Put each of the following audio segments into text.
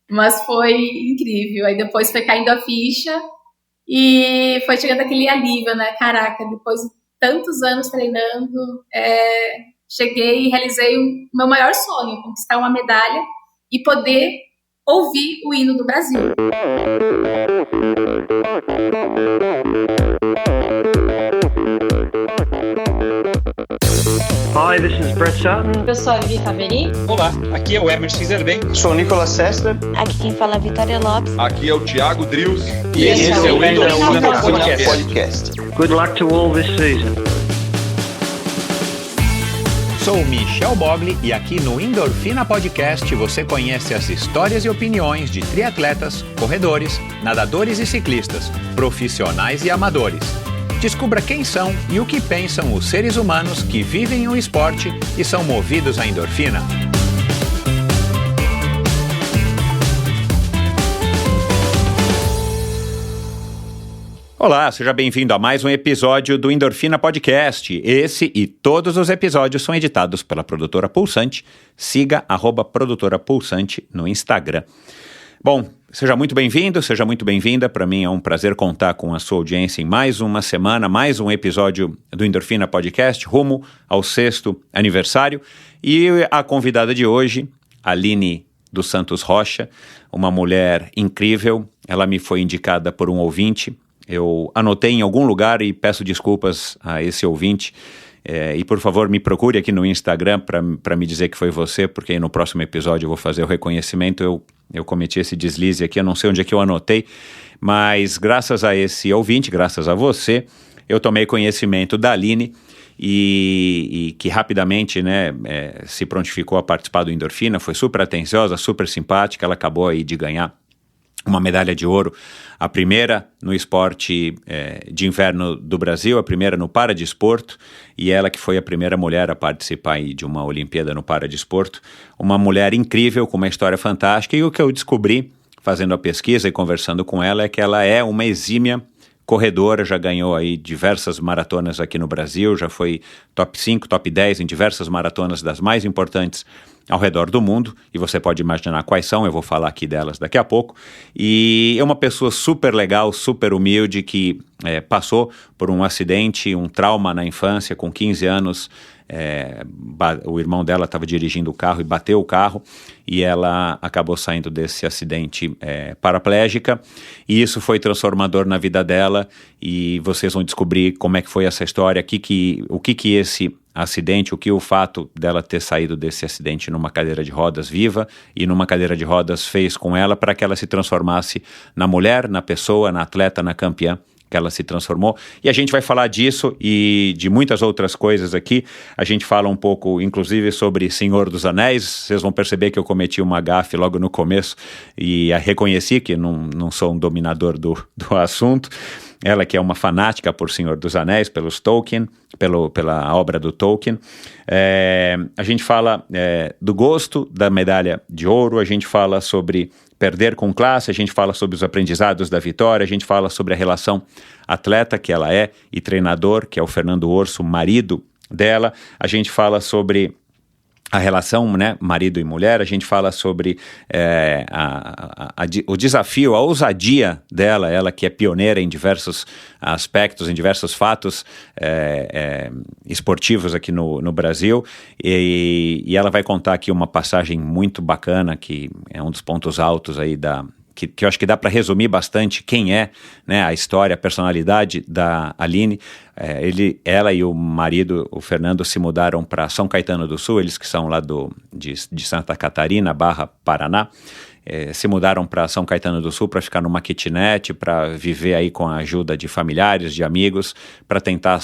Mas foi incrível. Aí depois foi caindo a ficha e foi chegando aquele alívio, né? Caraca, depois de tantos anos treinando, cheguei e realizei o meu maior sonho, conquistar uma medalha e poder ouvir o hino do Brasil. Hi, this is Brett Sutton. Eu sou a Vivi Faveri. Olá, aqui é o Emerson Zerben. Sou o Nicolas Sessler. Aqui quem fala é a Vitória Lopes. Aqui é o Thiago Drius. E esse é o Endorfina Podcast. Good luck to all this season. Sou Michel Bogli e aqui no Endorfina Podcast você conhece as histórias e opiniões de triatletas, corredores, nadadores e ciclistas, profissionais e amadores. Descubra quem são e o que pensam os seres humanos que vivem o esporte e são movidos à endorfina. Olá, seja bem-vindo a mais um episódio do Endorfina Podcast. Esse e todos os episódios são editados pela Produtora Pulsante. Siga @Produtora Pulsante no Instagram. Bom, seja muito bem-vindo, seja muito bem-vinda. Para mim é um prazer contar com a sua audiência em mais uma semana, mais um episódio do Endorfina Podcast, rumo ao 6º aniversário. E a convidada de hoje, Aline dos Santos Rocha, uma mulher incrível. Ela me foi indicada por um ouvinte. Eu anotei em algum lugar e peço desculpas a esse ouvinte. E por favor me procure aqui no Instagram para me dizer que foi você, porque no próximo episódio eu vou fazer o reconhecimento. Eu cometi esse deslize aqui, eu não sei onde é que eu anotei, mas graças a esse ouvinte, graças a você, eu tomei conhecimento da Aline e que rapidamente se prontificou a participar do Endorfina, foi super atenciosa, super simpática. Ela acabou aí de ganhar uma medalha de ouro, a primeira no esporte de inverno do Brasil, a primeira no paradesporto, e ela que foi a primeira mulher a participar aí de uma Olimpíada no paradesporto. Uma mulher incrível, com uma história fantástica, e o que eu descobri fazendo a pesquisa e conversando com ela é que ela é uma exímia corredora, já ganhou aí diversas maratonas aqui no Brasil, já foi top 5, top 10 em diversas maratonas das mais importantes ao redor do mundo, e você pode imaginar quais são, eu vou falar aqui delas daqui a pouco. E é uma pessoa super legal, super humilde, que passou por um acidente, um trauma na infância, com 15 anos, o irmão dela estava dirigindo o carro e bateu o carro, e ela acabou saindo desse acidente paraplégica, e isso foi transformador na vida dela, e vocês vão descobrir como é que foi essa história, o que esse acidente, o que o fato dela ter saído desse acidente numa cadeira de rodas viva e numa cadeira de rodas fez com ela para que ela se transformasse na mulher, na pessoa, na atleta, na campeã que ela se transformou. E a gente vai falar disso e de muitas outras coisas aqui. A gente fala um pouco, inclusive, sobre Senhor dos Anéis. Vocês vão perceber que eu cometi uma gafe logo no começo e a reconheci que não sou um dominador do assunto. Ela que é uma fanática por Senhor dos Anéis, pelos Tolkien, pela obra do Tolkien. A gente fala do gosto da medalha de ouro, a gente fala sobre perder com classe, a gente fala sobre os aprendizados da vitória, a gente fala sobre a relação atleta que ela é e treinador, que é o Fernando Orso, marido dela. A gente fala sobre a relação, marido e mulher. A gente fala sobre o desafio, a ousadia dela, ela que é pioneira em diversos aspectos, em diversos fatos esportivos aqui no Brasil, e ela vai contar aqui uma passagem muito bacana, que é um dos pontos altos aí que eu acho que dá para resumir bastante quem é, a história, a personalidade da Aline. Ela e o marido, o Fernando, se mudaram para São Caetano do Sul, eles que são lá de Santa Catarina, /Paraná, se mudaram para São Caetano do Sul para ficar numa kitnet, para viver aí com a ajuda de familiares, de amigos, para tentar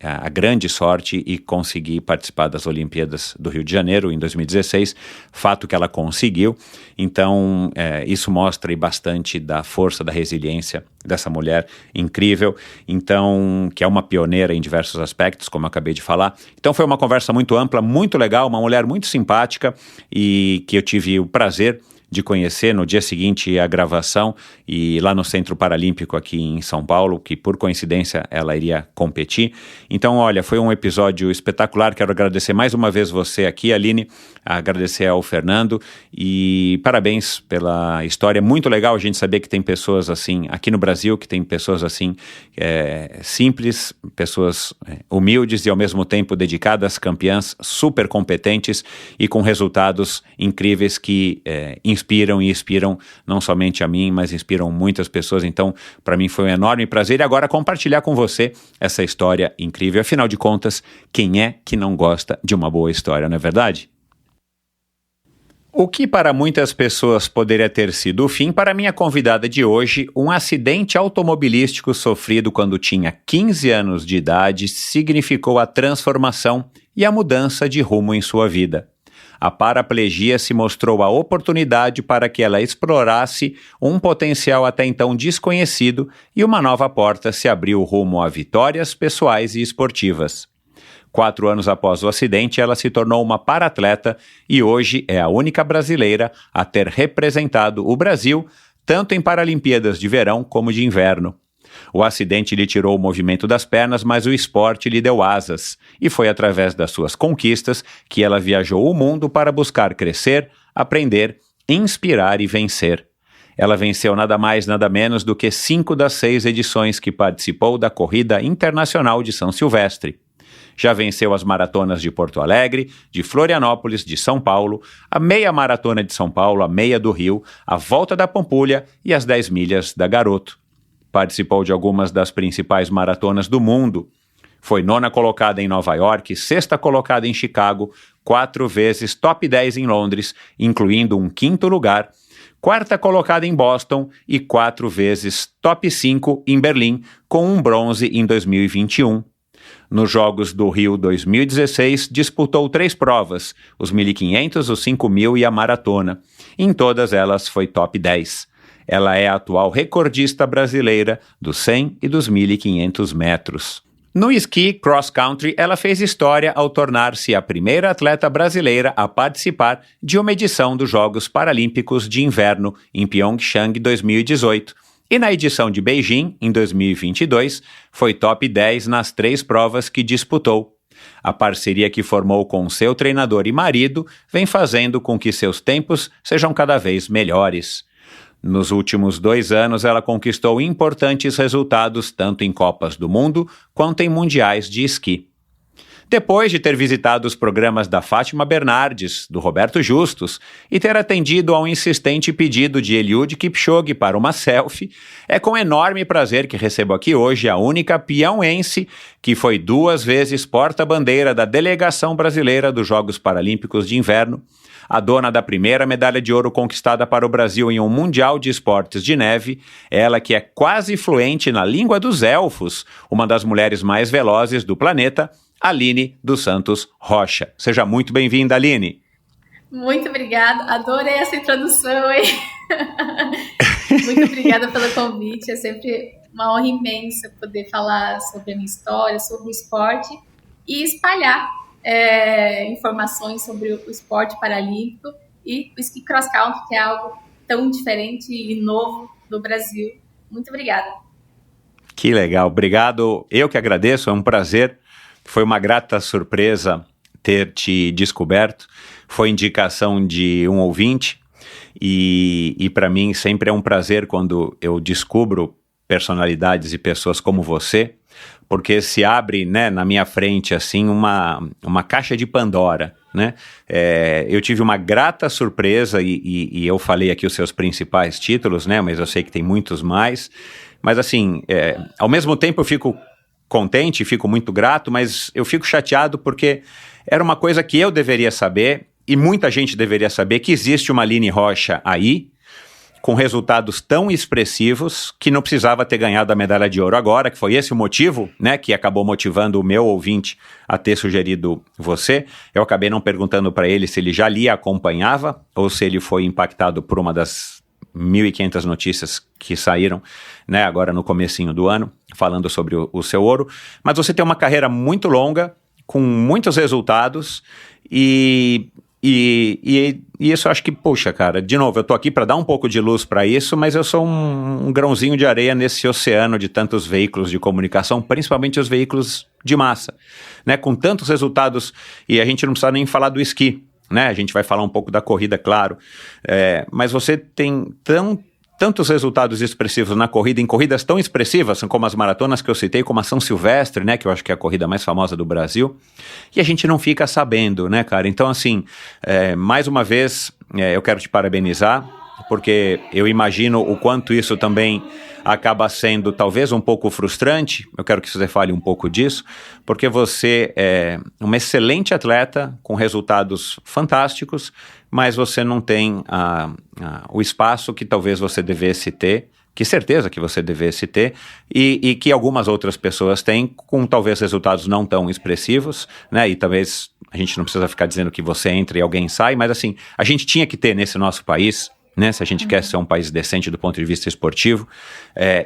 a grande sorte e conseguir participar das Olimpíadas do Rio de Janeiro em 2016, fato que ela conseguiu. Então isso mostra aí bastante da força, da resiliência dessa mulher incrível, então, que é uma pioneira em diversos aspectos, como eu acabei de falar. Então foi uma conversa muito ampla, muito legal, uma mulher muito simpática, e que eu tive o prazer de conhecer no dia seguinte a gravação e lá no Centro Paralímpico aqui em São Paulo, que por coincidência ela iria competir. Então, olha, foi um episódio espetacular. Quero agradecer mais uma vez você aqui, Aline, agradecer ao Fernando e parabéns pela história. Muito legal a gente saber que tem pessoas assim aqui no Brasil, que tem pessoas assim simples, pessoas humildes e ao mesmo tempo dedicadas, campeãs, super competentes e com resultados incríveis que inspiram e inspiram não somente a mim, mas inspiram muitas pessoas. Então, para mim foi um enorme prazer e agora compartilhar com você essa história incrível. Afinal de contas, quem é que não gosta de uma boa história, não é verdade? O que para muitas pessoas poderia ter sido o fim, para minha convidada de hoje, um acidente automobilístico sofrido quando tinha 15 anos de idade significou a transformação e a mudança de rumo em sua vida. A paraplegia se mostrou a oportunidade para que ela explorasse um potencial até então desconhecido e uma nova porta se abriu rumo a vitórias pessoais e esportivas. 4 anos após o acidente, ela se tornou uma paratleta e hoje é a única brasileira a ter representado o Brasil tanto em Paralimpíadas de verão como de inverno. O acidente lhe tirou o movimento das pernas, mas o esporte lhe deu asas, e foi através das suas conquistas que ela viajou o mundo para buscar crescer, aprender, inspirar e vencer. Ela venceu nada mais, nada menos do que 5 das 6 edições que participou da Corrida Internacional de São Silvestre. Já venceu as maratonas de Porto Alegre, de Florianópolis, de São Paulo, a meia maratona de São Paulo, a meia do Rio, a volta da Pampulha e as 10 milhas da Garoto. Participou de algumas das principais maratonas do mundo. Foi 9ª colocada em Nova York, 6ª colocada em Chicago, 4 vezes top 10 em Londres, incluindo um 5º lugar, 4ª colocada em Boston e 4 vezes top 5 em Berlim, com um bronze em 2021. Nos Jogos do Rio 2016, disputou 3 provas, os 1.500, os 5.000 e a maratona. Em todas elas foi top 10. Ela é a atual recordista brasileira dos 100 e dos 1.500 metros. No esqui cross-country, ela fez história ao tornar-se a primeira atleta brasileira a participar de uma edição dos Jogos Paralímpicos de Inverno em Pyeongchang 2018. E na edição de Beijing, em 2022, foi top 10 nas 3 provas que disputou. A parceria que formou com seu treinador e marido vem fazendo com que seus tempos sejam cada vez melhores. Nos últimos 2 anos, ela conquistou importantes resultados tanto em Copas do Mundo quanto em Mundiais de Esqui. Depois de ter visitado os programas da Fátima Bernardes, do Roberto Justus, e ter atendido a um insistente pedido de Eliud Kipchoge para uma selfie, é com enorme prazer que recebo aqui hoje a única piauense que foi 2 vezes porta-bandeira da delegação brasileira dos Jogos Paralímpicos de Inverno, a dona da primeira medalha de ouro conquistada para o Brasil em um Mundial de Esportes de Neve, ela que é quase fluente na língua dos elfos, uma das mulheres mais velozes do planeta, Aline dos Santos Rocha. Seja muito bem-vinda, Aline. Muito obrigada, adorei essa introdução, hein? Muito obrigada pelo convite, é sempre uma honra imensa poder falar sobre a minha história, sobre o esporte e espalhar informações sobre o esporte paralímpico e o esqui cross-country, que é algo tão diferente e novo no Brasil. Muito obrigada. Que legal, obrigado. Eu que agradeço, é um prazer. Foi uma grata surpresa ter te descoberto. Foi indicação de um ouvinte e para mim sempre é um prazer quando eu descubro personalidades e pessoas como você, porque se abre, né, na minha frente assim uma caixa de Pandora, né? Eu tive uma grata surpresa e eu falei aqui os seus principais títulos, né? Mas eu sei que tem muitos mais. Mas assim, ao mesmo tempo eu fico contente, fico muito grato, mas eu fico chateado porque era uma coisa que eu deveria saber e muita gente deveria saber, que existe uma Aline Rocha aí, com resultados tão expressivos, que não precisava ter ganhado a medalha de ouro agora, que foi esse o motivo, né, que acabou motivando o meu ouvinte a ter sugerido você. Eu acabei não perguntando para ele se ele já lhe acompanhava ou se ele foi impactado por uma das 1.500 notícias que saíram, né, agora no comecinho do ano, falando sobre o seu ouro. Mas você tem uma carreira muito longa, com muitos resultados, e E isso eu acho que, puxa, cara, de novo, eu tô aqui para dar um pouco de luz para isso, mas eu sou um grãozinho de areia nesse oceano de tantos veículos de comunicação, principalmente os veículos de massa, né? Com tantos resultados, e a gente não precisa nem falar do esqui, né? A gente vai falar um pouco da corrida, claro, mas você tem tantos resultados expressivos na corrida, em corridas tão expressivas, como as maratonas que eu citei, como a São Silvestre, né, que eu acho que é a corrida mais famosa do Brasil, e a gente não fica sabendo, né, cara? Então, assim, mais uma vez, eu quero te parabenizar, porque eu imagino o quanto isso também acaba sendo talvez um pouco frustrante. Eu quero que você fale um pouco disso, porque você é uma excelente atleta com resultados fantásticos, mas você não tem o espaço que talvez você devesse ter, que certeza que você devesse ter, e que algumas outras pessoas têm, com talvez resultados não tão expressivos, né? E talvez a gente não precisa ficar dizendo que você entra e alguém sai, mas assim, a gente tinha que ter nesse nosso país, né, se a gente quer ser um país decente do ponto de vista esportivo,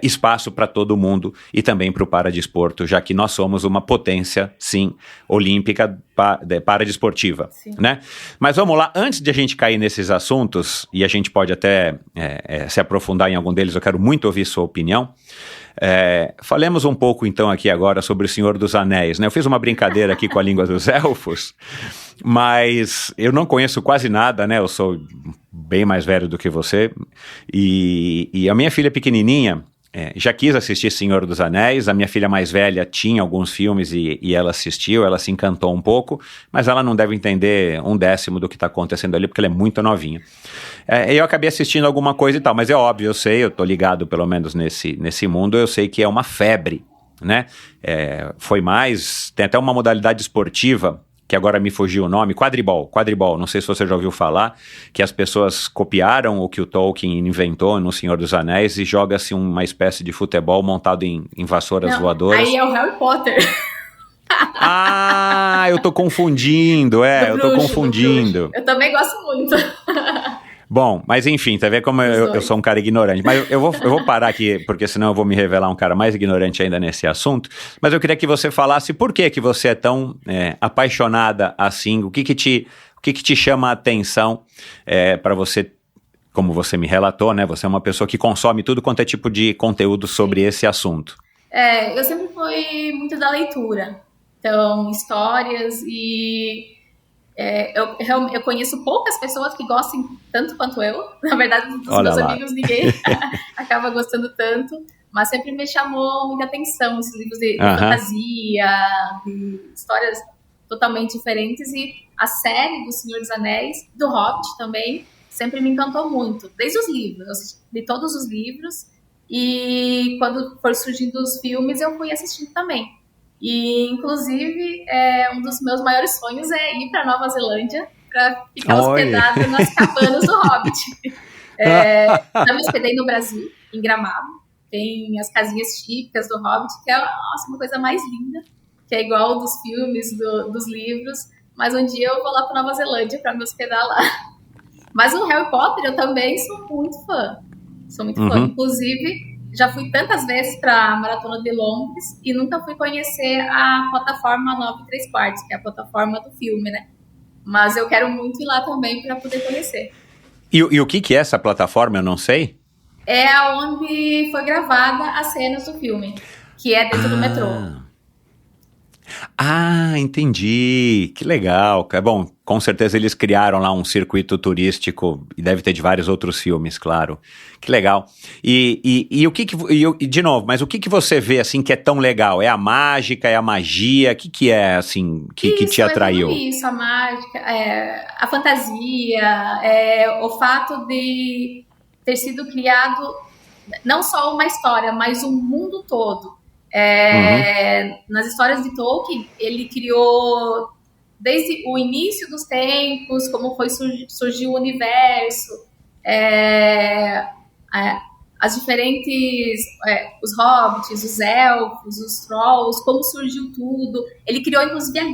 espaço para todo mundo e também para o paradesporto, já que nós somos uma potência, sim, olímpica paradesportiva, né? Mas vamos lá, antes de a gente cair nesses assuntos, e a gente pode até se aprofundar em algum deles, eu quero muito ouvir sua opinião. Falemos um pouco então aqui agora sobre o Senhor dos Anéis, né? Eu fiz uma brincadeira aqui com a língua dos elfos, mas eu não conheço quase nada, né? Eu sou bem mais velho do que você, e a minha filha pequenininha já quis assistir Senhor dos Anéis. A minha filha mais velha tinha alguns filmes e ela assistiu, ela se encantou um pouco, mas ela não deve entender 1/10 do que está acontecendo ali, porque ela é muito novinha. Eu acabei assistindo alguma coisa e tal, mas é óbvio, eu sei, eu tô ligado pelo menos nesse mundo, eu sei que é uma febre, né? Tem até uma modalidade esportiva, que agora me fugiu o nome, quadribol, não sei se você já ouviu falar, que as pessoas copiaram o que o Tolkien inventou no Senhor dos Anéis e joga-se uma espécie de futebol montado em vassouras voadoras. Aí é o Harry Potter. Eu tô confundindo, Eu também gosto muito. Bom, mas enfim, tá vendo como eu sou um cara ignorante. Mas eu vou parar aqui, porque senão eu vou me revelar um cara mais ignorante ainda nesse assunto. Mas eu queria que você falasse por que você é tão apaixonada assim, o que te chama a atenção para você, como você me relatou, né? Você é uma pessoa que consome tudo quanto é tipo de conteúdo sobre esse assunto. Eu sempre fui muito da leitura. Então, histórias e... Eu conheço poucas pessoas que gostem tanto quanto eu. Na verdade, dos meus amigos, ninguém acaba gostando tanto. Mas sempre me chamou muita atenção esses livros de fantasia, de histórias totalmente diferentes. E a série do Senhor dos Anéis, do Hobbit também, sempre me encantou muito. Desde os livros, eu li todos os livros. E quando for surgindo os filmes, eu fui assistindo também. E, inclusive, um dos meus maiores sonhos é ir para Nova Zelândia para ficar hospedado nas cabanas do Hobbit. Já me hospedei no Brasil, em Gramado. Tem as casinhas típicas do Hobbit, que é uma coisa mais linda, que é igual dos filmes, dos livros. Mas um dia eu vou lá para Nova Zelândia para me hospedar lá. Mas o Harry Potter eu também sou muito fã. Inclusive... Já fui tantas vezes para a Maratona de Londres e nunca fui conhecer a plataforma 9¾ que é a plataforma do filme, né? Mas eu quero muito ir lá também para poder conhecer. E o que é essa plataforma? Eu não sei. É onde foi gravada as cenas do filme, que é dentro do metrô. Entendi. Que legal. Bom, com certeza eles criaram lá um circuito turístico e deve ter de vários outros filmes, claro. Que legal. E o que de novo, mas o que você vê assim que é tão legal? É a mágica, é a magia? O que é assim que te atraiu? Isso, a mágica, a fantasia, o fato de ter sido criado não só uma história, mas um mundo todo. Nas histórias de Tolkien, ele criou desde o início dos tempos, como foi surgiu o universo, as diferentes, os hobbits, os elfos, os trolls, como surgiu tudo. Ele criou inclusive a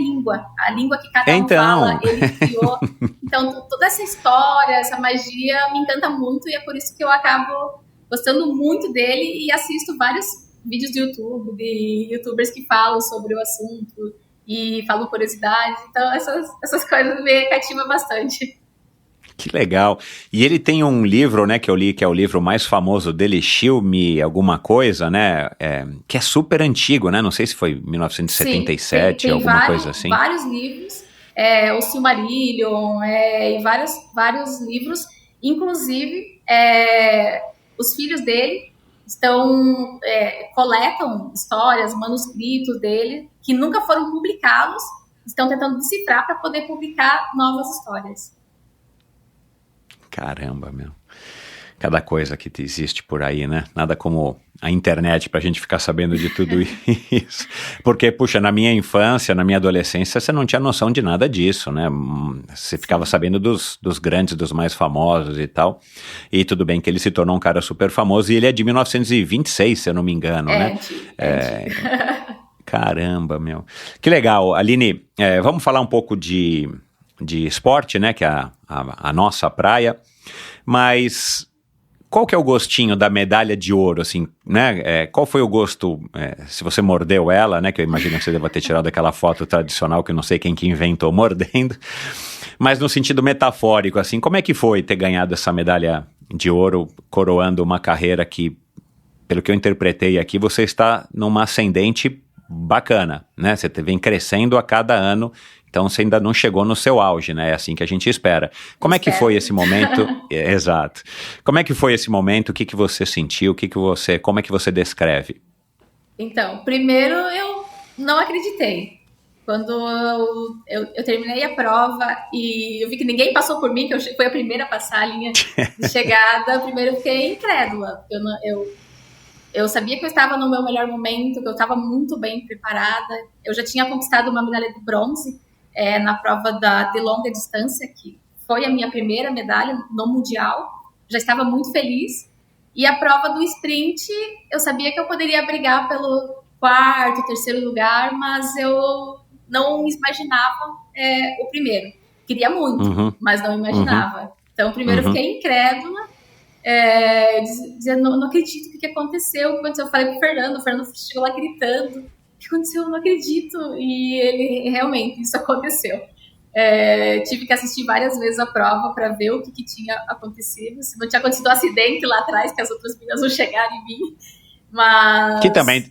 língua que cada um fala, ele criou. Então toda essa história, essa magia me encanta muito, e é por isso que eu acabo gostando muito dele e assisto vários vídeos do YouTube, de youtubers que falam sobre o assunto. e falo curiosidades. Então, essas coisas me cativam bastante. Que legal. E ele tem um livro, né, que eu li, que é o livro mais famoso dele, Show Me alguma coisa, né, que é super antigo, né, não sei se foi 1977, tem alguma coisa assim. Vários livros, o Silmarillion, e vários livros, inclusive os filhos dele coletam histórias, manuscritos dele, que nunca foram publicados, estão tentando decifrar para poder publicar novas histórias. Caramba, meu. Cada coisa que existe por aí, né? Nada como a internet pra gente ficar sabendo de tudo isso. Porque, puxa, na minha infância, na minha adolescência, você não tinha noção de nada disso, né? Você ficava sabendo dos grandes, dos mais famosos e tal. E tudo bem que ele se tornou um cara super famoso e ele é de 1926, se eu não me engano, né? Caramba, meu. Que legal. Aline, vamos falar um pouco de esporte, né, que é a nossa praia, mas qual que é o gostinho da medalha de ouro, assim, né, qual foi o gosto, se você mordeu ela, né, que eu imagino que você deva ter tirado aquela foto tradicional que eu não sei quem que inventou mordendo, mas no sentido metafórico, assim, como é que foi ter ganhado essa medalha de ouro, coroando uma carreira que, pelo que eu interpretei aqui, você está numa ascendente bacana, né, você vem crescendo a cada ano. Então você ainda não chegou no seu auge, né? É assim que a gente espera. Como é que foi esse momento? Exato. Como é que foi esse momento? O que você sentiu? Como é que você descreve? Então, primeiro eu não acreditei. Quando eu terminei a prova e eu vi que ninguém passou por mim, que eu fui a primeira a passar a linha de chegada, primeiro eu fiquei incrédula. Eu sabia que eu estava no meu melhor momento, que eu estava muito bem preparada. Eu já tinha conquistado uma medalha de bronze na prova de longa distância, que foi a minha primeira medalha no Mundial. Já estava muito feliz. E a prova do sprint, eu sabia que eu poderia brigar pelo quarto, terceiro lugar, mas eu não imaginava o primeiro. Queria muito, mas não imaginava. Então, primeiro eu fiquei incrédula, dizendo, não acredito o que aconteceu. Eu falei pro Fernando, o Fernando chegou lá gritando, o que aconteceu? Eu não acredito. E ele, realmente, isso aconteceu. Tive que assistir várias vezes a prova para ver o que tinha acontecido. Se não tinha acontecido um acidente lá atrás, que as outras meninas não chegaram em mim. Mas...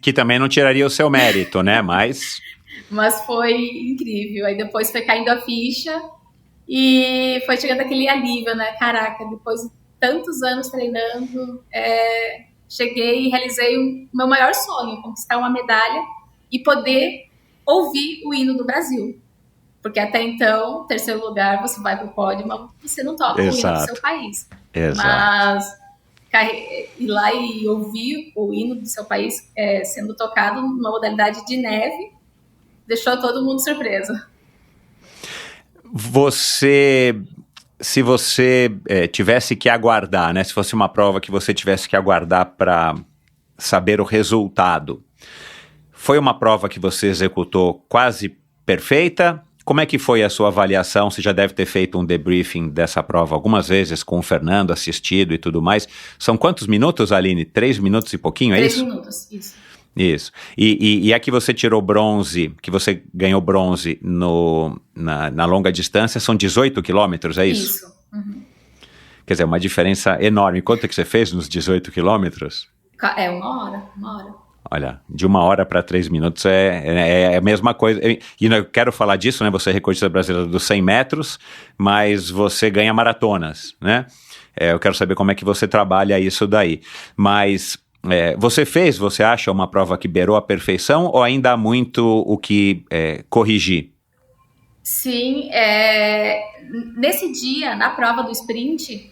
Que também não tiraria o seu mérito, né? Mas foi incrível. Aí depois foi caindo a ficha e foi chegando aquele alívio, né? Caraca, depois de tantos anos treinando, cheguei e realizei o meu maior sonho, conquistar uma medalha e poder ouvir o hino do Brasil. Porque até então, terceiro lugar, você vai pro pódio, mas você não toca o hino do seu país. Exato. Mas ir lá e ouvir o hino do seu país sendo tocado numa modalidade de neve deixou todo mundo surpreso. Se você tivesse que aguardar, né? Se fosse uma prova que você tivesse que aguardar para saber o resultado, foi uma prova que você executou quase perfeita? Como é que foi a sua avaliação? Você já deve ter feito um debriefing dessa prova algumas vezes com o Fernando, assistido e tudo mais. São quantos minutos, Aline? 3 minutos e pouquinho, é isso? 3 minutos, isso. Isso. E a que você tirou bronze, que você ganhou bronze na longa distância, são 18 quilômetros, é isso? Isso. Uhum. Quer dizer, uma diferença enorme. Quanto é que você fez nos 18 quilômetros? 1 hora. Olha, de 1 hora para 3 minutos é a mesma coisa. E eu quero falar disso, né? Você é recordista brasileiro dos 100 metros, mas você ganha maratonas, né? Eu quero saber como é que você trabalha isso daí. Mas você acha uma prova que beirou a perfeição ou ainda há muito o que corrigir? Sim, nesse dia, na prova do sprint,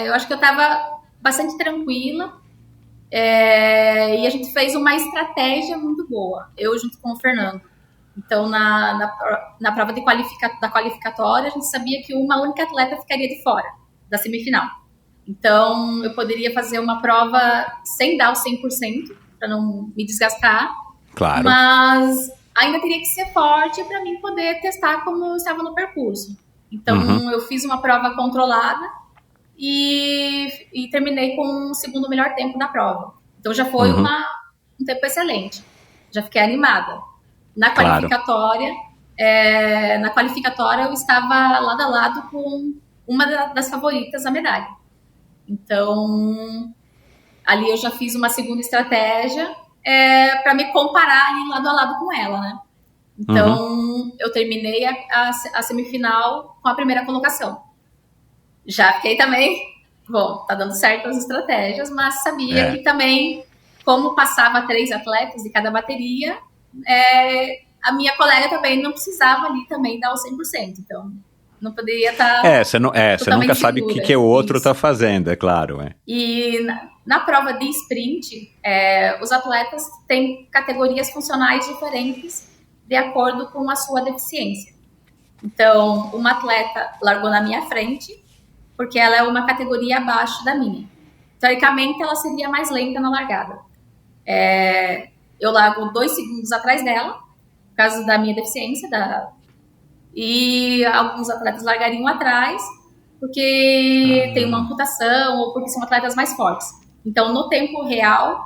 eu acho que eu estava bastante tranquila. E a gente fez uma estratégia muito boa, eu junto com o Fernando. Então, na prova da qualificatória, a gente sabia que uma única atleta ficaria de fora da semifinal. Então, eu poderia fazer uma prova sem dar o 100%, para não me desgastar. Claro. Mas ainda teria que ser forte para mim poder testar como eu estava no percurso. Então, eu fiz uma prova controlada e terminei com o segundo melhor tempo da prova. Então já foi um tempo excelente. Já fiquei animada. Na qualificatória, eu estava lado a lado com uma das favoritas da medalha. Então, ali eu já fiz uma segunda estratégia para me comparar ali lado a lado com ela, né? Então, eu terminei a semifinal com a primeira colocação. Já fiquei também, bom, tá dando certo as estratégias, mas sabia que também, como passava 3 atletas de cada bateria, a minha colega também não precisava ali também dar o 100%, então não poderia estar você nunca sabe o que o outro está fazendo, é claro. E na prova de sprint, os atletas têm categorias funcionais diferentes de acordo com a sua deficiência. Então, uma atleta largou na minha frente, porque ela é uma categoria abaixo da minha. Teoricamente, ela seria mais lenta na largada. Eu largo 2 segundos atrás dela, por causa da minha deficiência, e alguns atletas largariam atrás, porque tem uma amputação ou porque são atletas mais fortes. Então, no tempo real,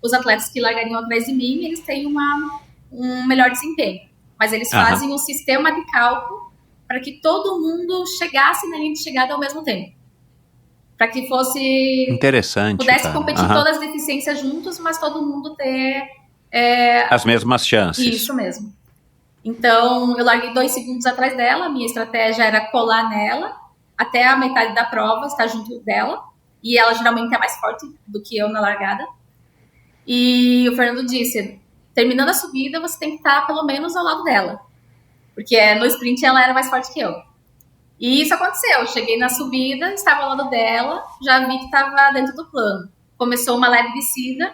os atletas que largariam atrás de mim, eles têm um melhor desempenho. Mas eles fazem um sistema de cálculo para que todo mundo chegasse na linha de chegada ao mesmo tempo. Para que fosse... Interessante, pudesse competir todas as deficiências juntos, mas todo mundo ter... as mesmas chances. Isso mesmo. Então, eu larguei 2 segundos atrás dela, minha estratégia era colar nela, até a metade da prova, estar junto dela, e ela geralmente é mais forte do que eu na largada. E o Fernando disse, terminando a subida, você tem que estar pelo menos ao lado dela, porque no sprint ela era mais forte que eu. E isso aconteceu, eu cheguei na subida, estava ao lado dela, já vi que estava dentro do plano. Começou uma leve descida,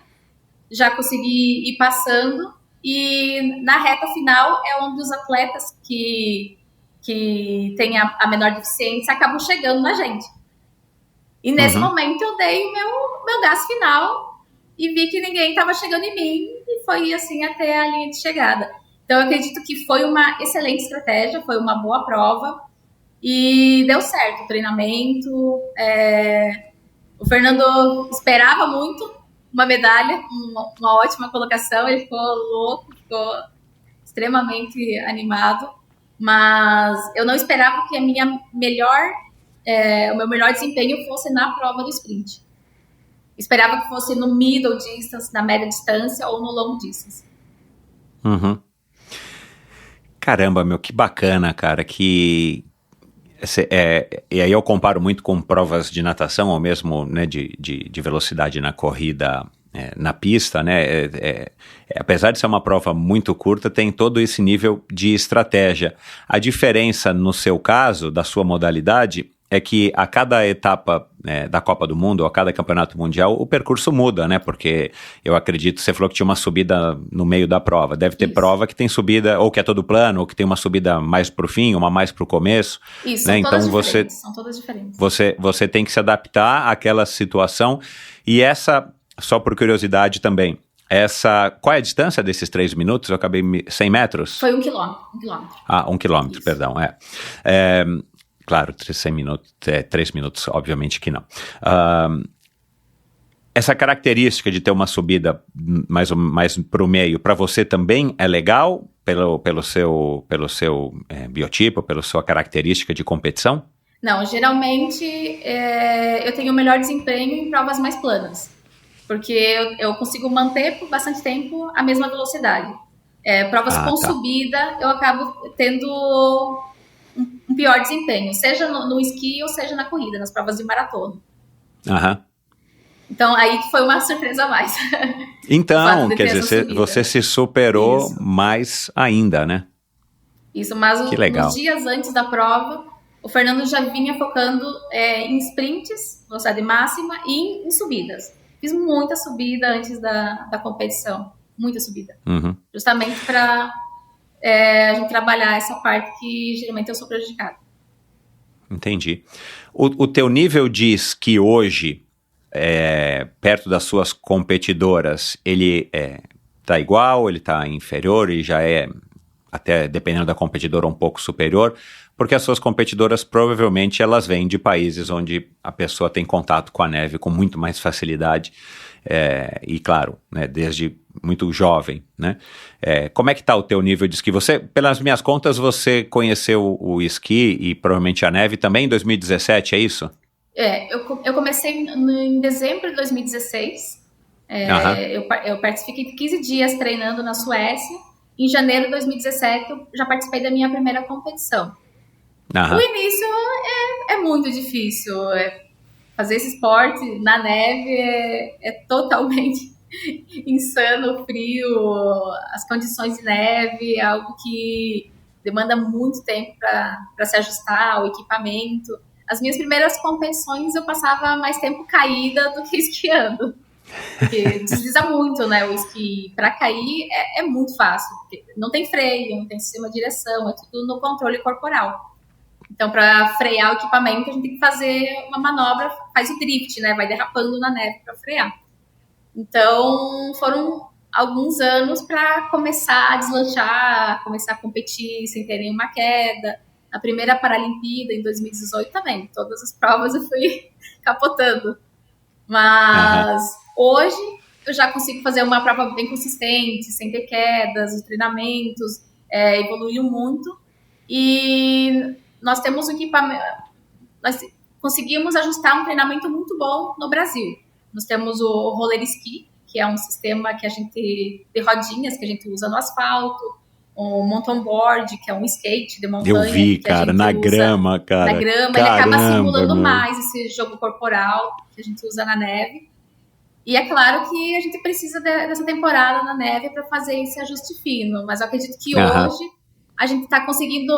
já consegui ir passando, e na reta final é onde os atletas que têm a menor deficiência acabam chegando na gente. E nesse momento eu dei o meu gás final e vi que ninguém estava chegando em mim e foi assim até a linha de chegada. Então eu acredito que foi uma excelente estratégia, foi uma boa prova e deu certo o treinamento. O Fernando esperava muito uma medalha, uma ótima colocação, ele ficou louco, ficou extremamente animado, mas eu não esperava que o meu melhor desempenho fosse na prova do sprint. Esperava que fosse no middle distance, na média distância ou no long distance. Caramba, meu, que bacana, cara, e aí eu comparo muito com provas de natação ou mesmo, né, de velocidade na corrida, na pista, né, apesar de ser uma prova muito curta, tem todo esse nível de estratégia. A diferença no seu caso, da sua modalidade, é que a cada etapa da Copa do Mundo, ou a cada campeonato mundial, o percurso muda, né? Porque eu acredito, você falou que tinha uma subida no meio da prova. Deve ter prova que tem subida, ou que é todo plano, ou que tem uma subida mais pro fim, uma mais pro começo. Isso, né? São todas então diferentes, são todas diferentes. Você tem que se adaptar àquela situação. E essa, só por curiosidade também, qual é a distância desses 3 minutos? Eu acabei 100 metros? Foi 1 quilômetro. 1 quilômetro. 1 quilômetro, perdão, claro, 3 minutos, obviamente que não. Essa característica de ter uma subida mais para o meio, para você também é legal pelo seu biotipo, pela sua característica de competição? Não, geralmente eu tenho melhor desempenho em provas mais planas, porque eu consigo manter por bastante tempo a mesma velocidade. Provas com subida, eu acabo tendo um pior desempenho, seja no esqui ou seja na corrida, nas provas de maratona. Então, aí que foi uma surpresa a mais. Então, quer dizer, você se superou mais ainda, né? Isso, mas nos dias antes da prova, o Fernando já vinha focando em sprints, velocidade máxima, e em subidas. Fiz muita subida antes da competição, muita subida. Justamente para a gente trabalhar essa parte que geralmente eu sou prejudicada. Entendi. O teu nível de esqui hoje, perto das suas competidoras, ele tá igual, ele tá inferior e já até dependendo da competidora, um pouco superior? Porque as suas competidoras provavelmente elas vêm de países onde a pessoa tem contato com a neve com muito mais facilidade e claro, né, desde muito jovem, né? Como é que tá o teu nível de esqui? Você, pelas minhas contas, você conheceu o esqui e provavelmente a neve também em 2017, é isso? Eu comecei em dezembro de 2016. Eu participei de 15 dias treinando na Suécia. Em janeiro de 2017, eu já participei da minha primeira competição. O início é muito difícil. Fazer esse esporte na neve é totalmente insano, frio, as condições de neve, é algo que demanda muito tempo para se ajustar, o equipamento. As minhas primeiras competições eu passava mais tempo caída do que esquiando, porque desliza muito, né? O esqui, para cair é muito fácil, porque não tem freio, não tem sistema de direção, é tudo no controle corporal. Então, para frear o equipamento, a gente tem que fazer uma manobra, faz o drift, né? Vai derrapando na neve para frear. Então, foram alguns anos para começar a deslanchar, começar a competir sem ter nenhuma queda. A primeira Paralimpíada, em 2018, também. Todas as provas eu fui capotando. Mas hoje eu já consigo fazer uma prova bem consistente, sem ter quedas, os treinamentos evoluiu muito. E nós temos um equipamento, nós conseguimos ajustar um treinamento muito bom no Brasil. Nós temos o roller ski, que é um sistema que a gente, de rodinhas que a gente usa no asfalto, o mountain board, que é um skate de montanha. Eu vi, cara, na grama, cara. Na grama, caramba, ele acaba simulando mais esse jogo corporal que a gente usa na neve. E é claro que a gente precisa dessa temporada na neve para fazer esse ajuste fino, mas eu acredito que hoje a gente está conseguindo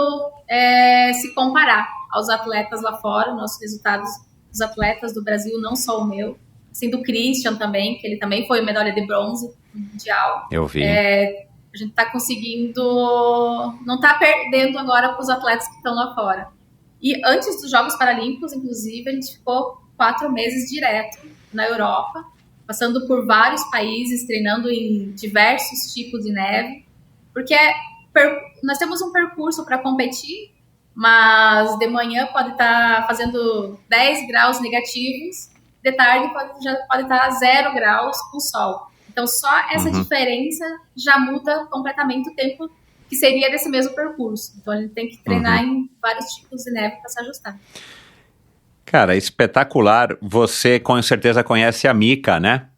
se comparar aos atletas lá fora. Nossos resultados dos atletas do Brasil, não só o meu, assim, do Christian também, que ele também foi medalha de bronze no mundial. Eu vi. A gente está conseguindo, não está perdendo agora para os atletas que estão lá fora. E antes dos Jogos Paralímpicos, inclusive, a gente ficou 4 meses direto na Europa, passando por vários países, treinando em diversos tipos de neve, porque nós temos um percurso para competir, mas de manhã pode estar fazendo 10 graus negativos, de tarde já pode estar 0 graus com sol. Então, só essa diferença já muda completamente o tempo que seria desse mesmo percurso. Então, a gente tem que treinar em vários tipos de neve para se ajustar. Cara, espetacular. Você com certeza conhece a Mika, né?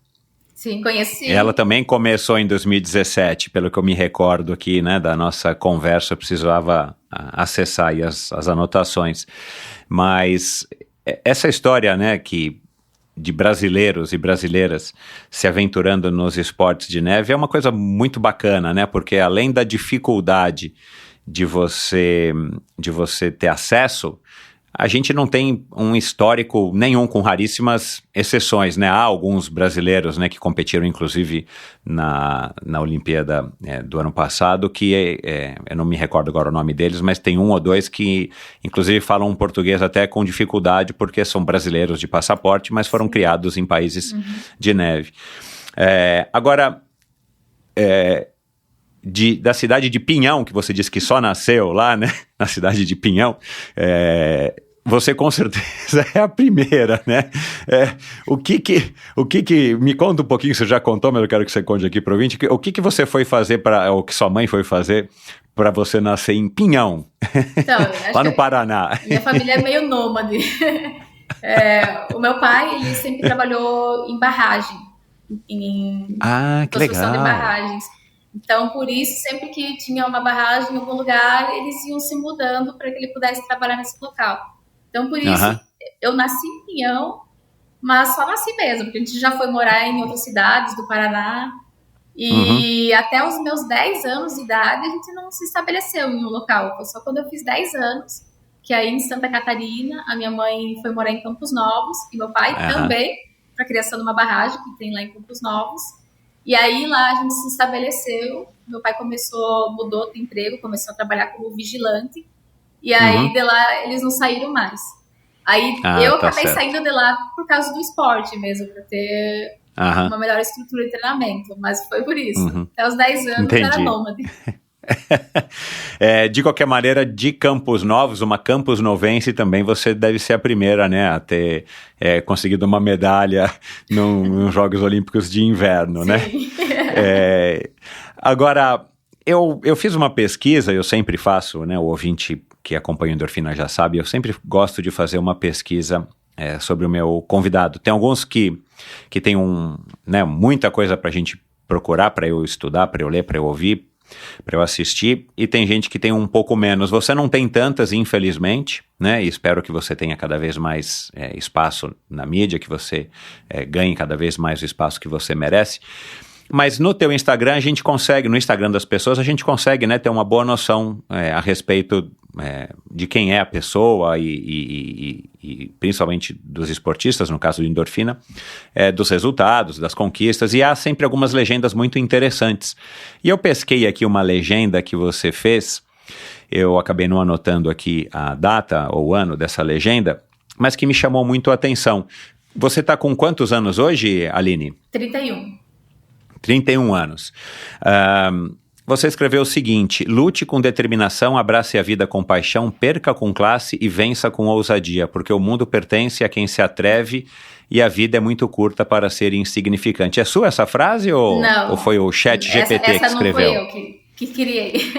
Sim, conheci. Ela também começou em 2017, pelo que eu me recordo aqui, né, da nossa conversa. Eu precisava acessar aí as anotações. Mas essa história, né, de brasileiros e brasileiras se aventurando nos esportes de neve é uma coisa muito bacana, né? Porque além da dificuldade de você ter acesso, a gente não tem um histórico nenhum, com raríssimas exceções, né? Há alguns brasileiros, né, que competiram, inclusive, na Olimpíada do ano passado, que eu não me recordo agora o nome deles, mas tem 1 ou 2 que, inclusive, falam português até com dificuldade, porque são brasileiros de passaporte, mas foram criados em países de neve. Agora, da cidade de Pinhão, que você disse que só nasceu lá, né? Na cidade de Pinhão, você com certeza é a primeira, né? O que me conta um pouquinho, você já contou, mas eu quero que você conte aqui para o ouvinte, o que você foi fazer, ou que sua mãe foi fazer para você nascer em Pinhão, então, lá no Paraná? Minha família é meio nômade. O meu pai, ele sempre trabalhou em barragem, em construção de barragens. Então, por isso, sempre que tinha uma barragem em algum lugar, eles iam se mudando para que ele pudesse trabalhar nesse local. Então, por isso, eu nasci em Pinhão, mas só nasci mesmo, porque a gente já foi morar em outras cidades do Paraná. E até os meus 10 anos de idade, a gente não se estabeleceu em um local. Foi só quando eu fiz 10 anos, que aí em Santa Catarina, a minha mãe foi morar em Campos Novos, e meu pai também, para a criação de uma barragem que tem lá em Campos Novos. E aí lá a gente se estabeleceu, meu pai mudou de emprego, começou a trabalhar como vigilante, e aí de lá eles não saíram mais. Aí eu acabei saindo de lá por causa do esporte mesmo, para ter uma melhor estrutura de treinamento, mas foi por isso. Até os 10 anos era nômade. De qualquer maneira, de Campos Novos, uma Campos Novense também, você deve ser a primeira, né, a ter conseguido uma medalha nos Jogos Olímpicos de Inverno, né? Agora, eu fiz uma pesquisa, eu sempre faço, né, o ouvinte que acompanha o Endorfina já sabe, eu sempre gosto de fazer uma pesquisa sobre o meu convidado. Tem alguns que tem muita coisa para a gente procurar, para eu estudar, para eu ler, para eu ouvir, para eu assistir, e tem gente que tem um pouco menos. Você não tem tantas, infelizmente, né? E espero que você tenha cada vez mais espaço na mídia, que você ganhe cada vez mais o espaço que você merece. Mas no teu Instagram a gente consegue, no Instagram das pessoas, a gente consegue, né, ter uma boa noção a respeito de quem é a pessoa e principalmente dos esportistas, no caso do Endorfina, dos resultados, das conquistas, e há sempre algumas legendas muito interessantes. E eu pesquei aqui uma legenda que você fez, eu acabei não anotando aqui a data ou ano dessa legenda, mas que me chamou muito a atenção. Você está com quantos anos hoje, Aline? 31 anos. Você escreveu o seguinte: lute com determinação, abrace a vida com paixão, perca com classe e vença com ousadia, porque o mundo pertence a quem se atreve e a vida é muito curta para ser insignificante. É sua essa frase ou foi o chat GPT que escreveu? Essa não foi eu que criei.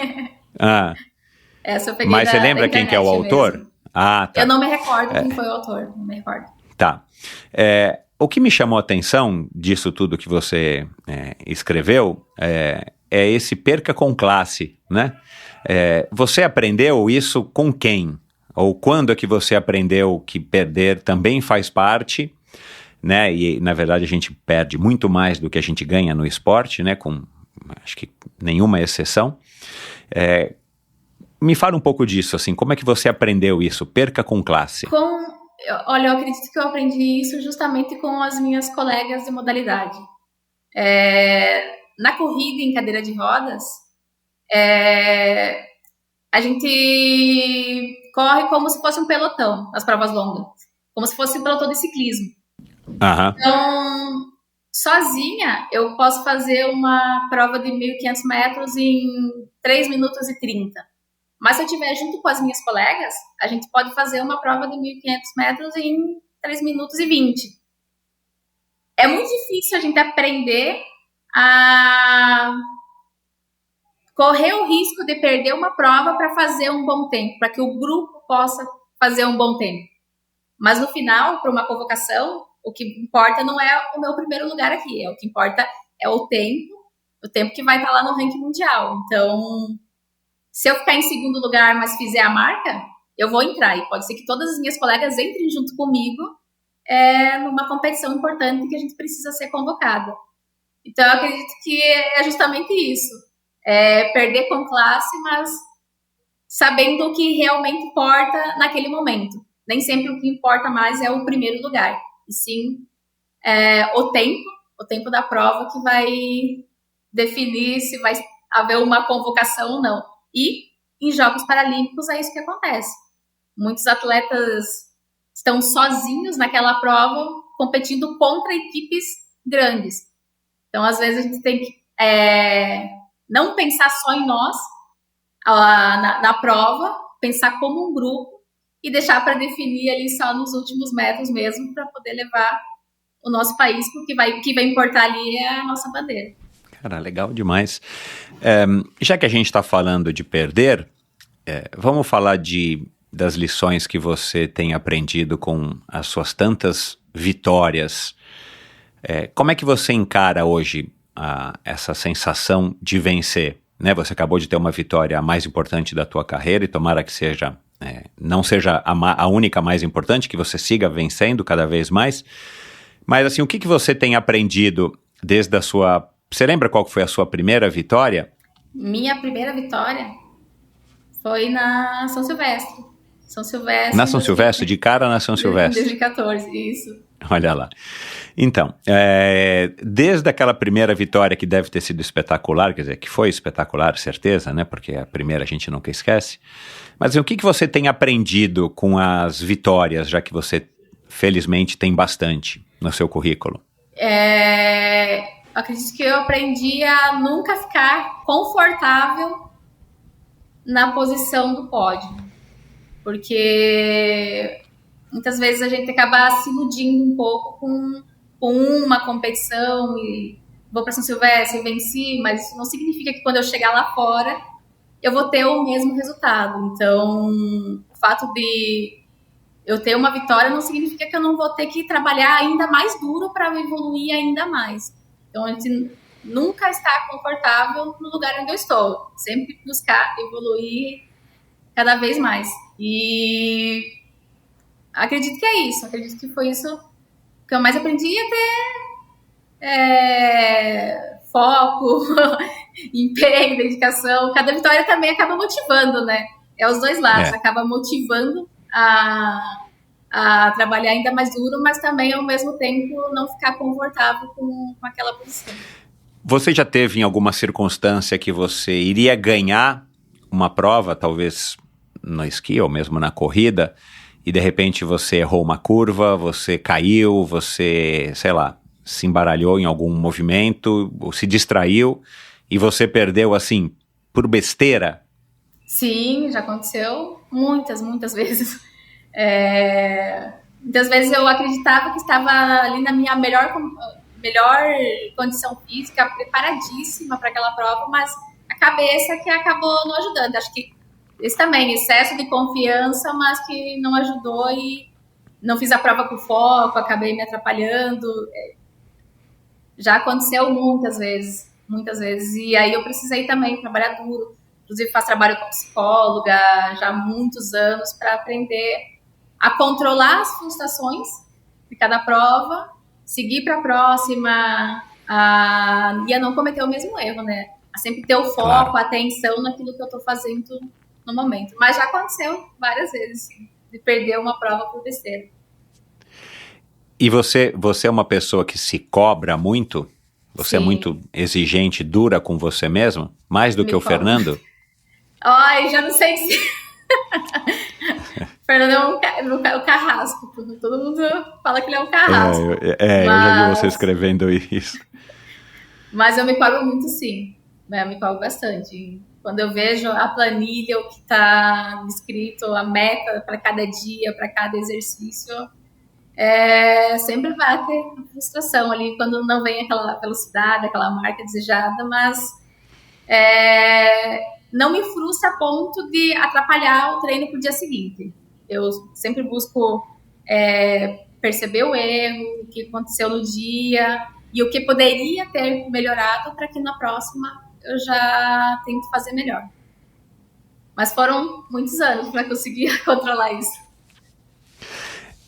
Essa eu peguei Mas você lembra quem que é o autor? Mesmo. Tá. Eu não me recordo quem foi o autor, não me recordo. Tá. O que me chamou a atenção disso tudo que você escreveu é esse perca com classe, né? Você aprendeu isso com quem? Ou quando é que você aprendeu que perder também faz parte, né? E, na verdade, a gente perde muito mais do que a gente ganha no esporte, né? Com, acho que, nenhuma exceção. Me fala um pouco disso, assim, como é que você aprendeu isso? Perca com classe. Olha, eu acredito que eu aprendi isso justamente com as minhas colegas de modalidade. Na corrida em cadeira de rodas, a gente corre como se fosse um pelotão nas provas longas, como se fosse um pelotão de ciclismo. Uhum. Então, sozinha, eu posso fazer uma prova de 1.500 metros em 3 minutos e 30. Mas se eu estiver junto com as minhas colegas, a gente pode fazer uma prova de 1.500 metros em 3 minutos e 20. É muito difícil a gente aprender a correr o risco de perder uma prova para fazer um bom tempo, para que o grupo possa fazer um bom tempo. Mas no final, para uma convocação, o que importa não é o meu primeiro lugar aqui, o que importa é o tempo que vai estar lá no ranking mundial. Então, se eu ficar em segundo lugar, mas fizer a marca, eu vou entrar. E pode ser que todas as minhas colegas entrem junto comigo numa competição importante que a gente precisa ser convocada. Então, eu acredito que é justamente isso. Perder com classe, mas sabendo o que realmente importa naquele momento. Nem sempre o que importa mais é o primeiro lugar. E sim o tempo da prova que vai definir se vai haver uma convocação ou não. E em Jogos Paralímpicos é isso que acontece. Muitos atletas estão sozinhos naquela prova, competindo contra equipes grandes. Então, às vezes, a gente tem que não pensar só em nós na prova, pensar como um grupo e deixar para definir ali só nos últimos metros mesmo, para poder levar o nosso país, porque o que vai importar ali é a nossa bandeira. Cara, legal demais. Já que a gente está falando de perder, vamos falar das lições que você tem aprendido com as suas tantas vitórias. Como é que você encara hoje essa sensação de vencer? Né? Você acabou de ter uma vitória a mais importante da tua carreira e tomara que seja, não seja a única mais importante, que você siga vencendo cada vez mais. Mas assim, o que você tem aprendido desde a sua... Você lembra qual foi a sua primeira vitória? Minha primeira vitória foi na São Silvestre. Na São Silvestre? De cara na São Silvestre? Em 2014, isso. Olha lá. Então, desde aquela primeira vitória que deve ter sido espetacular, quer dizer, que foi espetacular, certeza, né? Porque a primeira a gente nunca esquece. Mas o que você tem aprendido com as vitórias, já que você, felizmente, tem bastante no seu currículo? Acredito que eu aprendi a nunca ficar confortável na posição do pódio. Porque muitas vezes a gente acaba se iludindo um pouco com uma competição vou para São Silvestre, venci, mas isso não significa que quando eu chegar lá fora eu vou ter o mesmo resultado. Então, o fato de eu ter uma vitória não significa que eu não vou ter que trabalhar ainda mais duro para evoluir ainda mais. Então, a gente nunca está confortável no lugar onde eu estou. Sempre buscar evoluir cada vez mais. E acredito que é isso. Acredito que foi isso que eu mais aprendi a ter foco, empenho, dedicação. Cada vitória também acaba motivando, né? É os dois lados. Acaba motivando a trabalhar ainda mais duro, mas também, ao mesmo tempo, não ficar confortável com aquela posição. Você já teve em alguma circunstância que você iria ganhar uma prova, talvez no esqui ou mesmo na corrida, e de repente você errou uma curva, você caiu, você, sei lá, se embaralhou em algum movimento, ou se distraiu, e você perdeu, assim, por besteira? Sim, já aconteceu muitas vezes. Muitas vezes eu acreditava que estava ali na minha melhor condição física, preparadíssima para aquela prova, mas a cabeça que acabou não ajudando. Acho que esse também, excesso de confiança, mas que não ajudou e não fiz a prova com foco, acabei me atrapalhando. Já aconteceu muitas vezes, e aí eu precisei também trabalhar duro. Inclusive faço trabalho com psicóloga já há muitos anos para aprender a controlar as frustrações de cada prova, seguir para a próxima e a não cometer o mesmo erro, né? A sempre ter o foco, claro, a atenção naquilo que eu estou fazendo no momento. Mas já aconteceu várias vezes, sim, de perder uma prova por besteira. E você é uma pessoa que se cobra muito? Você Sim. É muito exigente, dura com você mesmo? Mais do que o Fernando? Ai, já não sei se... Fernando é um carrasco. Todo mundo fala que ele é um carrasco. Eu já vi você escrevendo isso. Mas eu me cobro muito, sim. Eu me cobro bastante. Quando eu vejo a planilha, o que está escrito, a meta para cada dia, para cada exercício, sempre vai ter uma frustração ali quando não vem aquela velocidade, aquela marca desejada, mas não me frustra a ponto de atrapalhar o treino para o dia seguinte. Eu sempre busco perceber o erro, o que aconteceu no dia e o que poderia ter melhorado para que na próxima eu já tento fazer melhor. Mas foram muitos anos para conseguir controlar isso.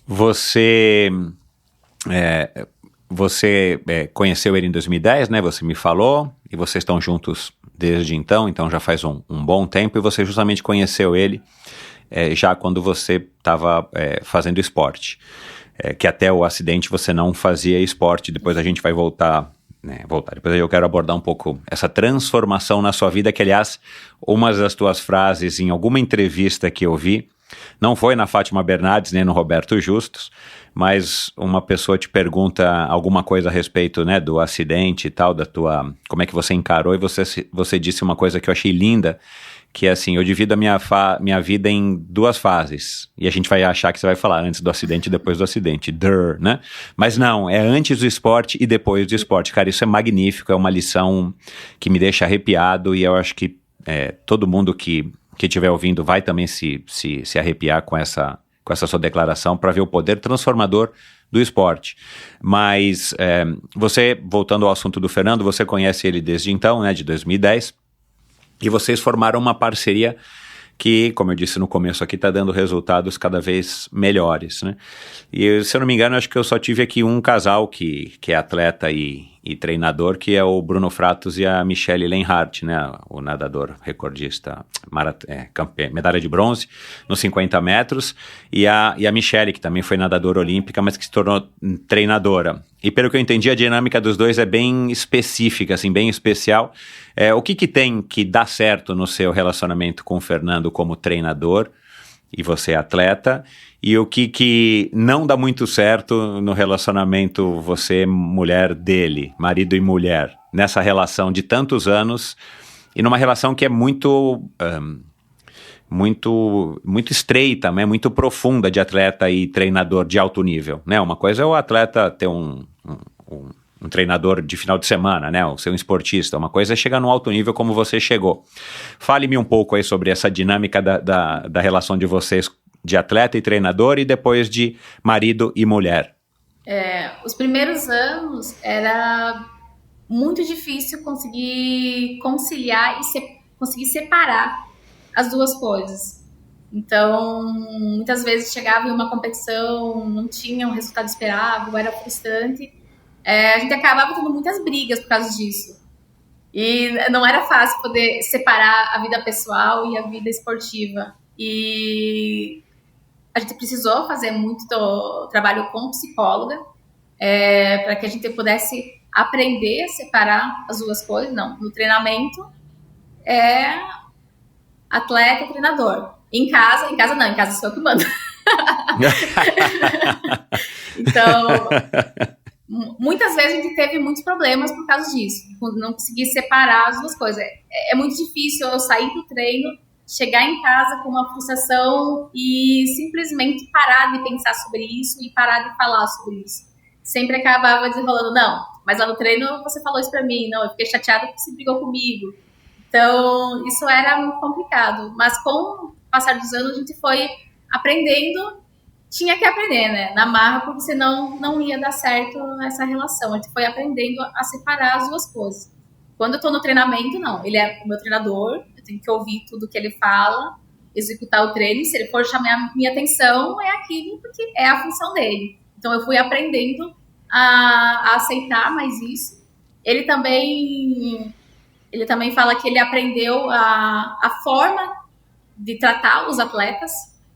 Você conheceu ele em 2010, né? Você me falou, e vocês estão juntos desde então já faz um bom tempo, e você justamente conheceu ele já quando você estava fazendo esporte. Que até o acidente você não fazia esporte, depois a gente vai voltar. Depois eu quero abordar um pouco essa transformação na sua vida, que aliás, uma das tuas frases em alguma entrevista que eu vi, não foi na Fátima Bernardes nem no Roberto Justus, mas uma pessoa te pergunta alguma coisa a respeito, né, do acidente e tal, como é que você encarou, e você disse uma coisa que eu achei linda, que é assim: eu divido a minha vida em duas fases, e a gente vai achar que você vai falar antes do acidente e depois do acidente, né? Mas não, é antes do esporte e depois do esporte. Cara, isso é magnífico, é uma lição que me deixa arrepiado, e eu acho que todo mundo que estiver ouvindo vai também se arrepiar com essa sua declaração, para ver o poder transformador do esporte. Mas você, voltando ao assunto do Fernando, você conhece ele desde então, né, de 2010, e vocês formaram uma parceria que, como eu disse no começo aqui, está dando resultados cada vez melhores, né? E, se eu não me engano, acho que eu só tive aqui um casal que é atleta e treinador, que é o Bruno Fratos e a Michelle Lenhardt, né? O nadador recordista, medalha de bronze nos 50 metros, e a Michelle, que também foi nadadora olímpica, mas que se tornou treinadora. E pelo que eu entendi, a dinâmica dos dois é bem específica, assim, bem especial. O que tem que dar certo no seu relacionamento com o Fernando como treinador e você atleta, e o que não dá muito certo no relacionamento você mulher dele, marido e mulher, nessa relação de tantos anos e numa relação que é muito estreita, né? Muito profunda, de atleta e treinador de alto nível, né? Uma coisa é o atleta ter um um treinador de final de semana, né? Ou ser um esportista. Uma coisa é chegar num alto nível como você chegou. Fale-me um pouco aí sobre essa dinâmica da relação de vocês de atleta e treinador e depois de marido e mulher. Os primeiros anos era muito difícil conseguir conciliar e conseguir separar as duas coisas. Então, muitas vezes chegava em uma competição, não tinha um resultado esperado, era frustrante. A gente acabava tendo muitas brigas por causa disso. E não era fácil poder separar a vida pessoal e a vida esportiva. E a gente precisou fazer muito trabalho com psicóloga para que a gente pudesse aprender a separar as duas coisas. Não, no treinamento é atleta e treinador. Em casa sou eu que mando. Então, muitas vezes a gente teve muitos problemas por causa disso, não conseguir separar as duas coisas. É muito difícil eu sair do treino, chegar em casa com uma frustração e simplesmente parar de pensar sobre isso e parar de falar sobre isso. Sempre acabava desenrolando, não, mas lá no treino você falou isso pra mim, não, eu fiquei chateada porque você brigou comigo. Então, isso era muito complicado, mas com o passar dos anos a gente foi aprendendo, tinha que aprender, né, na marra, porque senão não ia dar certo essa relação. A gente foi aprendendo a separar as duas coisas. Quando eu tô no treinamento, não, ele é o meu treinador, eu tenho que ouvir tudo que ele fala, executar o treino, se ele for chamar minha atenção, é aquilo, porque é a função dele. Então eu fui aprendendo a aceitar mais isso. Ele também fala que ele aprendeu a forma de tratar os atletas,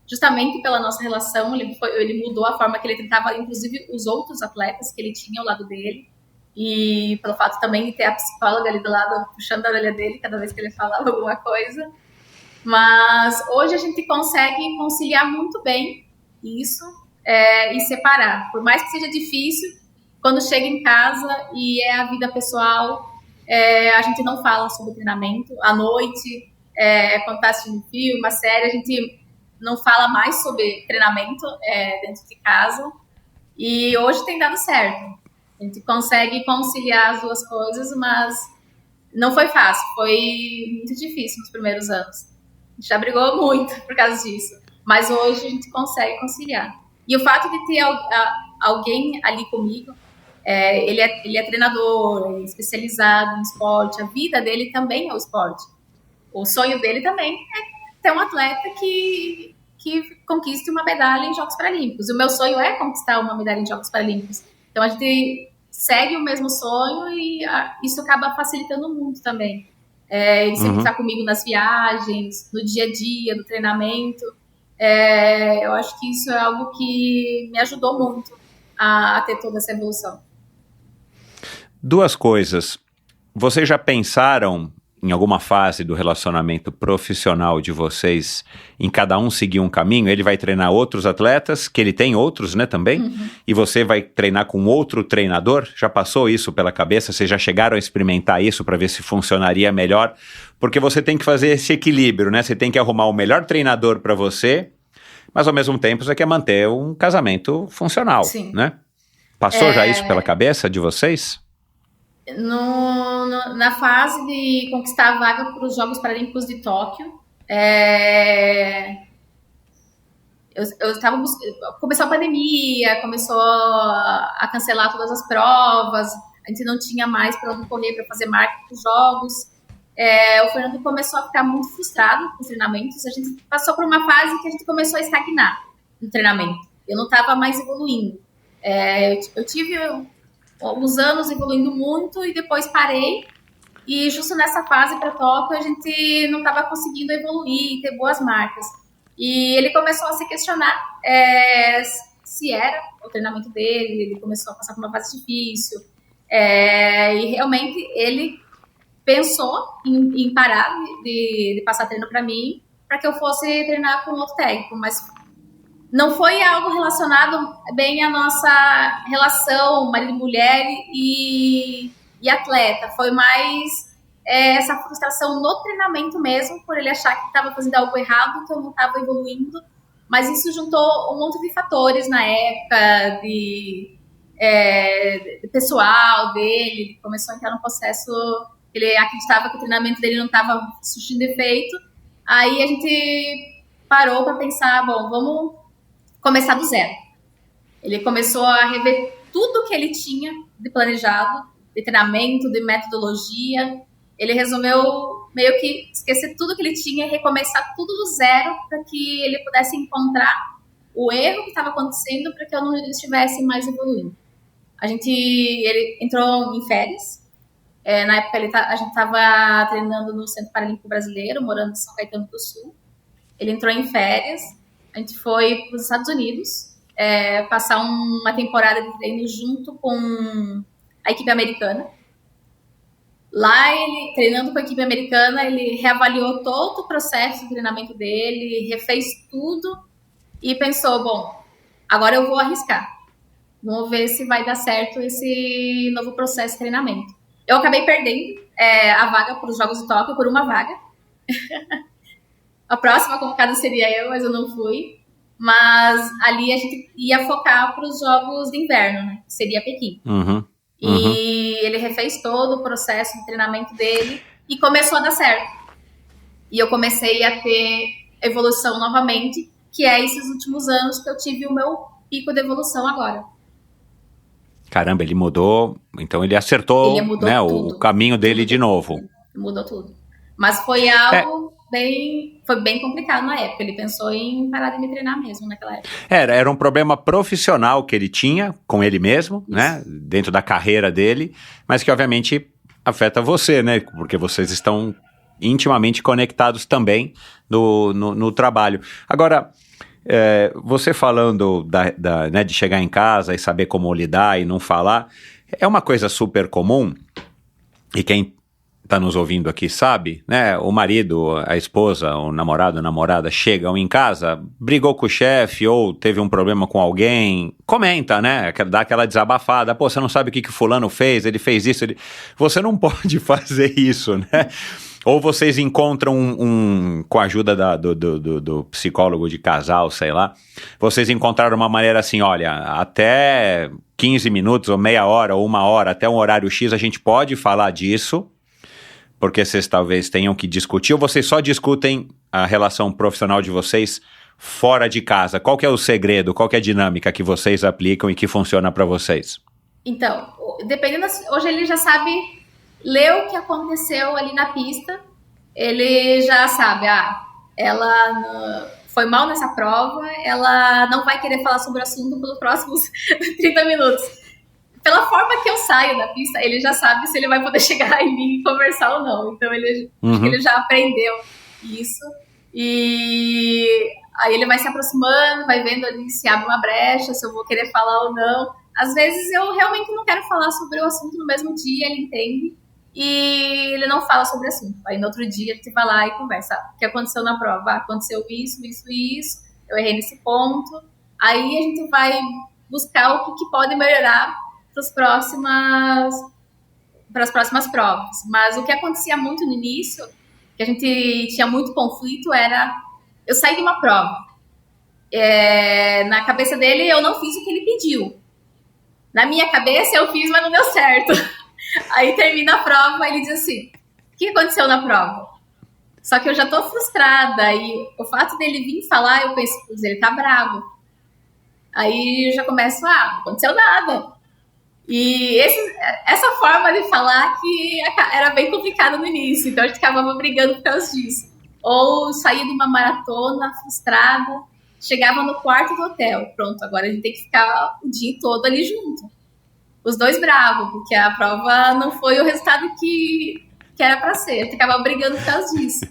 justamente pela nossa relação. Ele mudou a forma que ele tratava, inclusive, os outros atletas que ele tinha ao lado dele. E pelo fato também de ter a psicóloga ali do lado, puxando a orelha dele cada vez que ele falava alguma coisa. Mas hoje a gente consegue conciliar muito bem isso e separar. Por mais que seja difícil, quando chega em casa e é a vida pessoal, a gente não fala sobre treinamento. À noite, quando está assistindo um filme, uma série, a gente não fala mais sobre treinamento dentro de casa. E hoje tem dado certo. A gente consegue conciliar as duas coisas, mas não foi fácil. Foi muito difícil nos primeiros anos. A gente já brigou muito por causa disso. Mas hoje a gente consegue conciliar. E o fato de ter alguém ali comigo, ele é treinador, é especializado em esporte, a vida dele também é o esporte. O sonho dele também é ter um atleta que conquiste uma medalha em Jogos Paralímpicos. O meu sonho é conquistar uma medalha em Jogos Paralímpicos. Então a gente segue o mesmo sonho e isso acaba facilitando muito também. Ele sempre está comigo nas viagens, no dia a dia, no treinamento. Eu acho que isso é algo que me ajudou muito a ter toda essa evolução. Duas coisas. Vocês já pensaram em alguma fase do relacionamento profissional de vocês em cada um seguir um caminho? Ele vai treinar outros atletas, que ele tem outros, né, também? E você vai treinar com outro treinador? Já passou isso pela cabeça? Vocês já chegaram a experimentar isso para ver se funcionaria melhor? Porque você tem que fazer esse equilíbrio, né? Você tem que arrumar o melhor treinador para você, mas ao mesmo tempo você quer manter um casamento funcional, Sim. Né? Passou já isso pela cabeça de vocês? Na fase de conquistar a vaga para os Jogos Paralímpicos de Tóquio, eu estava começou a pandemia, começou a cancelar todas as provas, a gente não tinha mais para onde correr para fazer marca para os Jogos. O Fernando começou a ficar muito frustrado com os treinamentos. A gente passou por uma fase que a gente começou a estagnar no treinamento. Eu não estava mais evoluindo. Eu tive alguns anos evoluindo muito e depois parei, e justo nessa fase para Tóquio a gente não estava conseguindo evoluir, ter boas marcas, e ele começou a se questionar se era o treinamento dele. Ele começou a passar por uma fase difícil, e realmente ele pensou em parar de passar treino para mim, para que eu fosse treinar com outro técnico, mas não foi algo relacionado bem à nossa relação marido e mulher e atleta. Foi mais essa frustração no treinamento mesmo, por ele achar que estava fazendo algo errado, que eu não estava evoluindo. Mas isso juntou um monte de fatores na época, de pessoal dele, ele começou a entrar num processo, ele acreditava que o treinamento dele não estava surtindo efeito, aí a gente parou para pensar, bom, vamos começar do zero. Ele começou a rever tudo que ele tinha de planejado, de treinamento, de metodologia. Ele resolveu meio que esquecer tudo que ele tinha e recomeçar tudo do zero para que ele pudesse encontrar o erro que estava acontecendo para que eu não estivesse mais evoluindo. Ele entrou em férias. Na época a gente estava treinando no Centro Paralímpico Brasileiro, morando em São Caetano do Sul. Ele entrou em férias. A gente foi para os Estados Unidos passar uma temporada de treino junto com a equipe americana. Lá, ele, treinando com a equipe americana, ele reavaliou todo o processo de treinamento dele, refez tudo e pensou, bom, agora eu vou arriscar. Vamos ver se vai dar certo esse novo processo de treinamento. Eu acabei perdendo a vaga para os Jogos de Tóquio por uma vaga. A próxima convocada seria eu, mas eu não fui. Mas ali a gente ia focar para os Jogos de Inverno, né? Que seria Pequim. E ele refez todo o processo de treinamento dele e começou a dar certo. E eu comecei a ter evolução novamente, que é esses últimos anos que eu tive o meu pico de evolução agora. Caramba, ele mudou, então ele acertou, né, o caminho dele de novo. Mudou tudo. Mas foi algo foi bem complicado na época. Ele pensou em parar de me treinar mesmo naquela época. Era um problema profissional que ele tinha com ele mesmo, isso, né, dentro da carreira dele, mas que obviamente afeta você, né, porque vocês estão intimamente conectados também no trabalho. Agora, você falando né, de chegar em casa e saber como lidar e não falar, é uma coisa super comum, e quem está nos ouvindo aqui sabe, né, o marido, a esposa, o namorado, a namorada chegam em casa, brigou com o chefe ou teve um problema com alguém, comenta, né, dá aquela desabafada, pô, você não sabe o que o fulano fez, ele fez isso, você não pode fazer isso, né? Ou vocês encontram com a ajuda do psicólogo de casal, sei lá, vocês encontraram uma maneira assim, olha, até 15 minutos ou meia hora ou uma hora, até um horário X, a gente pode falar disso, porque vocês talvez tenham que discutir, ou vocês só discutem a relação profissional de vocês fora de casa? Qual que é o segredo, qual que é a dinâmica que vocês aplicam e que funciona para vocês? Então, dependendo, hoje ele já sabe ler o que aconteceu ali na pista, ele já sabe, ela foi mal nessa prova, ela não vai querer falar sobre o assunto pelos próximos 30 minutos. Pela forma que eu saio da pista, ele já sabe se ele vai poder chegar em mim e conversar ou não. Então, ele já aprendeu isso. E aí ele vai se aproximando, vai vendo ali se abre uma brecha, se eu vou querer falar ou não. Às vezes, eu realmente não quero falar sobre o assunto no mesmo dia, ele entende. E ele não fala sobre o assunto. Aí, no outro dia, a gente vai lá e conversa. O que aconteceu na prova? Aconteceu isso. Eu errei nesse ponto. Aí, a gente vai buscar o que pode melhorar para as próximas provas. Mas o que acontecia muito no início, que a gente tinha muito conflito, era eu saí de uma prova. Na cabeça dele, eu não fiz o que ele pediu. Na minha cabeça, eu fiz, mas não deu certo. Aí termina a prova, ele diz assim, o que aconteceu na prova? Só que eu já tô frustrada, e o fato dele vir falar, eu penso, ele tá bravo. Aí eu já começo, não aconteceu nada. E essa forma de falar que era bem complicada no início, então a gente acabava brigando por causa disso. Ou saía de uma maratona frustrada, chegava no quarto do hotel, pronto, agora a gente tem que ficar o dia todo ali junto. Os dois bravos, porque a prova não foi o resultado que era para ser, a gente acabava brigando por causa disso.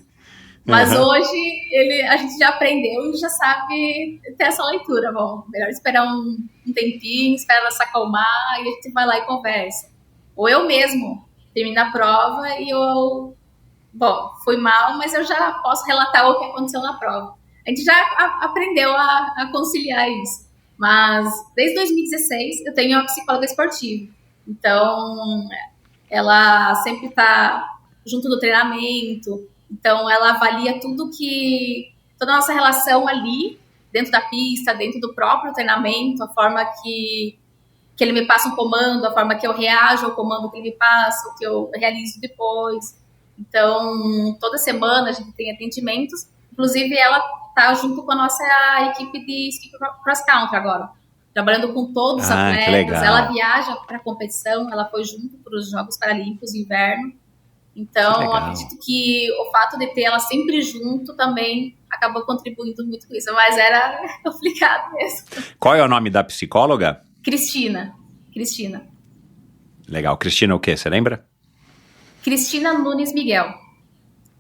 Mas hoje a gente já aprendeu e já sabe ter essa leitura. Bom, melhor esperar um tempinho, esperar ela se acalmar e a gente vai lá e conversa. Ou eu mesmo termino a prova e fui mal, mas eu já posso relatar o que aconteceu na prova. A gente já aprendeu a conciliar isso. Mas desde 2016 eu tenho uma psicóloga esportiva. Então, ela sempre está junto do treinamento. Então, ela avalia toda a nossa relação ali, dentro da pista, dentro do próprio treinamento, a forma que que ele me passa um comando, a forma que eu reajo ao comando que ele me passa, o que eu realizo depois. Então, toda semana a gente tem atendimentos. Inclusive, ela está junto com a nossa equipe de ski cross country agora, trabalhando com todos os atletas. Ela viaja para a competição, ela foi junto para os Jogos Paralímpicos de Inverno. Então, eu acredito que o fato de ter ela sempre junto também acabou contribuindo muito com isso, mas era complicado mesmo. Qual é o nome da psicóloga? Cristina. Legal. Cristina o quê? Você lembra? Cristina Nunes Miguel.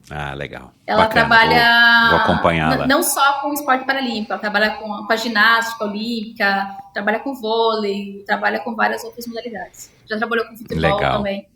Ah, legal. Ela bacana, trabalha vou acompanhá-la. Não só com o esporte paralímpico, ela trabalha com a ginástica olímpica, trabalha com vôlei, trabalha com várias outras modalidades. Já trabalhou com futebol também.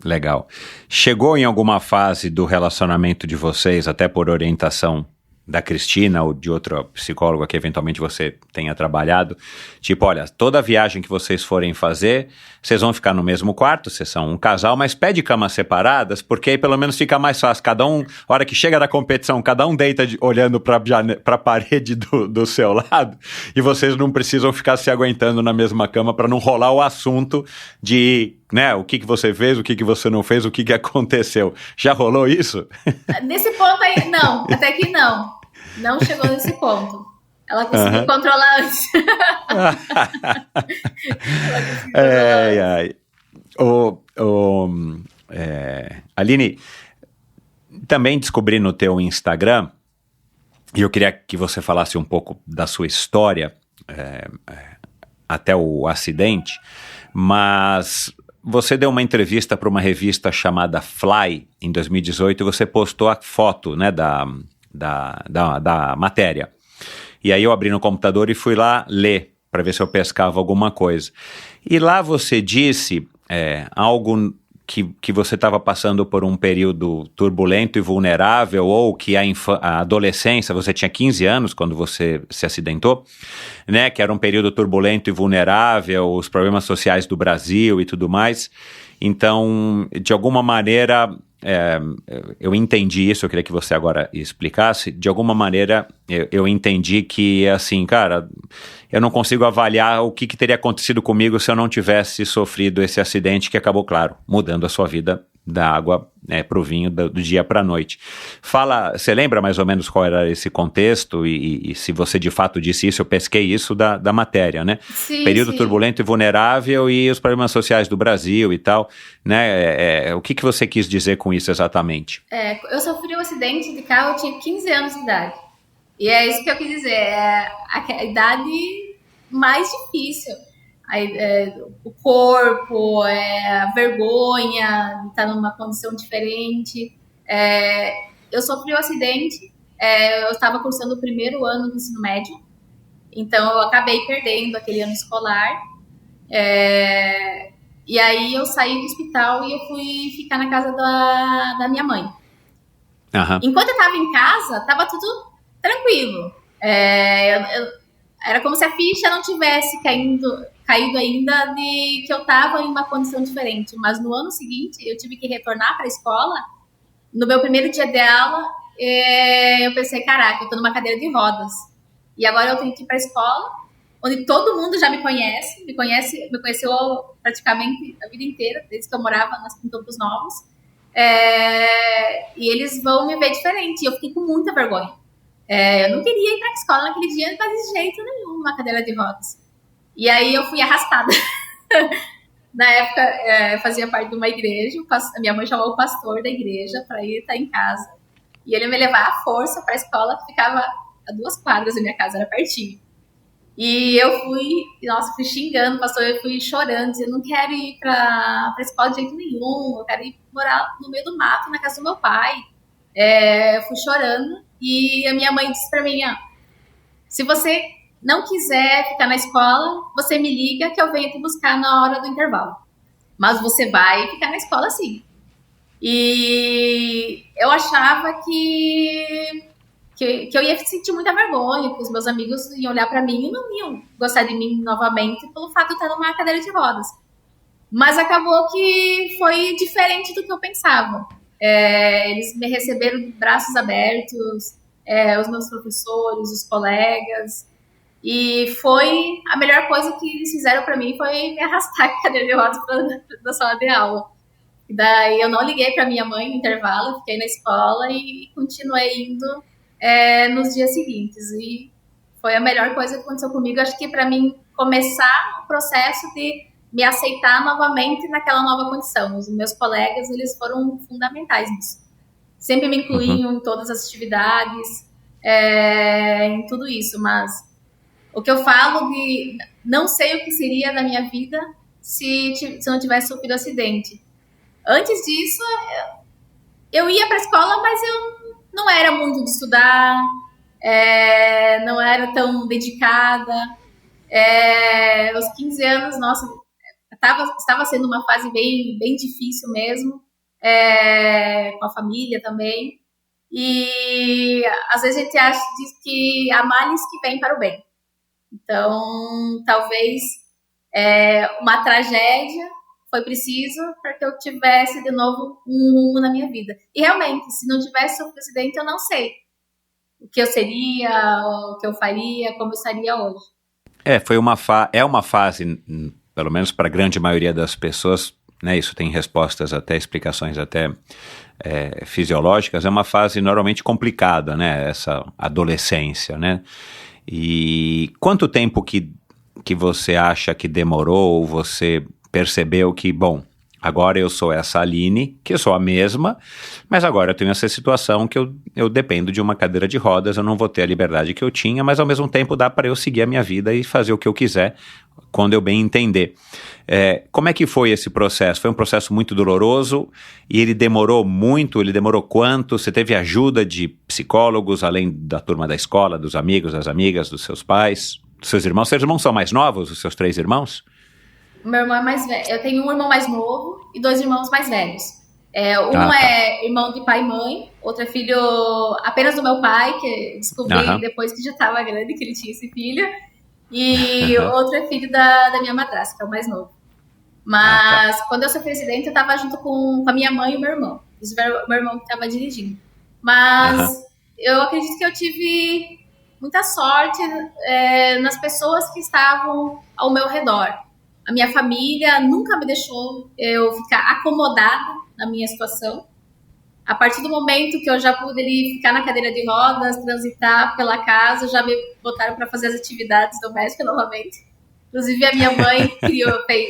Legal. Chegou em alguma fase do relacionamento de vocês, até por orientação da Cristina ou de outra psicóloga que eventualmente você tenha trabalhado, tipo, olha, toda viagem que vocês forem fazer, vocês vão ficar no mesmo quarto, vocês são um casal, mas pede camas separadas, porque aí pelo menos fica mais fácil, cada um, a hora que chega da competição, cada um deita olhando para a parede do seu lado, e vocês não precisam ficar se aguentando na mesma cama para não rolar o assunto de, né, o que você fez, o que você não fez, o que aconteceu. Já rolou isso? Nesse ponto aí, não, até que não. Não chegou nesse ponto. Ela conseguiu controlar antes. Aline, também descobri no teu Instagram, e eu queria que você falasse um pouco da sua história até o acidente, mas você deu uma entrevista para uma revista chamada Fly em 2018 e você postou a foto, né, da matéria. E aí eu abri no computador e fui lá ler para ver se eu pescava alguma coisa. E lá você disse algo que você estava passando por um período turbulento e vulnerável, ou que a adolescência, você tinha 15 anos quando você se acidentou, né, que era um período turbulento e vulnerável, os problemas sociais do Brasil e tudo mais. Então, de alguma maneira, eu entendi isso, eu queria que você agora explicasse. De alguma maneira, eu entendi que, assim, cara, eu não consigo avaliar o que teria acontecido comigo se eu não tivesse sofrido esse acidente que acabou, claro, mudando a sua vida da água para o vinho, do dia para a noite. Fala, você lembra mais ou menos qual era esse contexto e se você de fato disse isso, eu pesquei isso da matéria, né? Sim, período sim. turbulento e vulnerável e os problemas sociais do Brasil e tal, né? O que você quis dizer com isso exatamente? Eu sofri um acidente de carro, eu tinha 15 anos de idade. E é isso que eu quis dizer, a idade mais difícil. O corpo, a vergonha de estar numa condição diferente. Eu sofri um acidente, eu estava cursando o primeiro ano do ensino médio, então eu acabei perdendo aquele ano escolar. E aí eu saí do hospital e eu fui ficar na casa da minha mãe. Uhum. Enquanto eu estava em casa, estava tudo tranquilo. Era como se a ficha não tivesse caído ainda de que eu estava em uma condição diferente. Mas no ano seguinte, eu tive que retornar para a escola. No meu primeiro dia de aula, eu pensei, caraca, eu estou numa cadeira de rodas. E agora eu tenho que ir para a escola, onde todo mundo já me conheceu praticamente a vida inteira, desde que eu morava em Campos Novos. E eles vão me ver diferente. E eu fiquei com muita vergonha. Eu não queria ir para a escola naquele dia, não fazia jeito nenhum numa cadeira de rodas. E aí eu fui arrastada. Na época, eu fazia parte de uma igreja, a minha mãe chamou o pastor da igreja para ir estar em casa. E ele me levar à força para a escola, que ficava a 2 quadras da minha casa, era pertinho. E eu fui xingando o pastor, eu fui chorando, dizendo, eu não quero ir para a escola de jeito nenhum, eu quero ir morar no meio do mato, na casa do meu pai. Eu fui chorando, e a minha mãe disse para mim, se você não quiser ficar na escola, você me liga que eu venho te buscar na hora do intervalo. Mas você vai ficar na escola sim. E eu achava que eu ia sentir muita vergonha, que os meus amigos iam olhar para mim e não iam gostar de mim novamente pelo fato de estar numa cadeira de rodas. Mas acabou que foi diferente do que eu pensava. Eles me receberam de braços abertos, os meus professores, os colegas. E foi a melhor coisa que eles fizeram para mim, foi me arrastar com a cadeira de rodas da sala de aula. E daí eu não liguei para minha mãe no intervalo, fiquei na escola e continuei indo nos dias seguintes. E foi a melhor coisa que aconteceu comigo. Acho que para mim começar o processo de me aceitar novamente naquela nova condição. Os meus colegas, eles foram fundamentais nisso. Sempre me incluíam em todas as atividades, em tudo isso, mas o que eu falo de não sei o que seria da minha vida se não tivesse sofrido acidente. Antes disso, eu ia para a escola, mas eu não era muito de estudar, não era tão dedicada. Aos 15 anos, nossa, estava sendo uma fase bem, bem difícil mesmo, com a família também. E às vezes a gente diz que há males que vêm para o bem. Então, talvez uma tragédia foi preciso para que eu tivesse de novo um rumo na minha vida. E realmente, se não tivesse o presidente, eu não sei o que eu seria, o que eu faria, como eu estaria hoje. Foi uma fase, pelo menos para a grande maioria das pessoas, né, isso tem respostas até, explicações até fisiológicas, é uma fase normalmente complicada, né, essa adolescência, né? E quanto tempo que você acha que demorou, ou você percebeu que, bom, agora eu sou essa Aline, que eu sou a mesma, mas agora eu tenho essa situação que eu dependo de uma cadeira de rodas, eu não vou ter a liberdade que eu tinha, mas ao mesmo tempo dá para eu seguir a minha vida e fazer o que eu quiser, quando eu bem entender. Como é que foi esse processo? Foi um processo muito doloroso e ele demorou muito? Ele demorou quanto? Você teve ajuda de psicólogos, além da turma da escola, dos amigos, das amigas, dos seus pais, dos seus irmãos? Seus irmãos são mais novos, os seus 3 irmãos? Meu irmão é mais velho. Eu tenho um irmão mais novo e 2 irmãos mais velhos. É irmão de pai e mãe, outro é filho apenas do meu pai, que descobri depois que já estava grande que ele tinha esse filho. E outro é filho da minha madrasta, que é o mais novo. Mas quando eu sofri acidente, eu estava junto com a minha mãe e o meu irmão. Meu irmão que estava dirigindo. Mas eu acredito que eu tive muita sorte nas pessoas que estavam ao meu redor. A minha família nunca me deixou eu ficar acomodada na minha situação. A partir do momento que eu já pude ficar na cadeira de rodas, transitar pela casa, já me botaram para fazer as atividades domésticas novamente. Inclusive, a minha mãe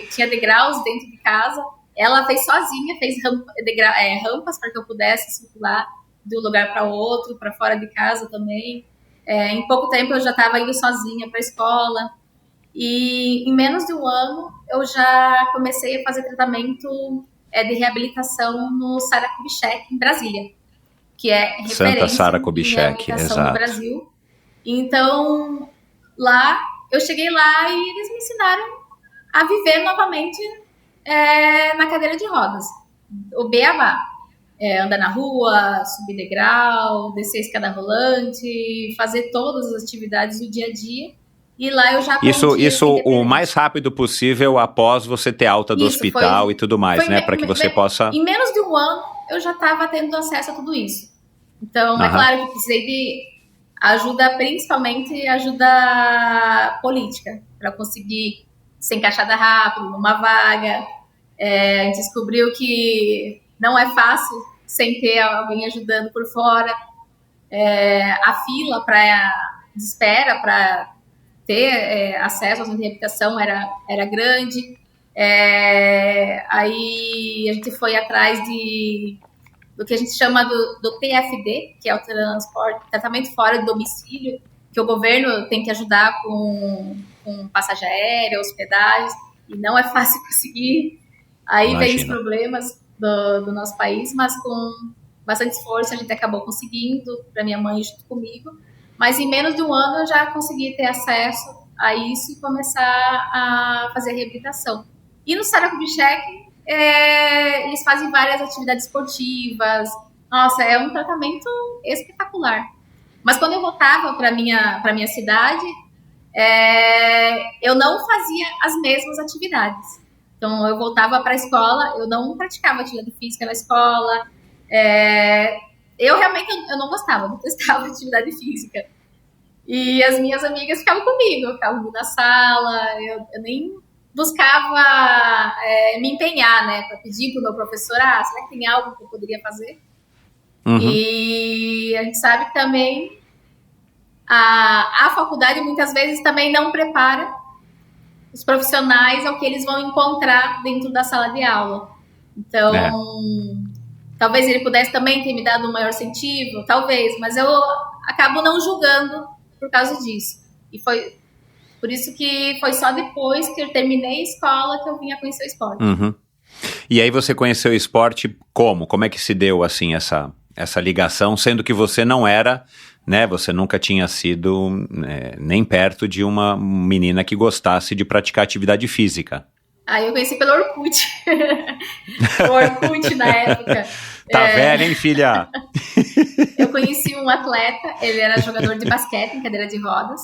tinha degraus dentro de casa. Ela fez sozinha, fez rampas para que eu pudesse circular de um lugar para outro, para fora de casa também. Em pouco tempo, eu já estava indo sozinha para a escola. E em menos de um ano, eu já comecei a fazer tratamento de reabilitação no Sara Kubitschek, em Brasília, que é referência Santa Sara Kubitschek, exato, no Brasil. Então, lá, eu cheguei lá e eles me ensinaram a viver novamente na cadeira de rodas. O beabá. Andar na rua, subir degrau, descer a escada rolante, fazer todas as atividades do dia a dia. E lá eu já aprendi Isso o mais rápido possível após você ter alta do hospital e tudo mais, né? Para que você possa... Em menos de um ano, eu já estava tendo acesso a tudo isso. Então, é claro que precisei de ajuda, principalmente ajuda política, para conseguir ser encaixada rápido, numa vaga. A gente descobriu que não é fácil sem ter alguém ajudando por fora. A fila de espera para ter acesso à reabilitação era grande. Aí a gente foi atrás do que a gente chama do TFD, que é o tratamento fora do domicílio, que o governo tem que ajudar com passagem aérea, hospedagens, e não é fácil conseguir. Aí vem os problemas do nosso país, mas com bastante esforço a gente acabou conseguindo, para minha mãe junto comigo. Mas em menos de um ano eu já consegui ter acesso a isso e começar a fazer reabilitação. E no Sara Kubitschek, eles fazem várias atividades esportivas. Nossa, é um tratamento espetacular. Mas quando eu voltava para minha cidade, eu não fazia as mesmas atividades. Então, eu voltava para a escola, eu não praticava atividade física na escola. Eu realmente não gostava, não testava atividade física. E as minhas amigas ficavam comigo, ficavam na sala, eu nem buscava me empenhar, né, para pedir pro meu professor, será que tem algo que eu poderia fazer? Uhum. E a gente sabe que também a faculdade muitas vezes também não prepara os profissionais ao que eles vão encontrar dentro da sala de aula. Então, talvez ele pudesse também ter me dado um maior incentivo, talvez, mas eu acabo não julgando por causa disso. E foi por isso que foi só depois que eu terminei a escola que eu vinha conhecer o esporte. Uhum. E aí você conheceu o esporte como? Como é que se deu, assim, essa ligação, sendo que você não era, né, você nunca tinha sido nem perto de uma menina que gostasse de praticar atividade física? Eu conheci pelo Orkut. O Orkut na época. Tá velha, hein, filha? Eu conheci um atleta, ele era jogador de basquete em cadeira de rodas,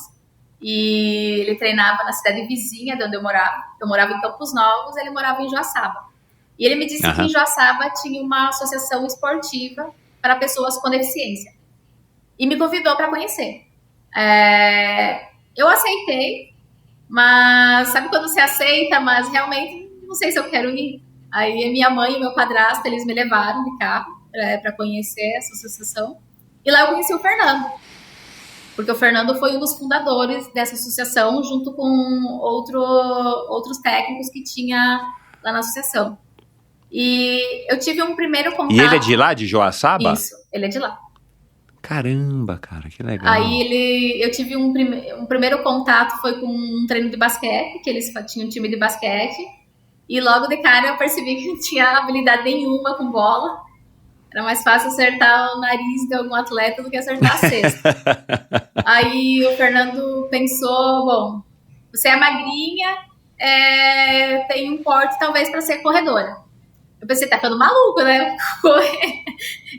e ele treinava na cidade vizinha de onde eu morava. Eu morava em Campos Novos, ele morava em Joaçaba. E ele me disse que em Joaçaba tinha uma associação esportiva para pessoas com deficiência. E me convidou para conhecer. Eu aceitei, mas sabe quando você aceita, mas realmente não sei se eu quero ir. Aí a minha mãe e meu padrasto, eles me levaram de carro para conhecer essa associação. E lá eu conheci o Fernando. Porque o Fernando foi um dos fundadores dessa associação, junto com outros técnicos que tinha lá na associação. E eu tive um primeiro contato... E ele é de lá, de Joaçaba? Isso, ele é de lá. Caramba, cara, que legal. Aí eu tive um primeiro contato, foi com um treino de basquete, que eles tinham um time de basquete. E logo de cara eu percebi que não tinha habilidade nenhuma com bola. Era mais fácil acertar o nariz de algum atleta do que acertar a cesta. Aí o Fernando pensou, bom, você é magrinha, tem um porte talvez para ser corredora. Eu pensei, tá ficando maluco, né?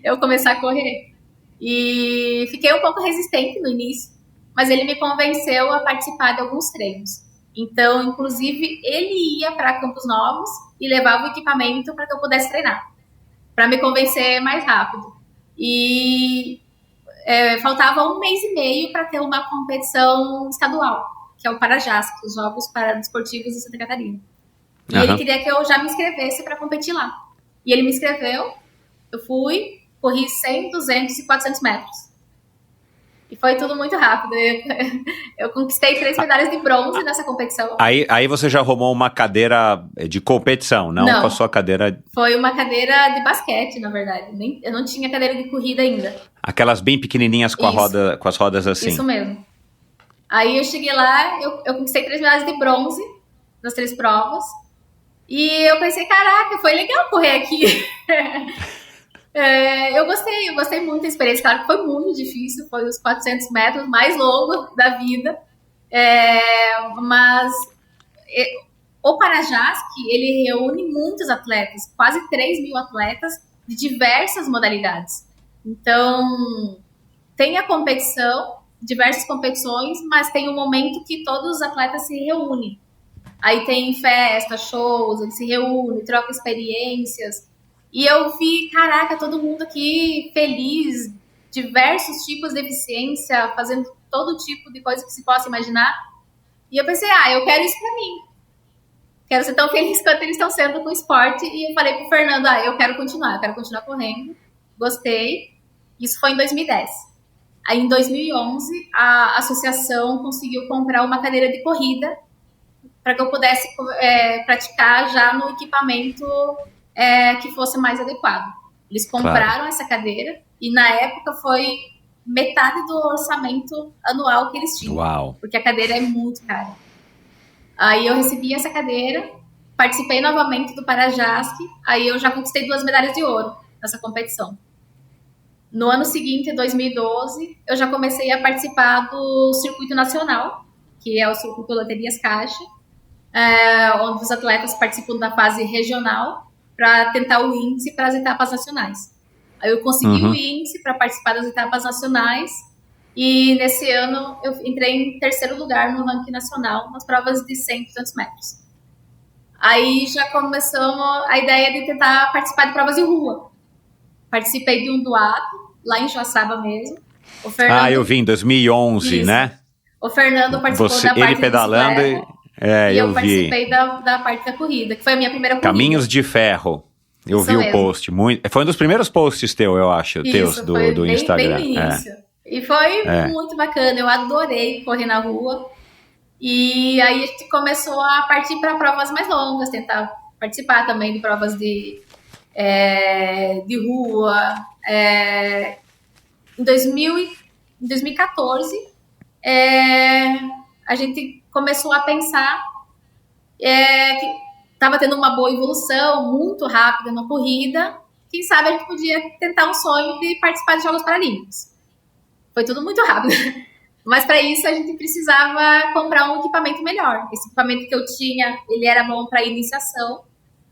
Eu começar a correr. E fiquei um pouco resistente no início, mas ele me convenceu a participar de alguns treinos. Então, inclusive, ele ia para Campos Novos e levava o equipamento para que eu pudesse treinar, para me convencer mais rápido. E faltava 1 mês e meio para ter uma competição estadual, que é o Parajasc, os Jogos Paradesportivos de Santa Catarina. E ele queria que eu já me inscrevesse para competir lá. E ele me inscreveu, eu fui, corri 100, 200 e 400 metros. E foi tudo muito rápido. Eu conquistei 3 medalhas de bronze nessa competição. Aí você já arrumou uma cadeira de competição, não com a sua cadeira... Foi uma cadeira de basquete, na verdade. Eu não tinha cadeira de corrida ainda. Aquelas bem pequenininhas com as rodas assim. Isso mesmo. Aí eu cheguei lá, eu conquistei 3 medalhas de bronze nas 3 provas. E eu pensei, caraca, foi legal correr aqui. Eu gostei muito da experiência. Claro que foi muito difícil, foi os 400 metros mais longos da vida. Mas o Parajasc, ele reúne muitos atletas, quase 3.000 atletas de diversas modalidades. Então, tem a competição, diversas competições, mas tem um momento que todos os atletas se reúnem. Aí tem festa, shows, eles se reúnem, trocam experiências. E eu vi, caraca, todo mundo aqui feliz, diversos tipos de deficiência, fazendo todo tipo de coisa que se possa imaginar. E eu pensei, eu quero isso pra mim. Quero ser tão feliz quanto eles estão sendo com o esporte. E eu falei pro Fernando, eu quero continuar correndo. Gostei. Isso foi em 2010. Aí em 2011, a associação conseguiu comprar uma cadeira de corrida para que eu pudesse praticar já no equipamento que fosse mais adequado. Eles compraram essa cadeira e na época foi metade do orçamento anual que eles tinham. Uau. Porque a cadeira é muito cara. Aí eu recebi essa cadeira, participei novamente do Parajasc, aí eu já conquistei 2 medalhas de ouro nessa competição. No ano seguinte, em 2012, eu já comecei a participar do circuito nacional, que é o circuito Loterias Caixa, onde os atletas participam da fase regional para tentar o índice para as etapas nacionais. Aí eu consegui o índice para participar das etapas nacionais e nesse ano eu entrei em 3º lugar no ranking nacional nas provas de 100 e 200 metros. Aí já começamos a ideia de tentar participar de provas de rua. Participei de um duato, lá em Joaçaba mesmo, O Fernando, eu vi em 2011, isso. né? O Fernando participou da parte Ele pedalando de bicicleta, e eu vi. participei da parte da corrida, que foi a minha primeira corrida. Caminhos de Ferro. Eu Isso vi mesmo. o post. Foi um dos primeiros posts eu acho, teus Isso, foi do bem, Instagram. bem no início. E foi muito bacana, eu adorei correr na rua. E aí a gente começou a partir para provas mais longas, tentar participar também de provas de rua. Em 2014, a gente começou a pensar que estava tendo uma boa evolução, muito rápida na corrida. Quem sabe a gente podia tentar um sonho de participar de Jogos Paralímpicos. Foi tudo muito rápido. Mas para isso a gente precisava comprar um equipamento melhor. Esse equipamento que eu tinha, ele era bom para iniciação,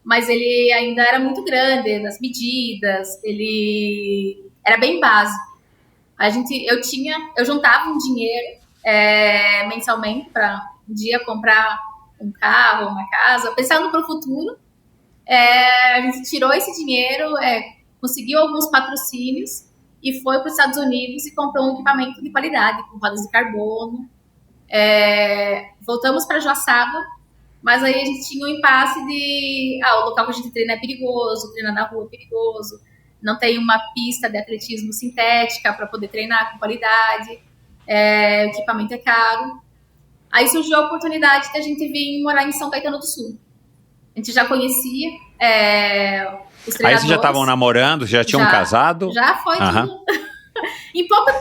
mas ele ainda era muito grande nas medidas, ele era bem básico. Eu juntava um dinheiro mensalmente para um dia comprar um carro, uma casa, pensando para o futuro. A gente tirou esse dinheiro, conseguiu alguns patrocínios e foi para os Estados Unidos e comprou um equipamento de qualidade, com rodas de carbono. Voltamos para Joaçaba, mas aí a gente tinha um impasse de o local que a gente treina é perigoso, treinar na rua é perigoso, não tem uma pista de atletismo sintética para poder treinar com qualidade, o equipamento é caro. Aí surgiu a oportunidade de a gente vir morar em São Caetano do Sul. A gente já conhecia os treinadores. Aí vocês já estavam namorando, já tinham casado? Já foi tudo. Em pouco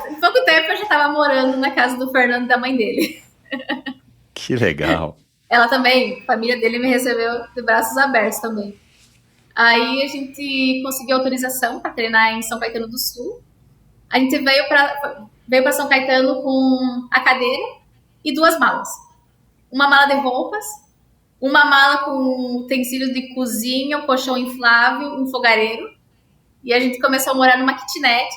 tempo eu já estava morando na casa do Fernando e da mãe dele. Que legal. Ela também, a família dele me recebeu de braços abertos também. Aí a gente conseguiu autorização para treinar em São Caetano do Sul. A gente veio para São Caetano com a cadeira e 2 malas. Uma mala de roupas, uma mala com utensílios de cozinha, um colchão inflável, um fogareiro. E a gente começou a morar numa kitnet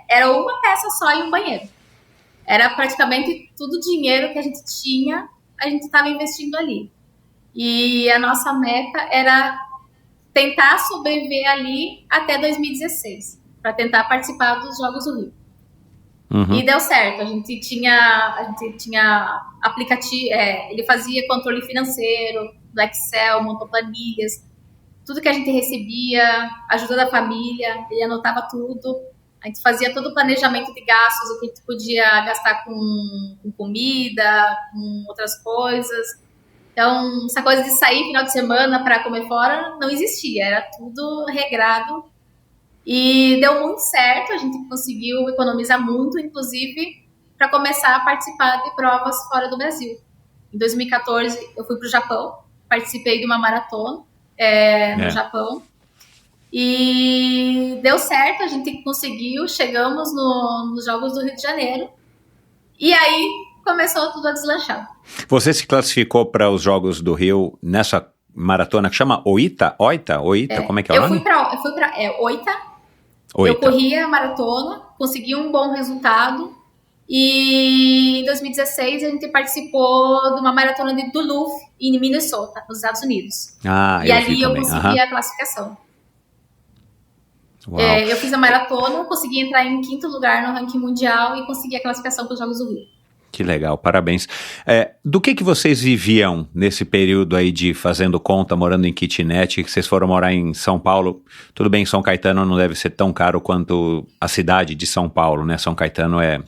era uma peça só e um banheiro. Era praticamente tudo o dinheiro que a gente tinha, a gente estava investindo ali. E a nossa meta era tentar sobreviver ali até 2016, para tentar participar dos Jogos do Rio. Uhum. E deu certo, a gente tinha aplicativo, ele fazia controle financeiro, do Excel, montou planilhas, tudo que a gente recebia, ajuda da família, ele anotava tudo, a gente fazia todo o planejamento de gastos, o que a gente podia gastar com comida, com outras coisas. Então, essa coisa de sair final de semana para comer fora não existia, era tudo regrado. E deu muito certo, a gente conseguiu economizar muito, inclusive, para começar a participar de provas fora do Brasil. Em 2014, eu fui para o Japão, participei de uma maratona no Japão. E deu certo, a gente conseguiu, chegamos nos Jogos do Rio de Janeiro. E aí começou tudo a deslanchar. Você se classificou para os Jogos do Rio nessa maratona que chama Oita? Como é que é o nome? Eu fui para Oita. Eu corri a maratona, consegui um bom resultado. E em 2016 a gente participou de uma maratona de Duluth, em Minnesota, nos Estados Unidos. E ali eu consegui a classificação. Eu fiz a maratona, consegui entrar em 5º lugar no ranking mundial e consegui a classificação para os Jogos do Rio. Que legal, parabéns. Do que vocês viviam nesse período aí de fazendo conta, morando em kitnet, que vocês foram morar em São Paulo? Tudo bem, São Caetano não deve ser tão caro quanto a cidade de São Paulo, né? São Caetano é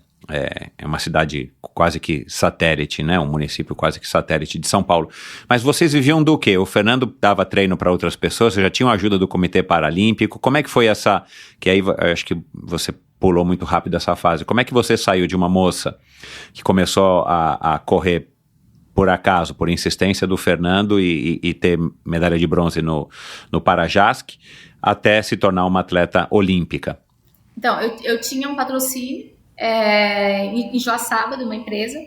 uma cidade quase que satélite, né? Um município quase que satélite de São Paulo. Mas vocês viviam do quê? O Fernando dava treino para outras pessoas, vocês já tinham ajuda do Comitê Paralímpico? Como é que foi essa... Que aí eu acho que você pulou muito rápido essa fase. Como é que você saiu de uma moça que começou a correr por acaso, por insistência do Fernando e ter medalha de bronze no Parajask, até se tornar uma atleta olímpica? Então, eu tinha um patrocínio em Joaçaba, de uma empresa.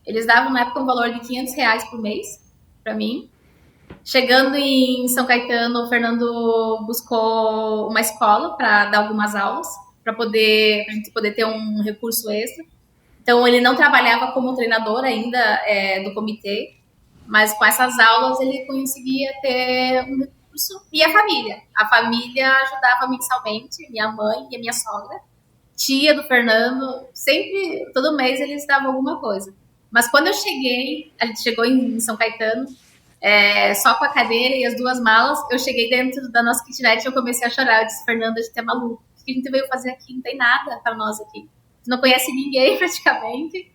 Eles davam na época um valor de R$500 por mês para mim. Chegando em São Caetano, o Fernando buscou uma escola para dar algumas aulas, para a gente poder ter um recurso extra. Então, ele não trabalhava como treinador ainda do comitê, mas com essas aulas ele conseguia ter um recurso. E a família ajudava mensalmente, minha mãe e a minha sogra. tia do Fernando, sempre, todo mês eles davam alguma coisa. Mas quando eu cheguei, a gente chegou em São Caetano, só com a cadeira e as 2 malas, eu cheguei dentro da nossa kitnet e eu comecei a chorar. Eu disse, Fernando, a gente é maluco. O que a gente veio fazer aqui? Não tem nada para nós aqui. A gente não conhece ninguém praticamente.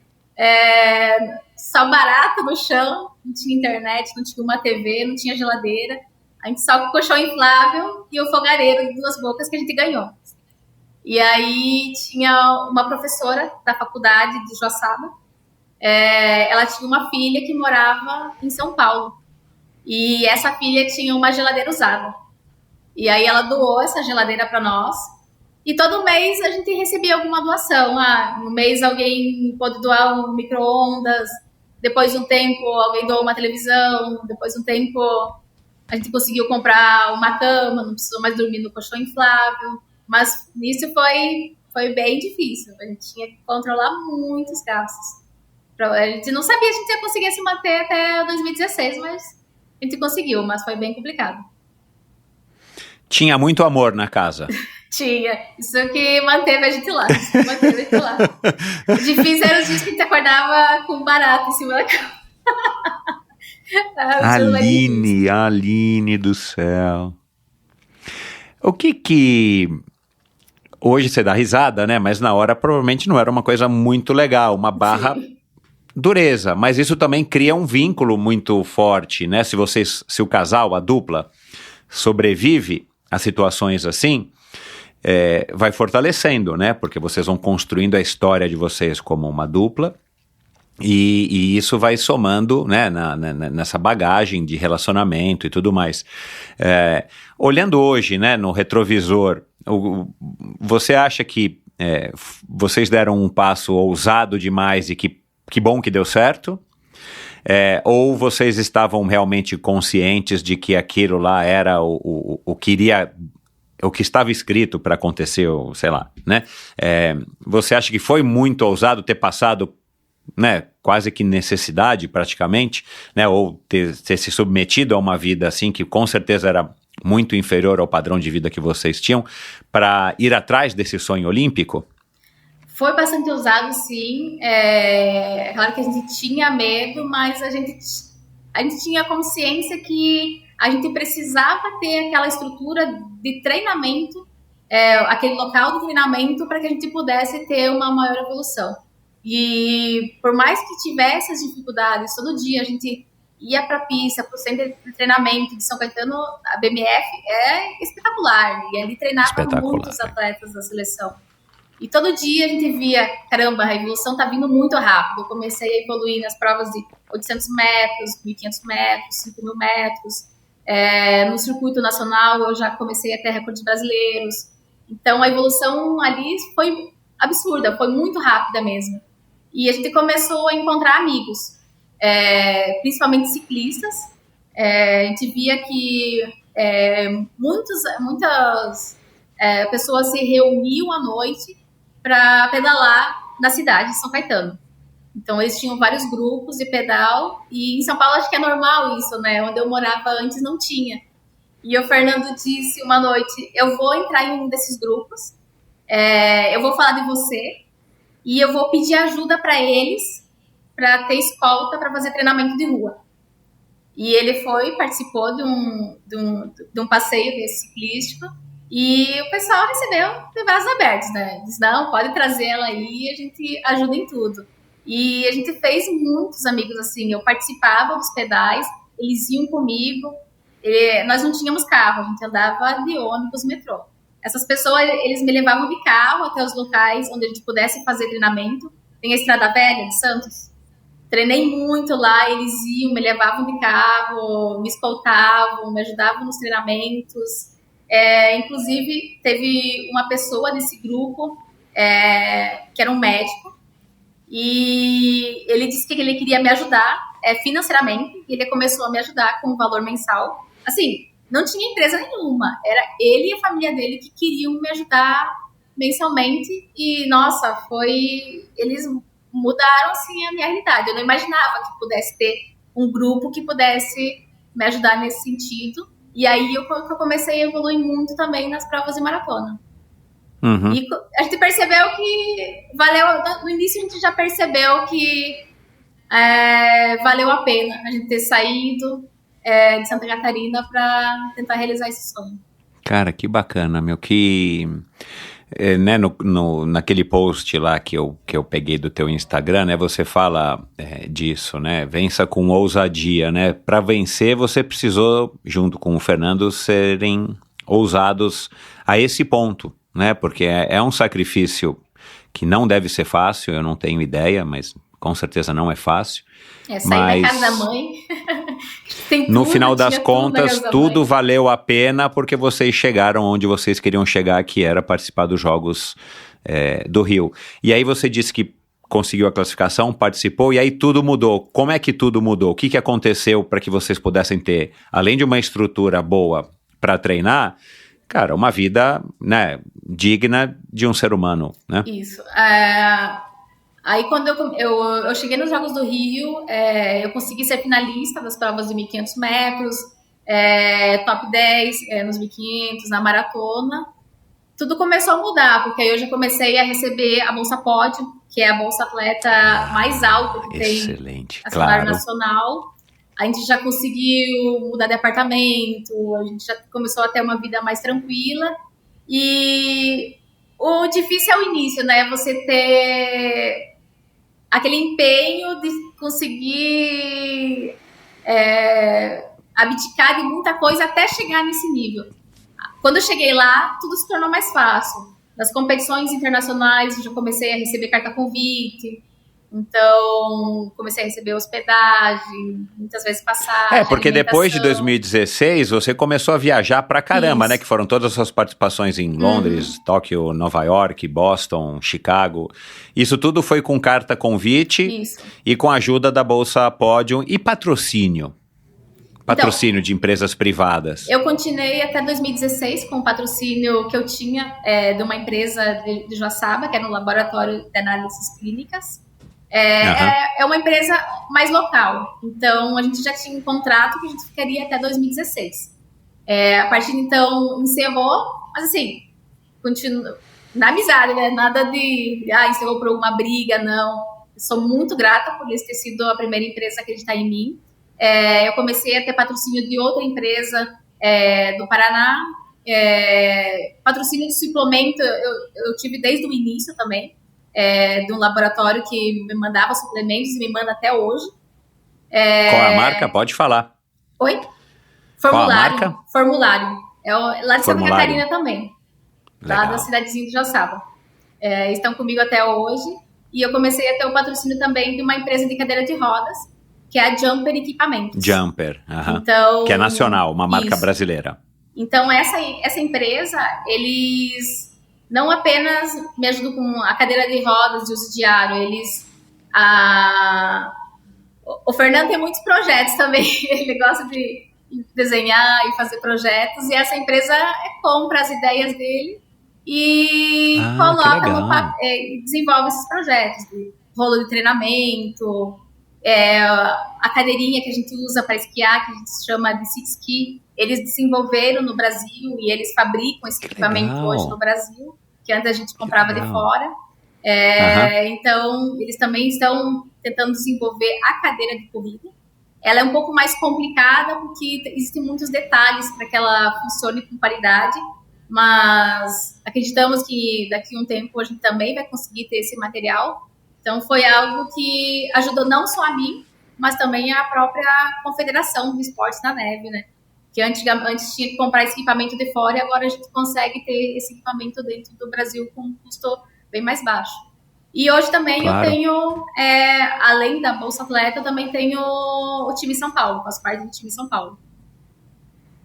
Só barata no chão, não tinha internet, não tinha uma TV, não tinha geladeira. A gente só com o colchão inflável e o fogareiro de 2 bocas que a gente ganhou. E aí tinha uma professora da faculdade de Joaçaba, ela tinha uma filha que morava em São Paulo. E essa filha tinha uma geladeira usada. E aí ela doou essa geladeira para nós. E todo mês a gente recebia alguma doação. No mês alguém pôde doar um micro-ondas. Depois de um tempo alguém doou uma televisão. Depois de um tempo a gente conseguiu comprar uma cama. Não precisou mais dormir no colchão inflável. Mas nisso foi bem difícil. A gente tinha que controlar muitos gastos. A gente não sabia se a gente ia conseguir se manter até 2016, mas a gente conseguiu, mas foi bem complicado. Tinha muito amor na casa. Tinha. Isso que manteve a gente lá. Difícil era os dias que a gente acordava com barata em cima da cama. Aline do céu. O que... Hoje você dá risada, né? Mas na hora provavelmente não era uma coisa muito legal, uma barra dureza. Mas isso também cria um vínculo muito forte, né? Se o casal, a dupla, sobrevive a situações assim, vai fortalecendo, né? Porque vocês vão construindo a história de vocês como uma dupla e isso vai somando, né, nessa bagagem de relacionamento e tudo mais. Olhando hoje, né, no retrovisor, você acha que vocês deram um passo ousado demais e que bom que deu certo? Ou vocês estavam realmente conscientes de que aquilo lá era o que estava escrito para acontecer, ou sei lá, né? Você acha que foi muito ousado ter passado, né, quase que necessidade praticamente, né, ou ter se submetido a uma vida assim que com certeza era muito inferior ao padrão de vida que vocês tinham, para ir atrás desse sonho olímpico? Foi bastante ousado, sim. Claro que a gente tinha medo, mas a gente tinha consciência que a gente precisava ter aquela estrutura de treinamento, aquele local de treinamento para que a gente pudesse ter uma maior evolução. E por mais que tivesse as dificuldades, todo dia a gente ia para a pista, para o centro de treinamento de São Caetano, a BMF é espetacular, e ali treinava muitos atletas da seleção. E todo dia a gente via, caramba, a evolução tá vindo muito rápido. Eu comecei a evoluir nas provas de 800 metros, 1.500 metros, 5.000 metros. No circuito nacional eu já comecei a ter recordes brasileiros. Então a evolução ali foi absurda, foi muito rápida mesmo. E a gente começou a encontrar amigos, principalmente ciclistas. A gente via que muitas pessoas se reuniam à noite para pedalar na cidade de São Caetano. Então eles tinham vários grupos de pedal, e em São Paulo acho que é normal isso, né? Onde eu morava antes não tinha. E o Fernando disse uma noite, eu vou entrar em um desses grupos, eu vou falar de você e eu vou pedir ajuda para eles para ter escolta para fazer treinamento de rua. E ele participou de um passeio desse ciclístico. E o pessoal recebeu de braços abertos, né? Diz, não, pode trazer ela aí, a gente ajuda em tudo. E a gente fez muitos amigos assim. Eu participava dos pedais, eles iam comigo. Nós não tínhamos carro, a gente andava de ônibus, metrô. Essas pessoas, eles me levavam de carro até os locais onde a gente pudesse fazer treinamento. Tem a Estrada Velha de Santos. Treinei muito lá, eles iam, me levavam de carro, me escoltavam, me ajudavam nos treinamentos. Inclusive, teve uma pessoa desse grupo que era um médico, e ele disse que ele queria me ajudar financeiramente, e ele começou a me ajudar com um valor mensal. Assim, não tinha empresa nenhuma, era ele e a família dele que queriam me ajudar mensalmente, e nossa, eles mudaram assim a minha realidade. Eu não imaginava que pudesse ter um grupo que pudesse me ajudar nesse sentido. E aí eu comecei a evoluir muito também nas provas de maratona. Uhum. E a gente percebeu que valeu, no início a gente já percebeu que valeu a pena a gente ter saído de Santa Catarina para tentar realizar esse sonho. Cara, que bacana, meu, que... né, naquele post lá que eu peguei do teu Instagram, né, você fala disso, né, vença com ousadia, né, para vencer você precisou, junto com o Fernando, serem ousados a esse ponto, né, porque é um sacrifício que não deve ser fácil, eu não tenho ideia, mas com certeza não é fácil. Sair da casa da mãe. Tem tudo, no final das contas, tudo mãe. Valeu a pena porque vocês chegaram onde vocês queriam chegar, que era participar dos Jogos do Rio. E aí você disse que conseguiu a classificação, participou, e aí tudo mudou. Como é que tudo mudou? O que aconteceu para que vocês pudessem ter, além de uma estrutura boa para treinar, cara, uma vida, né, digna de um ser humano, né? Isso. Aí quando eu cheguei nos Jogos do Rio, eu consegui ser finalista das provas de 1.500 metros, top 10 nos 1.500, na maratona. Tudo começou a mudar, porque aí eu já comecei a receber a Bolsa Pódio, que é a bolsa atleta mais alta que Excelente, tem a cenário claro. nacional. A gente já conseguiu mudar de apartamento, a gente já começou a ter uma vida mais tranquila. E o difícil é o início, né? Você ter aquele empenho de conseguir abdicar de muita coisa até chegar nesse nível. Quando eu cheguei lá, tudo se tornou mais fácil. Nas competições internacionais, eu já comecei a receber carta convite. Então, comecei a receber hospedagem, muitas vezes passagem, porque depois de 2016, você começou a viajar pra caramba, né? Que foram todas as suas participações em Londres, Tóquio, Nova York, Boston, Chicago. Isso tudo foi com carta convite e com a ajuda da Bolsa Pódio e patrocínio. Patrocínio de empresas privadas. Eu continuei até 2016 com o patrocínio que eu tinha de uma empresa de Joaçaba, que era um laboratório de análises clínicas. É uma empresa mais local. Então, a gente já tinha um contrato que a gente ficaria até 2016. A partir de então, encerrou. Mas assim, continua na amizade, né? Nada de encerrou por alguma briga, não. Eu sou muito grata por eles ter sido a primeira empresa a acreditar em mim. Eu comecei a ter patrocínio de outra empresa do Paraná. Patrocínio de suplemento eu tive desde o início também. De um laboratório que me mandava suplementos e me manda até hoje. Qual a marca? Pode falar. Oi? Formulário. Qual a marca? Formulário. Lá de Santa Catarina também. Legal. Lá da cidadezinha de Joaçaba. Estão comigo até hoje. E eu comecei a ter o patrocínio também de uma empresa de cadeira de rodas, que é a Jumper Equipamentos. Jumper, então, que é nacional, uma marca brasileira. Então, essa empresa, eles não apenas me ajudam com a cadeira de rodas de uso diário, o Fernando tem muitos projetos também, ele gosta de desenhar e fazer projetos, e essa empresa compra as ideias dele e coloca desenvolve esses projetos de rolo de treinamento, a cadeirinha que a gente usa para esquiar, que a gente chama de sit ski, eles desenvolveram no Brasil e eles fabricam esse equipamento hoje no Brasil, que antes a gente comprava de fora. Então, eles também estão tentando desenvolver a cadeira de corrida. Ela é um pouco mais complicada porque existem muitos detalhes para que ela funcione com qualidade, mas acreditamos que daqui a um tempo a gente também vai conseguir ter esse material. Então, foi algo que ajudou não só a mim, mas também a própria Confederação de Esportes na Neve, né? Que antes tinha que comprar esse equipamento de fora e agora a gente consegue ter esse equipamento dentro do Brasil com um custo bem mais baixo. E hoje também eu tenho, além da Bolsa Atleta, eu também tenho o time São Paulo, faço parte do time São Paulo.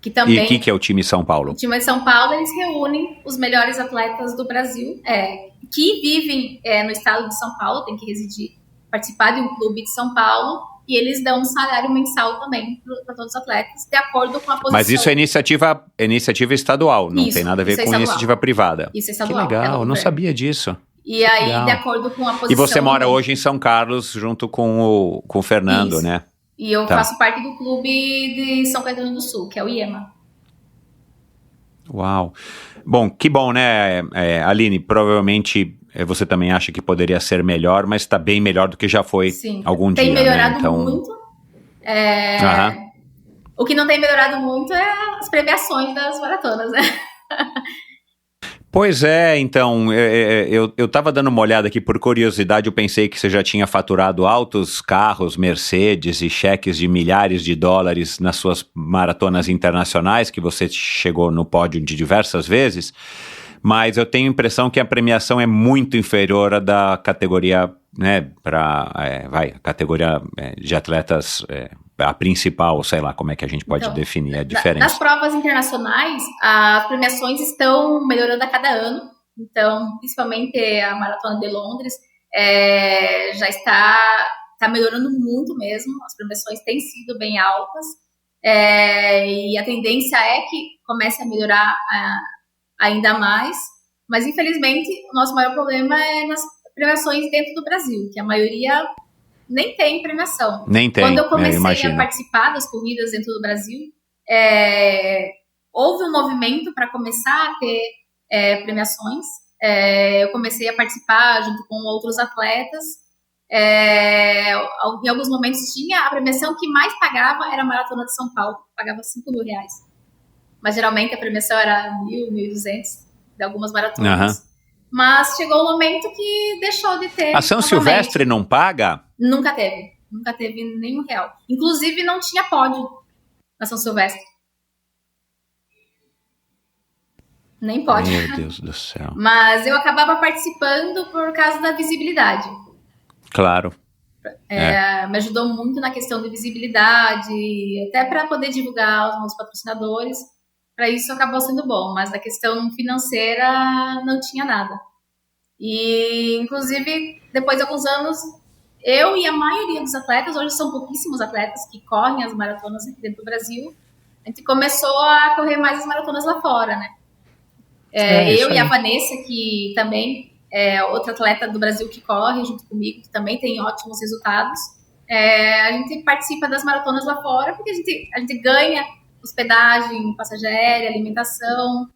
Que também, e o que é o time São Paulo? O time de São Paulo, eles reúnem os melhores atletas do Brasil, que vivem no estado de São Paulo, tem que residir, participar de um clube de São Paulo, e eles dão um salário mensal também para todos os atletas, de acordo com a posição. Mas isso é iniciativa estadual, não tem nada a ver com iniciativa privada. Isso é estadual. Que legal, eu não sabia disso. E aí, de acordo com a posição... E você mora hoje em São Carlos, junto com o Fernando, né? E eu faço parte do clube de São Caetano do Sul, que é o IEMA. Uau. Bom, que bom, né, Aline? Provavelmente você também acha que poderia ser melhor, mas está bem melhor do que já foi algum dia, tem melhorado, né? Então... muito. O que não tem melhorado muito é as premiações das maratonas, né? Pois é, então, eu estava dando uma olhada aqui por curiosidade, eu pensei que você já tinha faturado altos carros, Mercedes e cheques de milhares de dólares nas suas maratonas internacionais, que você chegou no pódio de diversas vezes, mas eu tenho a impressão que a premiação é muito inferior à da categoria, né, a categoria de atletas, a principal, sei lá como é que a gente pode definir a diferença. Nas provas internacionais, as premiações estão melhorando a cada ano, então, principalmente a Maratona de Londres já está melhorando muito mesmo, as premiações têm sido bem altas, e a tendência é que comece a melhorar ainda mais, mas infelizmente o nosso maior problema é nas premiações dentro do Brasil, que a maioria nem tem premiação. Nem tem. Quando eu comecei a participar das corridas dentro do Brasil, houve um movimento para começar a ter premiações. Eu comecei a participar junto com outros atletas. Em alguns momentos tinha a premiação que mais pagava era a Maratona de São Paulo, pagava R$5.000. Mas geralmente a premiação era 1.000, 1.200 de algumas maratonas. Mas chegou um momento que deixou de ter. A São Silvestre não paga? Nunca teve nenhum real. Inclusive não tinha pódio na São Silvestre. Nem pódio. Meu Deus do céu. Mas eu acabava participando por causa da visibilidade. Claro. Me ajudou muito na questão de visibilidade, até para poder divulgar os meus patrocinadores. Para isso acabou sendo bom, mas na questão financeira não tinha nada. E, inclusive, depois de alguns anos, eu e a maioria dos atletas, hoje são pouquíssimos atletas que correm as maratonas aqui dentro do Brasil, a gente começou a correr mais as maratonas lá fora, né? Eu e a Vanessa, que também é outra atleta do Brasil que corre junto comigo, que também tem ótimos resultados, a gente participa das maratonas lá fora, porque a gente ganha hospedagem, passagem aérea, alimentação,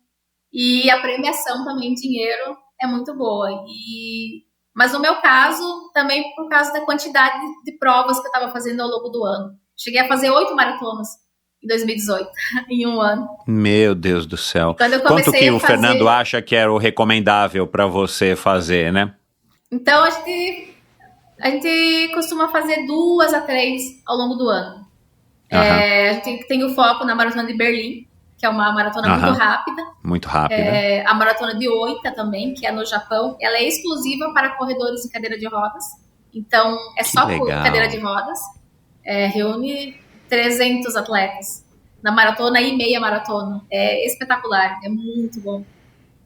e a premiação também, dinheiro, é muito boa. Mas no meu caso, também por causa da quantidade de provas que eu estava fazendo ao longo do ano. Cheguei a fazer 8 maratonas em 2018, em um ano. Meu Deus do céu. Quanto que o Fernando acha que era o recomendável para você fazer, né? Então, a gente costuma fazer 2 a 3 ao longo do ano. A gente tem o foco na Maratona de Berlim, que é uma maratona muito rápida. Muito rápida. A Maratona de Oita também, que é no Japão, ela é exclusiva para corredores em cadeira de rodas. Então, só por cadeira de rodas. Reúne 300 atletas na maratona e meia maratona. É espetacular, é muito bom.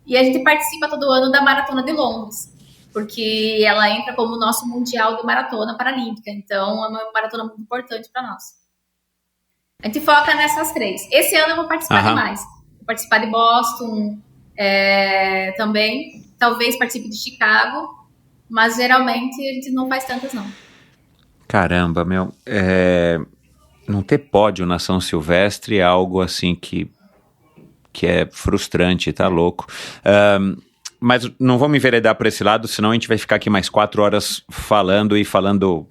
E a gente participa todo ano da Maratona de Londres, porque ela entra como o nosso Mundial de Maratona Paralímpica. Então, é uma maratona muito importante para nós. A gente foca nessas 3. Esse ano eu vou participar de mais. Vou participar de Boston também. Talvez participe de Chicago. Mas geralmente a gente não faz tantas, não. Caramba, não ter pódio na São Silvestre é algo assim que é frustrante, tá louco. Mas não vamos enveredar por esse lado, senão a gente vai ficar aqui mais 4 horas falando,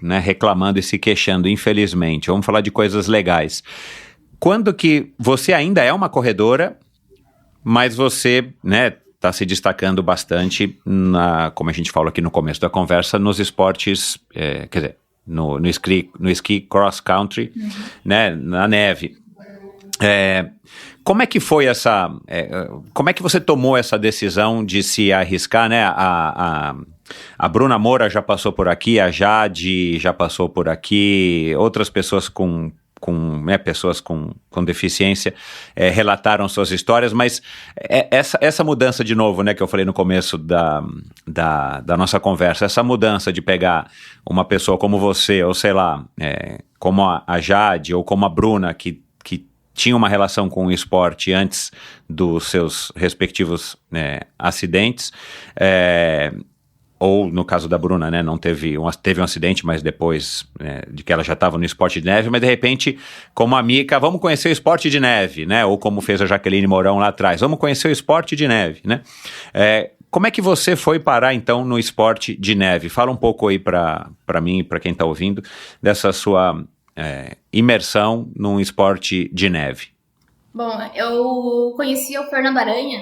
né, reclamando e se queixando, infelizmente. Vamos falar de coisas legais. Quando que você ainda é uma corredora, mas você, né, está se destacando bastante, como a gente falou aqui no começo da conversa, nos esportes, quer dizer, no esqui cross country, né, na neve. Como é que foi como é que você tomou essa decisão de se arriscar, né? A Bruna Moura já passou por aqui, a Jade já passou por aqui, outras pessoas pessoas com deficiência relataram suas histórias, mas essa mudança de novo, né, que eu falei no começo da nossa conversa, essa mudança de pegar uma pessoa como você, ou sei lá, como a Jade ou como a Bruna, que tinha uma relação com o esporte antes dos seus respectivos acidentes, ou no caso da Bruna, né, não teve um acidente, mas depois de que ela já estava no esporte de neve, mas de repente, como a Mica, vamos conhecer o esporte de neve, né, ou como fez a Jaqueline Mourão lá atrás, vamos conhecer o esporte de neve, né. Como é que você foi parar, então, no esporte de neve? Fala um pouco aí para mim e para quem está ouvindo, dessa sua imersão num esporte de neve. Bom, eu conheci o Fernando Aranha,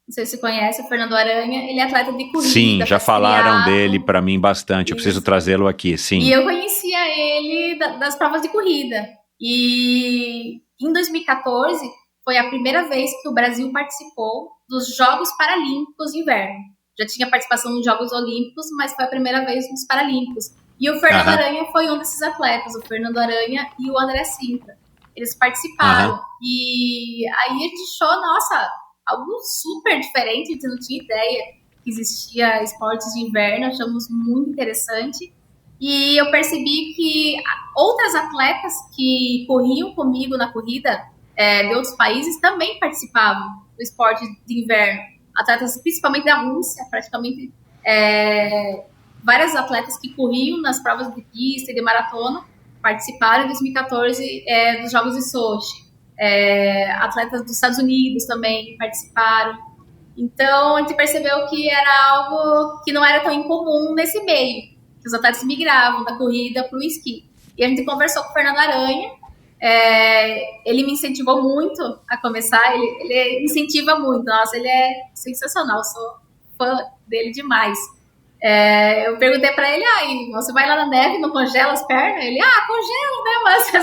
não sei se você conhece o Fernando Aranha, ele é atleta de corrida. Sim, já falaram dele para mim bastante, eu preciso trazê-lo aqui, sim. E eu conhecia ele das provas de corrida. E em 2014 foi a primeira vez que o Brasil participou dos Jogos Paralímpicos de Inverno. Já tinha participação nos Jogos Olímpicos, mas foi a primeira vez nos Paralímpicos. E o Fernando Aranha foi um desses atletas, o Fernando Aranha e o André Sintra. Eles participaram. E aí a gente achou, nossa, algo super diferente, a gente não tinha ideia que existia esportes de inverno, achamos muito interessante. E eu percebi que outras atletas que corriam comigo na corrida de outros países também participavam do esporte de inverno. Atletas principalmente da Rússia, praticamente várias atletas que corriam nas provas de pista e de maratona participaram em 2014 dos Jogos de Sochi. Atletas dos Estados Unidos também participaram. Então, a gente percebeu que era algo que não era tão incomum nesse meio, que os atletas migravam da corrida para o esqui. E a gente conversou com o Fernando Aranha, ele me incentivou muito a começar, ele incentiva muito, nossa, ele é sensacional, sou fã dele demais. Eu perguntei pra ele, você vai lá na neve, não congela as pernas? Ele, congela, né, mas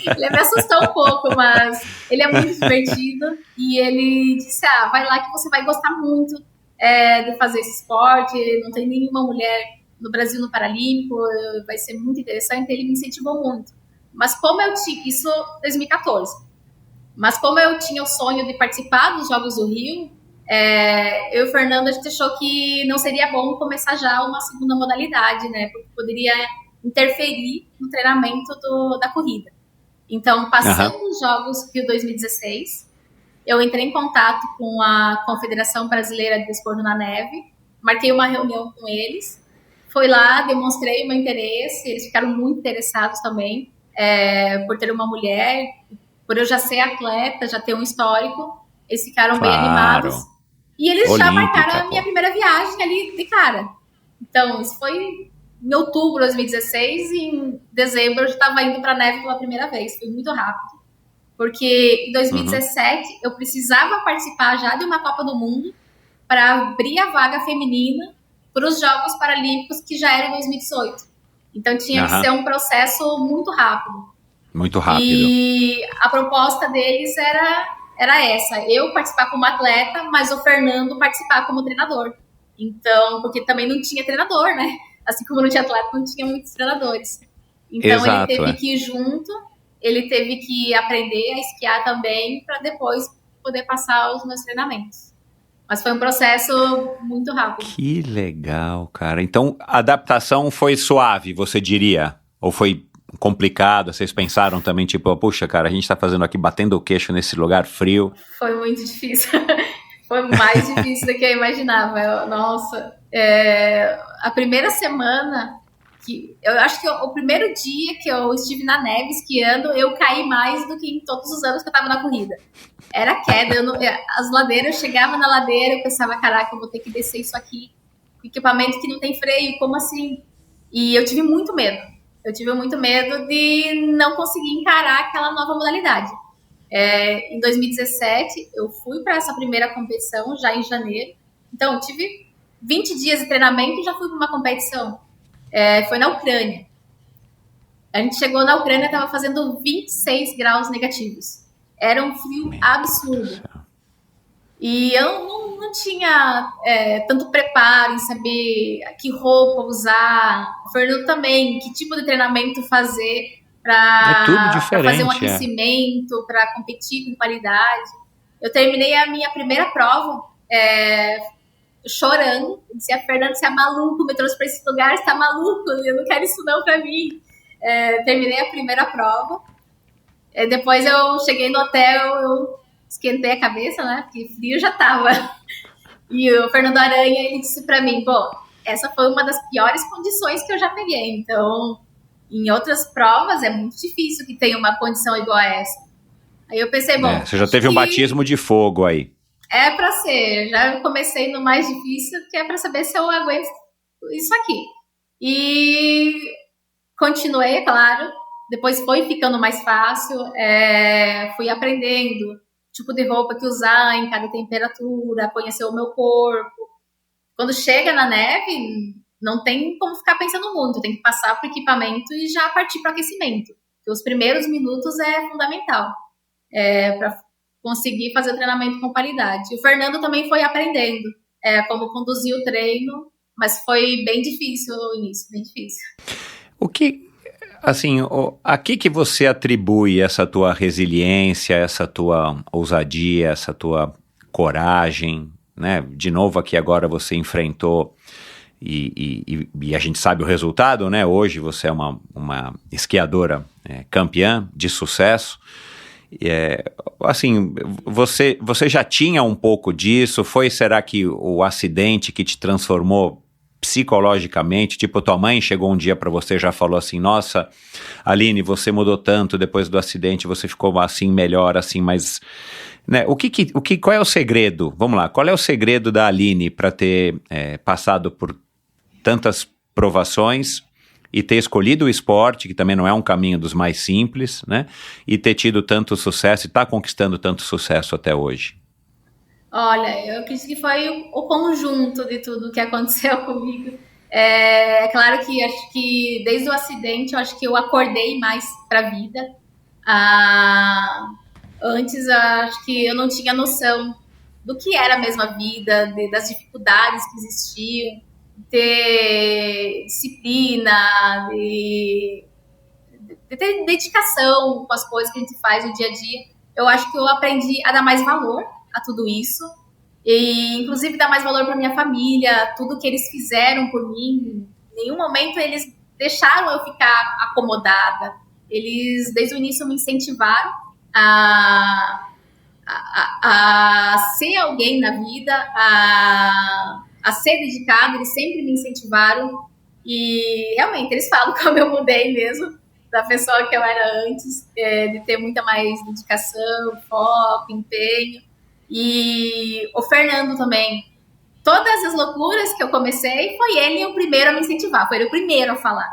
ele me assustou um pouco, mas ele é muito divertido, e ele disse, vai lá que você vai gostar muito de fazer esse esporte, não tem nenhuma mulher no Brasil no Paralímpico, vai ser muito interessante, ele me incentivou muito. Mas como eu tinha, isso em 2014, mas como eu tinha o sonho de participar dos Jogos do Rio, eu e o Fernando, a gente achou que não seria bom começar já uma segunda modalidade, né? Porque poderia interferir no treinamento da corrida. Então, passando os Jogos Rio 2016, eu entrei em contato com a Confederação Brasileira de Desporto na Neve, marquei uma reunião com eles, fui lá, demonstrei o meu interesse, eles ficaram muito interessados também, por ter uma mulher, por eu já ser atleta, já ter um histórico, eles ficaram bem animados. E eles já marcaram a minha primeira viagem ali de cara. Então, isso foi em outubro de 2016 e em dezembro eu já estava indo para a neve pela primeira vez. Foi muito rápido. Porque em 2017 eu precisava participar já de uma Copa do Mundo para abrir a vaga feminina para os Jogos Paralímpicos que já eram em 2018. Então, tinha que ser um processo muito rápido. Muito rápido. E a proposta deles era essa, eu participar como atleta, mas o Fernando participar como treinador. Então, porque também não tinha treinador, né? Assim como não tinha atleta, não tinha muitos treinadores. Então, ele teve que ir junto, ele teve que aprender a esquiar também, para depois poder passar os meus treinamentos. Mas foi um processo muito rápido. Que legal, cara. Então, a adaptação foi suave, você diria? Ou foi complicado? Vocês pensaram também, tipo, puxa, cara, a gente tá fazendo aqui, batendo o queixo nesse lugar frio? Foi muito difícil. Foi mais difícil do que eu imaginava. Nossa, a primeira semana, eu acho que o primeiro dia que eu estive na neve esquiando, eu caí mais do que em todos os anos que eu tava na corrida. Era queda, as ladeiras, eu chegava na ladeira, eu pensava, caraca, eu vou ter que descer isso aqui, equipamento que não tem freio, como assim? E eu tive muito medo. Eu tive muito medo de não conseguir encarar aquela nova modalidade. Em 2017, eu fui para essa primeira competição, já em janeiro. Então, eu tive 20 dias de treinamento e já fui para uma competição. Foi na Ucrânia. A gente chegou na Ucrânia, estava fazendo 26 graus negativos. Era um frio absurdo. E eu não tinha tanto preparo em saber que roupa usar. O Fernando também, que tipo de treinamento fazer para fazer um aquecimento, para competir com qualidade. Eu terminei a minha primeira prova chorando. Eu disse, Fernando, você é maluco, me trouxe para esse lugar, você tá maluco, eu não quero isso não para mim. Terminei a primeira prova. Depois eu cheguei no hotel, eu esquentei a cabeça, né? Porque frio já tava. E o Fernando Aranha, ele disse pra mim, essa foi uma das piores condições que eu já peguei. Então, em outras provas é muito difícil que tenha uma condição igual a essa. Aí eu pensei, bom... Você já teve um batismo de fogo aí. É pra ser. Já comecei no mais difícil, que é pra saber se eu aguento isso aqui. E continuei, é claro. Depois foi ficando mais fácil. Fui aprendendo tipo de roupa que usar em cada temperatura, conhecer o meu corpo. Quando chega na neve, não tem como ficar pensando muito. Tem que passar pro equipamento e já partir pro aquecimento. Porque os primeiros minutos é fundamental. Para conseguir fazer o treinamento com qualidade. E o Fernando também foi aprendendo como conduzir o treino, mas foi bem difícil no início, bem difícil. O que, assim, a que você atribui essa tua resiliência, essa tua ousadia, essa tua coragem, né? De novo aqui agora você enfrentou e a gente sabe o resultado, né? Hoje você é uma esquiadora campeã de sucesso. Assim, você já tinha um pouco disso? Será que o acidente que te transformou psicologicamente? Tipo, tua mãe chegou um dia pra você e já falou assim, nossa, Aline, você mudou tanto depois do acidente, você ficou assim melhor, assim, mas... Né, qual é o segredo? Vamos lá, qual é o segredo da Aline para ter passado por tantas provações e ter escolhido o esporte, que também não é um caminho dos mais simples, né? E ter tido tanto sucesso e tá conquistando tanto sucesso até hoje? Olha, eu acredito que foi o conjunto de tudo que aconteceu comigo. É claro que acho que desde o acidente eu acho que eu acordei mais para a vida. Antes acho que eu não tinha noção do que era mesmo a vida, das dificuldades que existiam, ter disciplina, de ter dedicação com as coisas que a gente faz no dia a dia. Eu acho que eu aprendi a dar mais valor a tudo isso e inclusive dar mais valor para minha família, tudo que eles fizeram por mim. Em nenhum momento eles deixaram eu ficar acomodada. Eles desde o início me incentivaram a ser alguém na vida, a ser dedicado. Eles sempre me incentivaram e realmente eles falam como eu mudei mesmo da pessoa que eu era antes, de ter muita mais dedicação, foco, empenho. E o Fernando também, todas as loucuras que eu comecei, foi ele o primeiro a me incentivar, foi ele o primeiro a falar,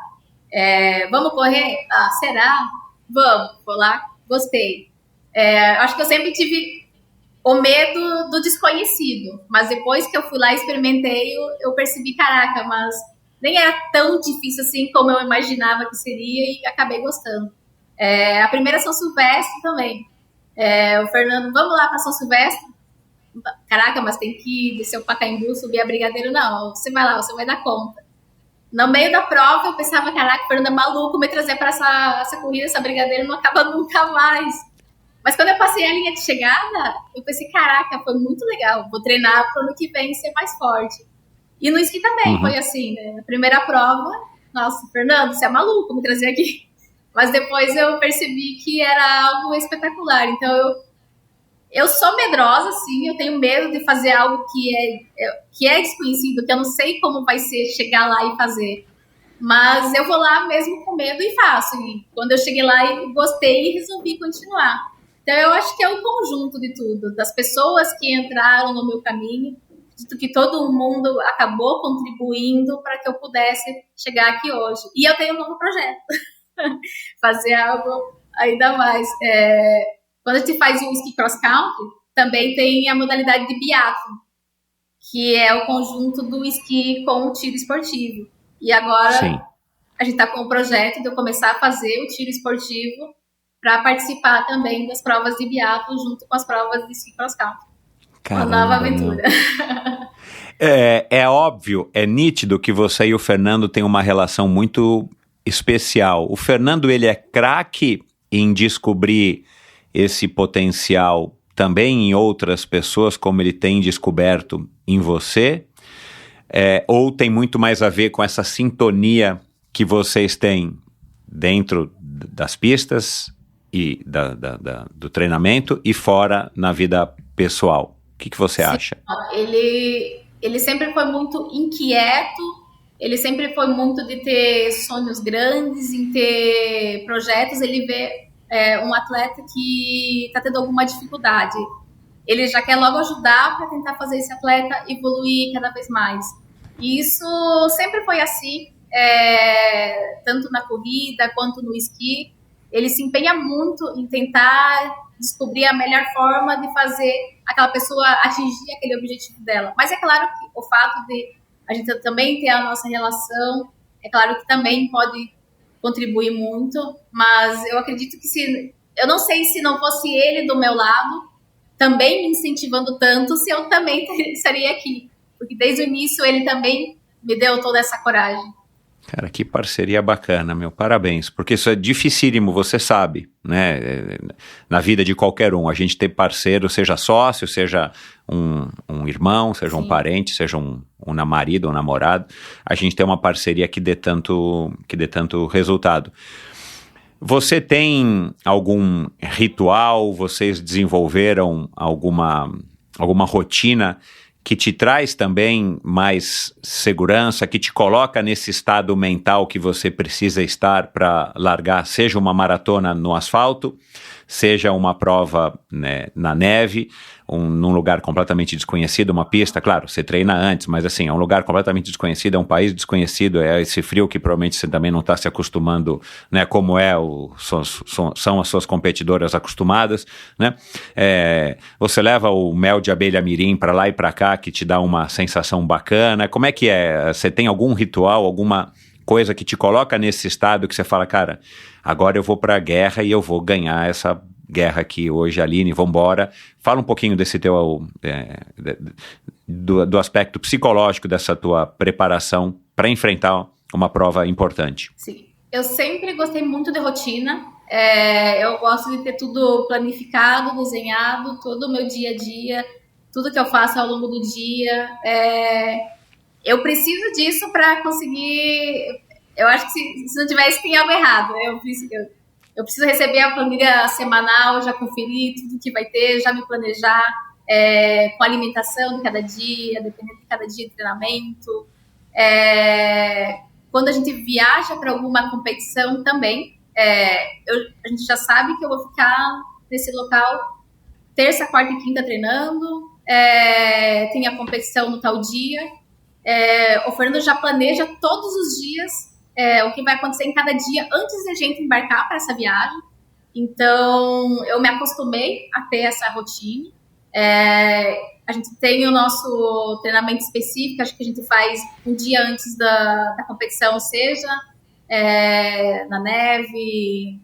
vamos correr? Será? Vamos, vou lá, gostei. Acho que eu sempre tive o medo do desconhecido, mas depois que eu fui lá e experimentei, eu percebi, caraca, mas nem era tão difícil assim como eu imaginava que seria e acabei gostando. A primeira São Silvestre também. O Fernando, vamos lá para São Silvestre? Caraca, mas tem que descer o Pacaembu, subir a Brigadeiro. Não, você vai lá, você vai dar conta. No meio da prova eu pensava, caraca, o Fernando é maluco me trazer para essa corrida, essa Brigadeiro não acaba nunca mais. Mas quando eu passei a linha de chegada, eu pensei, caraca, foi muito legal, vou treinar para o ano que vem ser mais forte. E no esqui também foi assim, né? Na primeira prova, nossa, Fernando, você é maluco me trazer aqui. Mas depois eu percebi que era algo espetacular. Então eu sou medrosa, sim, eu tenho medo de fazer algo que é desconhecido, que eu não sei como vai ser chegar lá e fazer. Mas eu vou lá mesmo com medo e faço. E quando eu cheguei lá, eu gostei e resolvi continuar. Então eu acho que é o conjunto de tudo, das pessoas que entraram no meu caminho, que todo mundo acabou contribuindo para que eu pudesse chegar aqui hoje. E eu tenho um novo projeto. Fazer algo ainda mais. Quando a gente faz o esqui cross country, também tem a modalidade de biatlo, que é o conjunto do esqui com o tiro esportivo. E agora Sim. A gente está com o projeto de eu começar a fazer o tiro esportivo para participar também das provas de biatlo junto com as provas de esqui cross country. Uma nova aventura. É óbvio, é nítido que você e o Fernando têm uma relação muito especial. O Fernando, ele é craque em descobrir esse potencial também em outras pessoas, como ele tem descoberto em você? Ou tem muito mais a ver com essa sintonia que vocês têm dentro das pistas e do treinamento e fora na vida pessoal? O que você acha? Ele sempre foi muito inquieto ele sempre foi muito de ter sonhos grandes, em ter projetos. Ele vê um atleta que está tendo alguma dificuldade, ele já quer logo ajudar para tentar fazer esse atleta evoluir cada vez mais. E isso sempre foi assim, tanto na corrida quanto no esqui. Ele se empenha muito em tentar descobrir a melhor forma de fazer aquela pessoa atingir aquele objetivo dela. Mas é claro que o fato de a gente também ter a nossa relação, é claro que também pode contribuir muito, mas eu acredito que eu não sei se não fosse ele do meu lado, também me incentivando tanto, se eu também estaria aqui. Porque desde o início ele também me deu toda essa coragem. Cara, que parceria bacana, meu, parabéns, porque isso é dificílimo, você sabe, né, na vida de qualquer um, a gente ter parceiro, seja sócio, seja um irmão, seja um parente, seja um marido, um namorado, a gente ter uma parceria que dê tanto resultado. Você tem algum ritual, vocês desenvolveram alguma rotina que te traz também mais segurança, que te coloca nesse estado mental que você precisa estar para largar, seja uma maratona no asfalto, seja uma prova, né, na neve, num lugar completamente desconhecido, uma pista, claro, você treina antes, mas assim, é um lugar completamente desconhecido, é um país desconhecido, é esse frio que provavelmente você também não está se acostumando, né, como são as suas competidoras acostumadas, né, você leva o mel de abelha mirim para lá e para cá, que te dá uma sensação bacana, como é que é? Você tem algum ritual, alguma coisa que te coloca nesse estado que você fala, cara, agora eu vou para a guerra e eu vou ganhar essa guerra aqui hoje, Aline, vambora. Fala um pouquinho desse teu, do aspecto psicológico dessa tua preparação para enfrentar uma prova importante. Sim, eu sempre gostei muito de rotina, eu gosto de ter tudo planificado, desenhado, todo o meu dia a dia, tudo que eu faço ao longo do dia, eu preciso disso para conseguir. Eu acho que se não tivesse, tem algo errado. Eu preciso receber a planilha semanal, já conferir tudo que vai ter, já me planejar com a alimentação de cada dia, dependendo de cada dia de treinamento. Quando a gente viaja para alguma competição também, a gente já sabe que eu vou ficar nesse local terça, quarta e quinta treinando, tem a competição no tal dia. O Fernando já planeja todos os dias o que vai acontecer em cada dia antes da gente embarcar para essa viagem. Então, eu me acostumei a ter essa rotina. A gente tem o nosso treinamento específico, acho que a gente faz um dia antes da competição, seja na neve,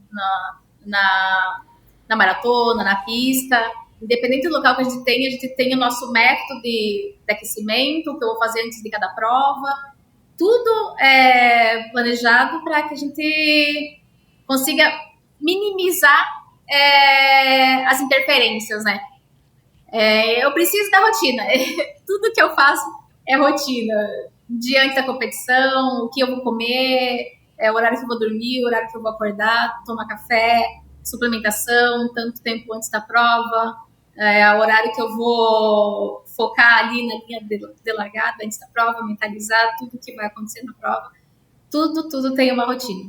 na maratona, na pista. Independente do local que a gente tem o nosso método de aquecimento, que eu vou fazer antes de cada prova. Tudo é planejado para que a gente consiga minimizar as interferências, né? Eu preciso da rotina. Tudo que eu faço é rotina. Dia antes da competição, o que eu vou comer, o horário que eu vou dormir, o horário que eu vou acordar, tomar café, suplementação, tanto tempo antes da prova, o horário que eu vou focar ali na linha de largada antes da prova, mentalizar tudo que vai acontecer na prova. Tudo tem uma rotina.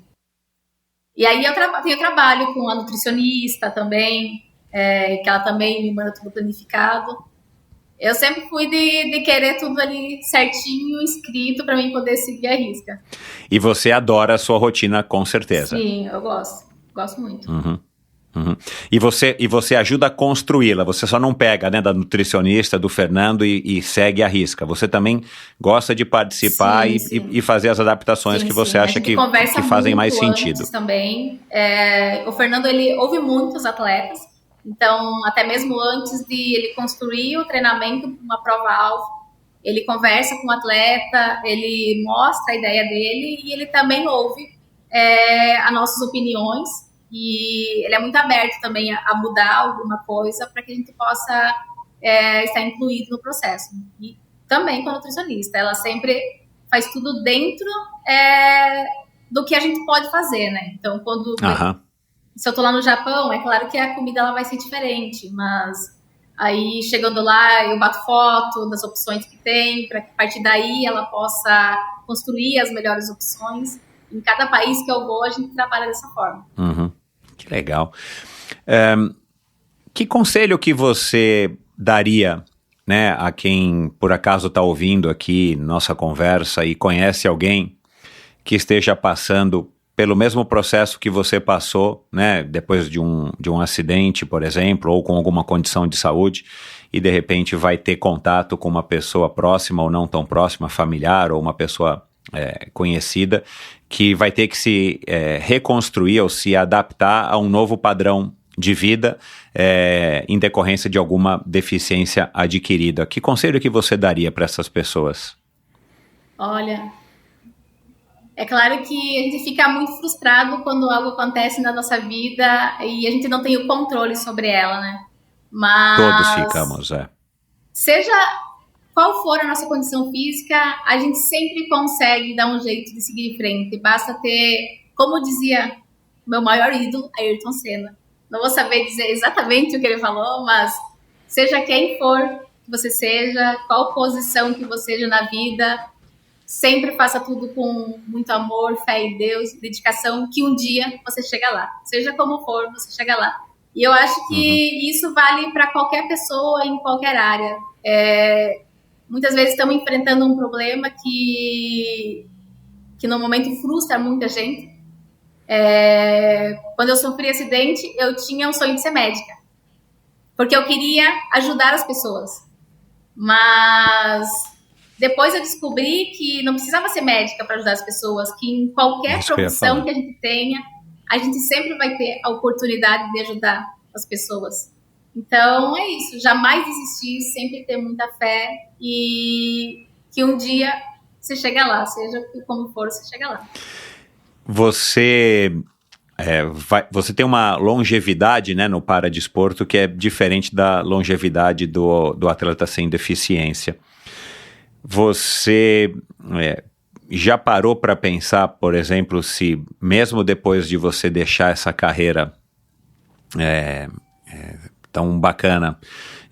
E aí eu tenho trabalho com a nutricionista também, que ela também me manda tudo planificado. Eu sempre fui de querer tudo ali certinho, escrito, para mim poder seguir a risca. E você adora a sua rotina, com certeza. Sim, eu gosto muito. Uhum. E você ajuda a construí-la, você só não pega, né, da nutricionista, do Fernando e segue a risca, você também gosta de participar e fazer as adaptações que você acha que fazem mais sentido. Também. O Fernando, ele ouve muito os atletas, então até mesmo antes de ele construir o treinamento para uma prova-alvo, ele conversa com o atleta, ele mostra a ideia dele e ele também ouve as nossas opiniões. E ele é muito aberto também a mudar alguma coisa para que a gente possa estar incluído no processo. E também com a nutricionista, ela sempre faz tudo dentro do que a gente pode fazer, né? Então, se eu tô lá no Japão, é claro que a comida ela vai ser diferente, mas Aí, chegando lá, eu bato foto das opções que tem, para que a partir daí ela possa construir as melhores opções. Em cada país que eu vou, a gente trabalha dessa forma. Uhum. Que legal. Que conselho que você daria, né, a quem por acaso está ouvindo aqui nossa conversa e conhece alguém que esteja passando pelo mesmo processo que você passou, né, depois de um acidente, por exemplo, ou com alguma condição de saúde, e de repente vai ter contato com uma pessoa próxima ou não tão próxima, familiar, ou uma pessoa conhecida, que vai ter que se reconstruir ou se adaptar a um novo padrão de vida em decorrência de alguma deficiência adquirida. Que conselho que você daria para essas pessoas? Olha, é claro que a gente fica muito frustrado quando algo acontece na nossa vida e a gente não tem o controle sobre ela, né? Mas todos ficamos, seja qual for a nossa condição física, a gente sempre consegue dar um jeito de seguir em frente. Basta ter, como dizia meu maior ídolo, Ayrton Senna. Não vou saber dizer exatamente o que ele falou, mas seja quem for que você seja, qual posição que você seja na vida, sempre faça tudo com muito amor, fé em Deus, dedicação, que um dia você chega lá. Seja como for, você chega lá. E eu acho que isso vale para qualquer pessoa em qualquer área. Muitas vezes estamos enfrentando um problema que no momento frustra muita gente. Quando eu sofri acidente, eu tinha um sonho de ser médica, porque eu queria ajudar as pessoas. Mas depois eu descobri que não precisava ser médica para ajudar as pessoas, que em qualquer profissão que a gente tenha, a gente sempre vai ter a oportunidade de ajudar as pessoas. Então é isso, jamais desistir, sempre ter muita fé e que um dia você chega lá, seja como for, você chega lá. Você tem uma longevidade, né, no paradesporto que é diferente da longevidade do atleta sem deficiência. Você já parou para pensar, por exemplo, se mesmo depois de você deixar essa carreira tão bacana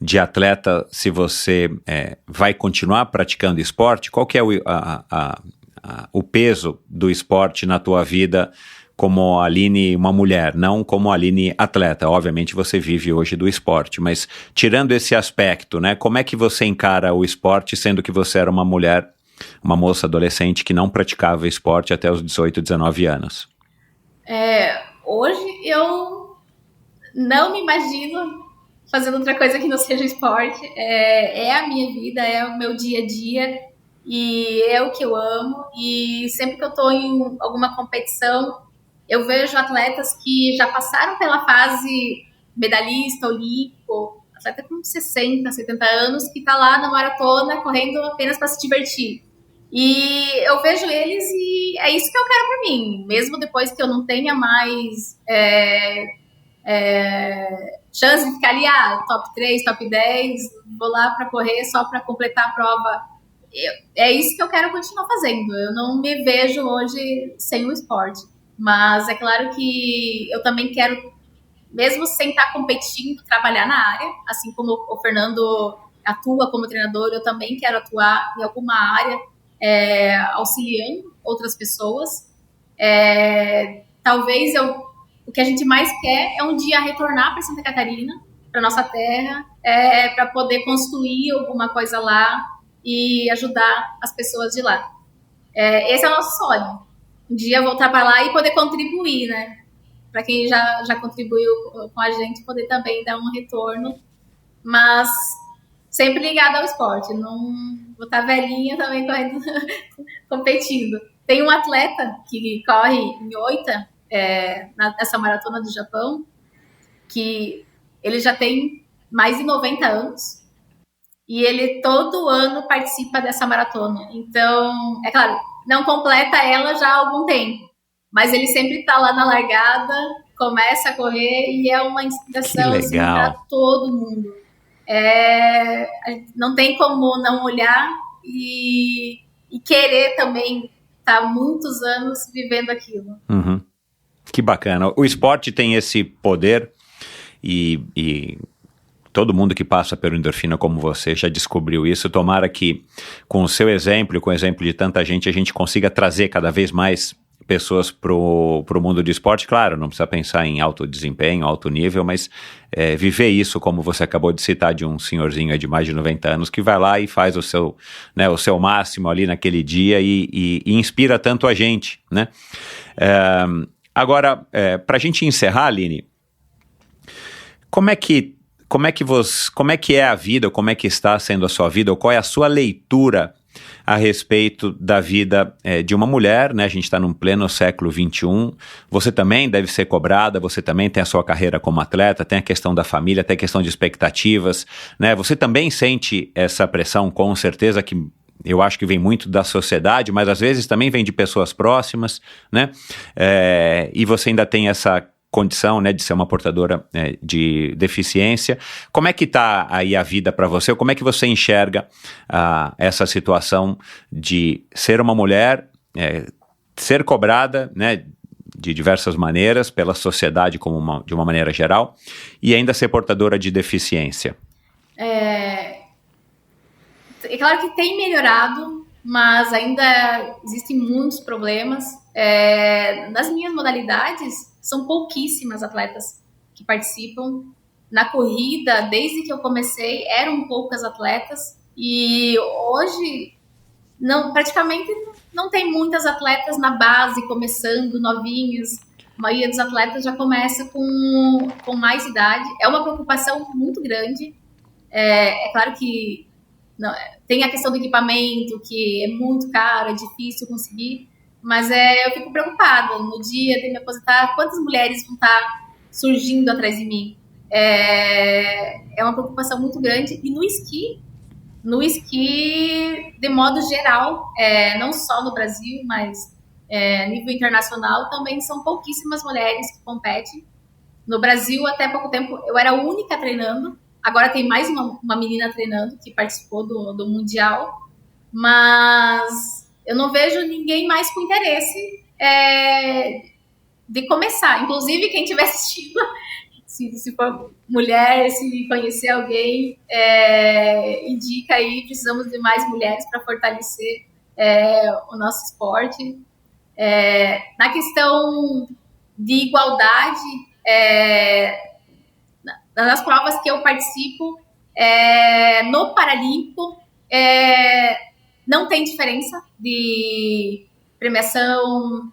de atleta, se você vai continuar praticando esporte? Qual que é o peso do esporte na tua vida como Aline, uma mulher, não como Aline atleta? Obviamente você vive hoje do esporte, mas tirando esse aspecto, né, como é que você encara o esporte, sendo que você era uma mulher, uma moça adolescente que não praticava esporte até os 18, 19 anos? Hoje eu não me imagino fazendo outra coisa que não seja esporte. É a minha vida, é o meu dia a dia e é o que eu amo. E sempre que eu estou em alguma competição, eu vejo atletas que já passaram pela fase medalhista, olímpico, atleta com 60, 70 anos, que está lá na maratona correndo apenas para se divertir. E eu vejo eles e é isso que eu quero para mim. Mesmo depois que eu não tenha mais chance de ficar ali, top 3, top 10, vou lá para correr só para completar a prova. É isso que eu quero continuar fazendo. Eu não me vejo hoje sem o esporte. Mas é claro que eu também quero, mesmo sem estar competindo, trabalhar na área. Assim como o Fernando atua como treinador, eu também quero atuar em alguma área, auxiliando outras pessoas. Talvez o que a gente mais quer é um dia retornar para Santa Catarina, para nossa terra, para poder construir alguma coisa lá e ajudar as pessoas de lá. Esse é o nosso sonho. Um dia voltar para lá e poder contribuir, né? Para quem já contribuiu com a gente, poder também dar um retorno, mas sempre ligado ao esporte. Não vou estar velhinha também correndo, competindo. Tem um atleta que corre em Oita, nessa maratona do Japão, que ele já tem mais de 90 anos e ele todo ano participa dessa maratona. Então, é claro, não completa ela já há algum tempo, mas ele sempre está lá na largada, começa a correr e é uma inspiração assim, para todo mundo. Não tem como não olhar e querer também estar muitos anos vivendo aquilo. Uhum. Que bacana. O esporte tem esse poder e todo mundo que passa pelo endorfina como você já descobriu isso. Tomara que com o seu exemplo, com o exemplo de tanta gente, a gente consiga trazer cada vez mais pessoas pro mundo do esporte. Claro, não precisa pensar em alto desempenho, alto nível, mas viver isso, como você acabou de citar, de um senhorzinho de mais de 90 anos que vai lá e faz o seu máximo ali naquele dia e inspira tanto a gente, né? Agora, para a gente encerrar, Aline, como é que é a vida, como é que está sendo a sua vida, ou qual é a sua leitura a respeito da vida de uma mulher, né? A gente está num pleno século XXI, você também deve ser cobrada, você também tem a sua carreira como atleta, tem a questão da família, tem a questão de expectativas, né? Você também sente essa pressão, com certeza, que eu acho que vem muito da sociedade, mas às vezes também vem de pessoas próximas, né? E você ainda tem essa condição, né, de ser uma portadora de deficiência. Como é que está aí a vida para você? Como é que você enxerga essa situação de ser uma mulher, ser cobrada, né, de diversas maneiras pela sociedade de uma maneira geral, e ainda ser portadora de deficiência? É claro que tem melhorado, mas ainda existem muitos problemas. Nas minhas modalidades, são pouquíssimas atletas que participam. Na corrida, desde que eu comecei, eram poucas atletas. E hoje, praticamente não tem muitas atletas na base, começando, novinhos. A maioria dos atletas já começa com mais idade. É uma preocupação muito grande. É claro que tem a questão do equipamento, que é muito caro, é difícil conseguir. Mas eu fico preocupada. No dia de me aposentar, quantas mulheres vão estar surgindo atrás de mim? É uma preocupação muito grande. E no esqui, de modo geral, não só no Brasil, mas a nível internacional, também são pouquíssimas mulheres que competem. No Brasil, até pouco tempo, eu era a única treinando. Agora tem mais uma menina treinando que participou do Mundial. Mas eu não vejo ninguém mais com interesse de começar. Inclusive, quem estiver assistindo, se for mulher, se conhecer alguém, indica aí, precisamos de mais mulheres para fortalecer o nosso esporte. Na questão de igualdade, nas provas que eu participo, no Paralímpico, não tem diferença de premiação,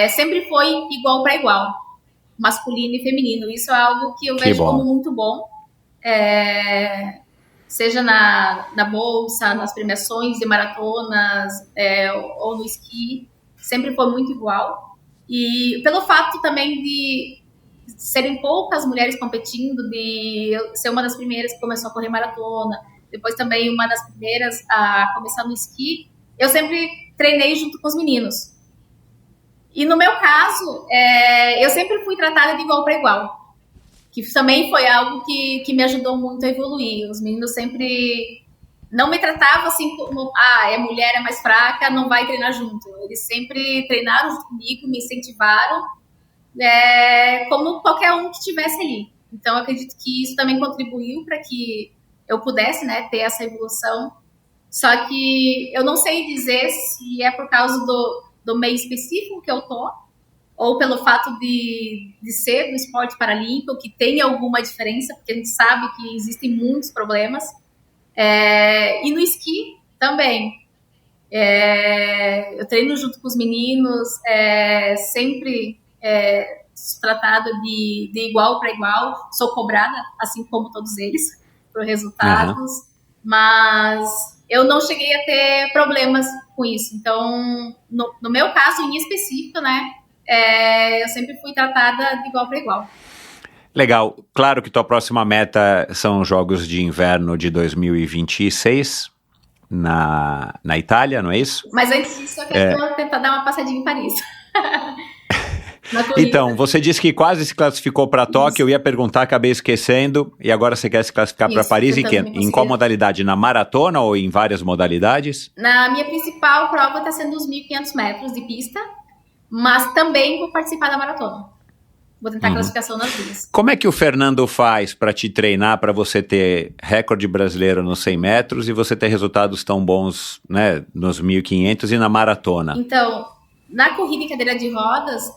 sempre foi igual para igual, masculino e feminino. Isso é algo que eu vejo como muito bom, seja na bolsa, nas premiações de maratonas, ou no esqui, sempre foi muito igual. E pelo fato também de serem poucas mulheres competindo, de eu ser uma das primeiras que começou a correr maratona, depois também uma das primeiras a começar no esqui, eu sempre treinei junto com os meninos. E no meu caso, eu sempre fui tratada de igual para igual, que também foi algo que me ajudou muito a evoluir. Os meninos sempre não me tratavam assim como, mulher é mais fraca, não vai treinar junto. Eles sempre treinaram junto comigo, me incentivaram, como qualquer um que estivesse ali. Então, eu acredito que isso também contribuiu para que eu pudesse, né, ter essa evolução. Só que eu não sei dizer se é por causa do meio específico que eu tô, ou pelo fato de ser do esporte paralímpico, que tem alguma diferença, porque a gente sabe que existem muitos problemas. E no esqui também. Eu treino junto com os meninos, sempre tratado de igual para igual. Sou cobrada, assim como todos eles, por resultados, mas eu não cheguei a ter problemas com isso. Então, no meu caso em específico, né, eu sempre fui tratada de igual para igual. Legal. Claro que tua próxima meta são os Jogos de Inverno de 2026 na Itália, não é isso? Mas antes disso, eu quero tentar dar uma passadinha em Paris. Então, você disse que quase se classificou para Tóquio, eu ia perguntar, acabei esquecendo, e agora você quer se classificar para Paris em qual modalidade? Na maratona ou em várias modalidades? Na minha principal prova está sendo os 1.500 metros de pista, mas também vou participar da maratona. Vou tentar classificação nas duas. Como é que o Fernando faz para te treinar, para você ter recorde brasileiro nos 100 metros e você ter resultados tão bons, né, nos 1.500 e na maratona? Então, na corrida em cadeira de rodas,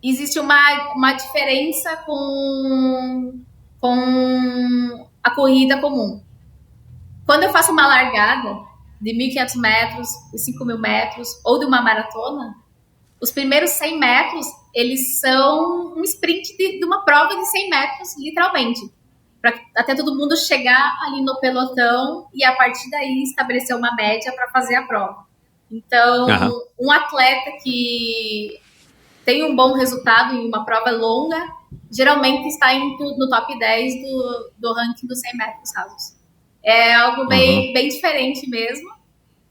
existe uma diferença com a corrida comum. Quando eu faço uma largada de 1.500 metros, de 5.000 metros ou de uma maratona, os primeiros 100 metros, eles são um sprint de uma prova de 100 metros, literalmente. Para até todo mundo chegar ali no pelotão e, a partir daí, estabelecer uma média para fazer a prova. Então, um atleta que tem um bom resultado em uma prova longa, geralmente está no top 10 do ranking dos 100 metros rasos. É algo bem diferente mesmo.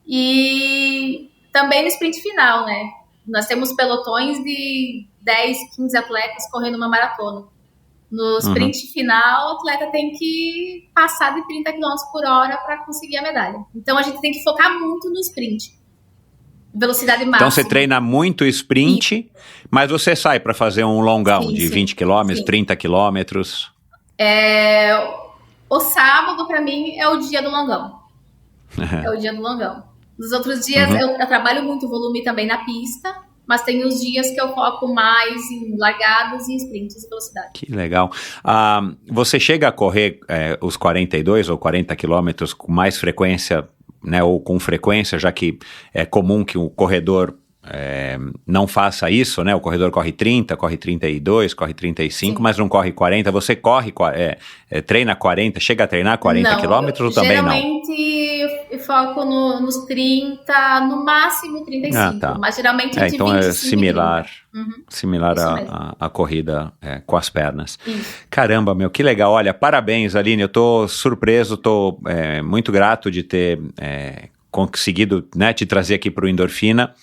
E também no sprint final, né? Nós temos pelotões de 10, 15 atletas correndo uma maratona. No sprint final, o atleta tem que passar de 30 km por hora para conseguir a medalha. Então, a gente tem que focar muito no sprint. Velocidade máxima. Então, você treina muito sprint, mas você sai para fazer um longão de 20 km, 30 km. O sábado, para mim, é o dia do longão. É o dia do longão. Nos outros dias, eu trabalho muito volume também na pista, mas tem os dias que eu foco mais em largadas e em sprints de velocidade. Que legal. Você chega a correr os 42 ou 40 quilômetros com mais frequência, né, ou com frequência, já que é comum que o corredor não faça isso, né? O corredor corre 30, corre 32, corre 35, mas não corre 40. Você treina 40, chega a treinar 40 quilômetros ou também não? Geralmente eu foco nos 30, no máximo 35, mas geralmente de então 25 é similar, similar Isso à corrida com as pernas. Isso. Caramba, meu, que legal. Olha, parabéns, Aline, eu tô surpreso, tô muito grato de ter conseguido, né, te trazer aqui para o Endorfina.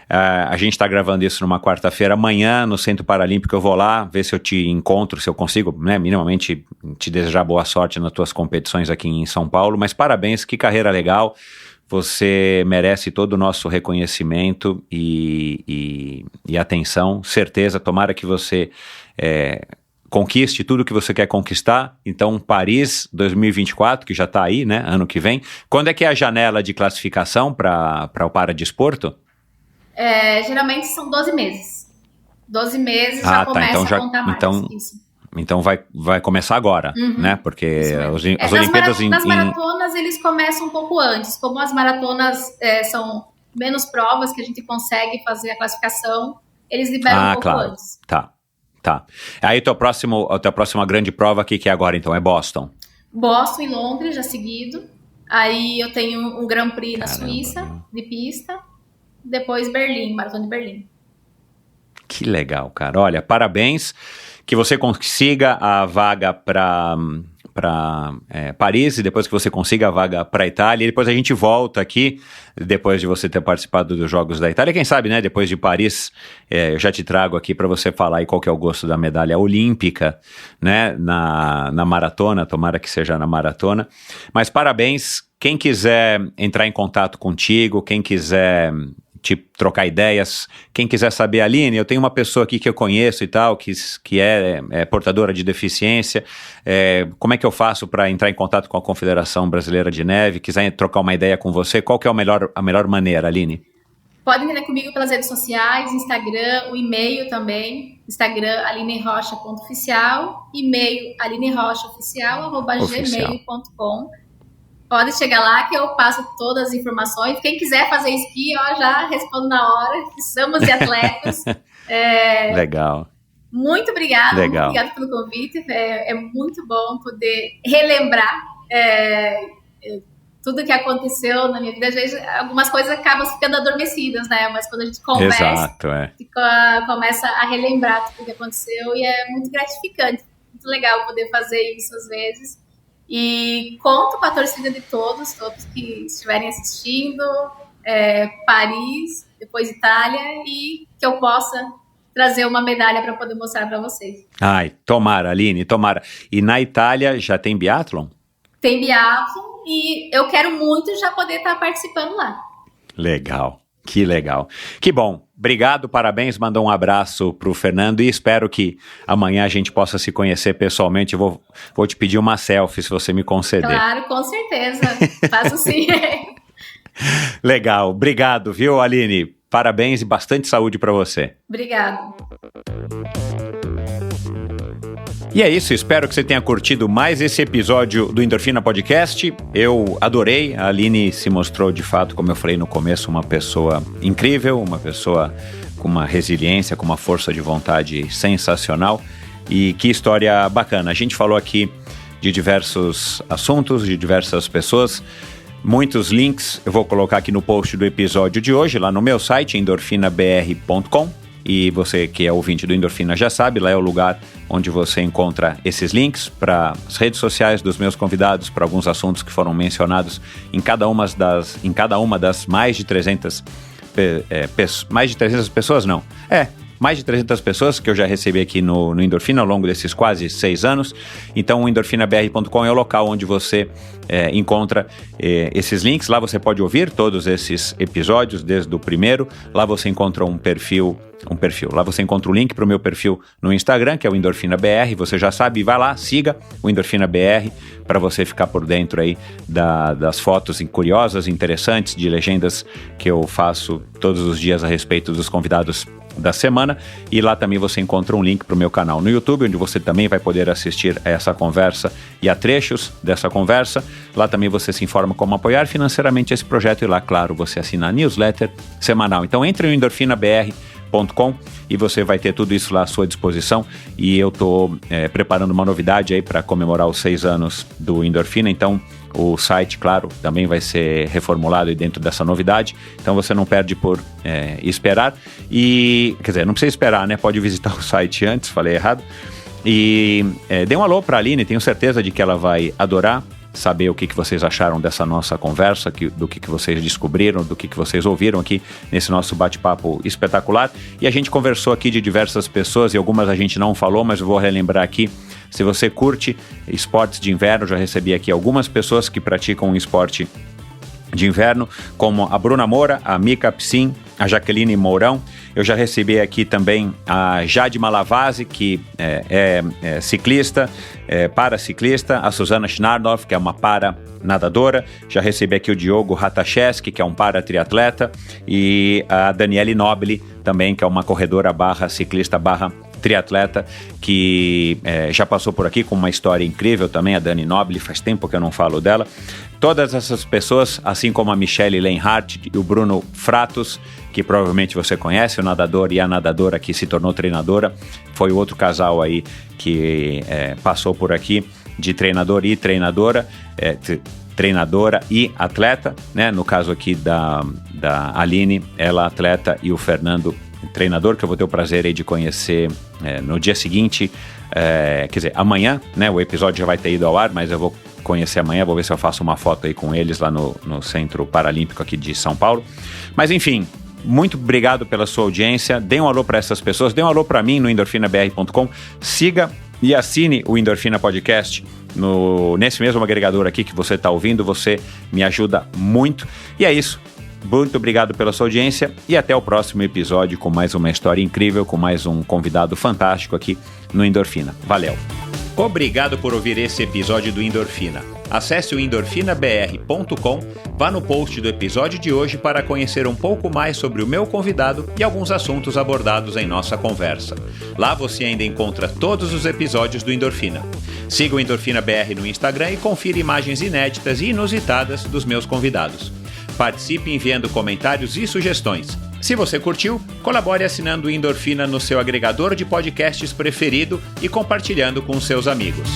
A gente está gravando isso numa quarta-feira. Amanhã, no Centro Paralímpico, eu vou lá ver se eu te encontro, se eu consigo, né, minimamente te desejar boa sorte nas tuas competições aqui em São Paulo. Mas parabéns, que carreira legal. Você merece todo o nosso reconhecimento e atenção. Certeza, tomara que você conquiste tudo que você quer conquistar. Então, Paris 2024, que já está aí, né, ano que vem. Quando é que é a janela de classificação para o paradesporto? Geralmente são 12 meses. 12 meses já começa a contar mais. Então vai começar agora, né? Porque as Olimpíadas... Nas maratonas eles começam um pouco antes. Como as maratonas são menos provas que a gente consegue fazer a classificação, eles liberam um pouco antes. Tá. Aí a tua próxima grande prova aqui, que é agora, então, é Boston. Boston e Londres, já seguido. Aí eu tenho um Grand Prix na Suíça, de pista. Depois Berlim, Maratona de Berlim. Que legal, cara. Olha, parabéns. Que você consiga a vaga para Paris e depois que você consiga a vaga para Itália. E depois a gente volta aqui, depois de você ter participado dos Jogos da Itália. Quem sabe, né? Depois de Paris, eu já te trago aqui para você falar aí qual que é o gosto da medalha olímpica, né? Na maratona, tomara que seja na maratona. Mas parabéns. Quem quiser entrar em contato contigo, quem quiser te trocar ideias, quem quiser saber, Aline, eu tenho uma pessoa aqui que eu conheço e tal, que é portadora de deficiência, como é que eu faço para entrar em contato com a Confederação Brasileira de Neve, quiser trocar uma ideia com você, qual que é a melhor maneira, Aline? Podem entrar comigo pelas redes sociais, Instagram, o e-mail também, Instagram alinerocha.oficial, e-mail alinerochaoficial@gmail.com. Pode chegar lá que eu passo todas as informações. Quem quiser fazer esqui, já respondo na hora. Precisamos de atletas. Legal. Muito obrigada. Legal. Muito obrigada pelo convite. É muito bom poder relembrar tudo que aconteceu na minha vida. Às vezes, algumas coisas acabam ficando adormecidas, né? Mas quando a gente conversa, começa a relembrar tudo que aconteceu e é muito gratificante. Muito legal poder fazer isso às vezes. E conto com a torcida de todos que estiverem assistindo, Paris, depois Itália, e que eu possa trazer uma medalha para poder mostrar para vocês. Ai, tomara, Aline, tomara. E na Itália já tem biatlon? Tem biatlon e eu quero muito já poder estar participando lá. Legal, que legal. Que bom. obrigado, parabéns, mandou um abraço pro Fernando e espero que amanhã a gente possa se conhecer pessoalmente. Vou te pedir uma selfie se você me conceder. Claro, com certeza. Faço sim. Legal, obrigado, viu, Aline? Parabéns e bastante saúde para você. Obrigado. E é isso, espero que você tenha curtido mais esse episódio do Endorfina Podcast. Eu adorei, a Aline se mostrou de fato, como eu falei no começo, uma pessoa incrível, uma pessoa com uma resiliência, com uma força de vontade sensacional. E que história bacana. A gente falou aqui de diversos assuntos, de diversas pessoas, muitos links eu vou colocar aqui no post do episódio de hoje, lá no meu site, endorfinabr.com. E você que é ouvinte do Endorfina já sabe, lá é o lugar onde você encontra esses links para as redes sociais dos meus convidados, para alguns assuntos que foram mencionados em cada uma das mais de 300 pessoas, não. Mais de 300 pessoas que eu já recebi aqui no Endorfina ao longo desses quase 6 anos. Então, o endorfinabr.com é o local onde você encontra esses links. Lá você pode ouvir todos esses episódios, desde o primeiro. Lá você encontra um perfil. Lá você encontra o link para o meu perfil no Instagram, que é o EndorfinaBR. Você já sabe, vai lá, siga o EndorfinaBR para você ficar por dentro aí das fotos curiosas, interessantes, de legendas que eu faço todos os dias a respeito dos convidados da semana. E lá também você encontra um link para o meu canal no YouTube, onde você também vai poder assistir a essa conversa e a trechos dessa conversa. Lá também você se informa como apoiar financeiramente esse projeto e lá, claro, você assina a newsletter semanal. Então entre no endorfinabr.com e você vai ter tudo isso lá à sua disposição. E eu estou preparando uma novidade aí para comemorar os 6 anos do Endorfina, então o site, claro, também vai ser reformulado aí dentro dessa novidade, então você não perde por esperar. E, quer dizer, não precisa esperar, né? Pode visitar o site antes, falei errado. E dê um alô para a Aline, tenho certeza de que ela vai adorar saber o que vocês acharam dessa nossa conversa, do que vocês descobriram, do que vocês ouviram aqui nesse nosso bate-papo espetacular. E a gente conversou aqui de diversas pessoas e algumas a gente não falou, mas eu vou relembrar aqui. Se você curte esportes de inverno, já recebi aqui algumas pessoas que praticam um esporte de inverno, como a Bruna Moura, a Mica Psim, a Jaqueline Mourão. Eu já recebi aqui também a Jade Malavasi, que é ciclista, paraciclista, a Suzana Schnarnoff, que é uma para-nadadora. Já recebi aqui o Diogo Ratacheski, que é um para-triatleta, e a Daniele Nobili, também, que é uma corredora ciclista triatleta, que já passou por aqui com uma história incrível também, a Dani Nobili, faz tempo que eu não falo dela. Todas essas pessoas, assim como a Michelle Lenhart e o Bruno Fratos, que provavelmente você conhece, o nadador e a nadadora que se tornou treinadora, foi o outro casal aí que passou por aqui, de treinador e treinadora, treinadora e atleta, né? No caso aqui da Aline, ela atleta, e o Fernando, treinador, que eu vou ter o prazer aí de conhecer no dia seguinte, quer dizer, amanhã, né? O episódio já vai ter ido ao ar, mas eu vou conhecer amanhã, vou ver se eu faço uma foto aí com eles lá no Centro Paralímpico aqui de São Paulo. Mas enfim, muito obrigado pela sua audiência, dê um alô para essas pessoas, dê um alô para mim no endorfinabr.com, siga e assine o Endorfina Podcast nesse mesmo agregador aqui que você está ouvindo, você me ajuda muito. E é isso. Muito obrigado pela sua audiência e até o próximo episódio com mais uma história incrível, com mais um convidado fantástico aqui no Endorfina. Valeu! Obrigado por ouvir esse episódio do Endorfina. Acesse o endorfinabr.com, vá no post do episódio de hoje para conhecer um pouco mais sobre o meu convidado e alguns assuntos abordados em nossa conversa. Lá você ainda encontra todos os episódios do Endorfina. Siga o Endorfina BR no Instagram e confira imagens inéditas e inusitadas dos meus convidados. Participe enviando comentários e sugestões. Se você curtiu, colabore assinando o Endorfina no seu agregador de podcasts preferido e compartilhando com seus amigos.